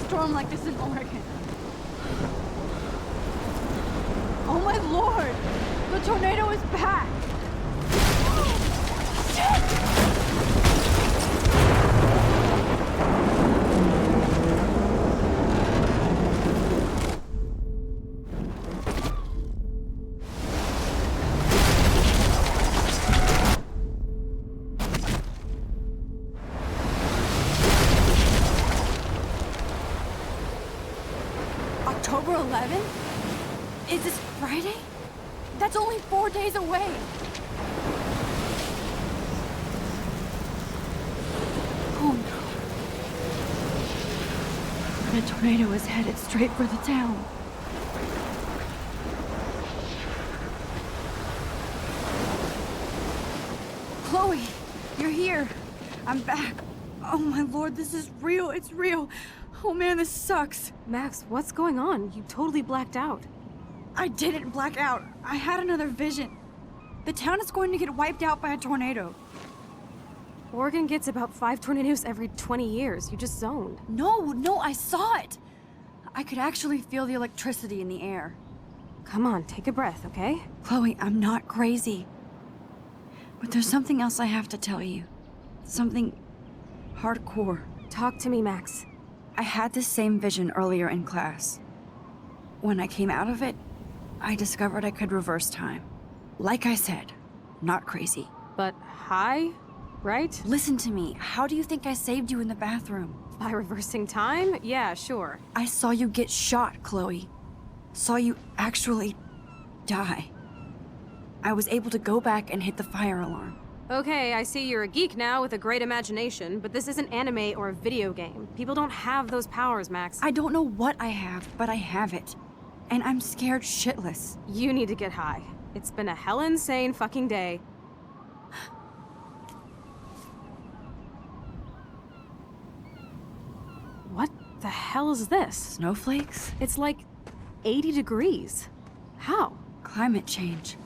Storm like this in Oregon. Oh my lord! The tornado is back! October 11th? Is this Friday? That's only 4 days away. Oh no. The tornado is headed straight for the town. Chloe, you're here. I'm back. Oh my lord, this is real. It's real. Oh man, this sucks. Max, what's going on? You totally blacked out. I didn't black out. I had another vision. The town is going to get wiped out by a tornado. Oregon gets about 5 tornadoes every 20 years. You just zoned. No, I saw it. I could actually feel the electricity in the air. Come on, take a breath, okay? Chloe, I'm not crazy. But there's something else I have to tell you. Something hardcore. Talk to me, Max. I had this same vision earlier in class. When I came out of it, I discovered I could reverse time. Like I said, not crazy. But high, right? Listen to me. How do you think I saved you in the bathroom? By reversing time? Yeah, sure. I saw you get shot, Chloe. Saw you actually die. I was able to go back and hit the fire alarm. Okay, I see you're a geek now with a great imagination, but this isn't anime or a video game. People don't have those powers, Max. I don't know what I have, but I have it. And I'm scared shitless. You need to get high. It's been a hell insane fucking day. What the hell is this? Snowflakes? It's like 80 degrees. How? Climate change.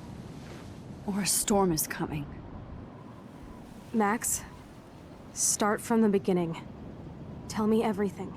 Or a storm is coming. Max, start from the beginning. Tell me everything.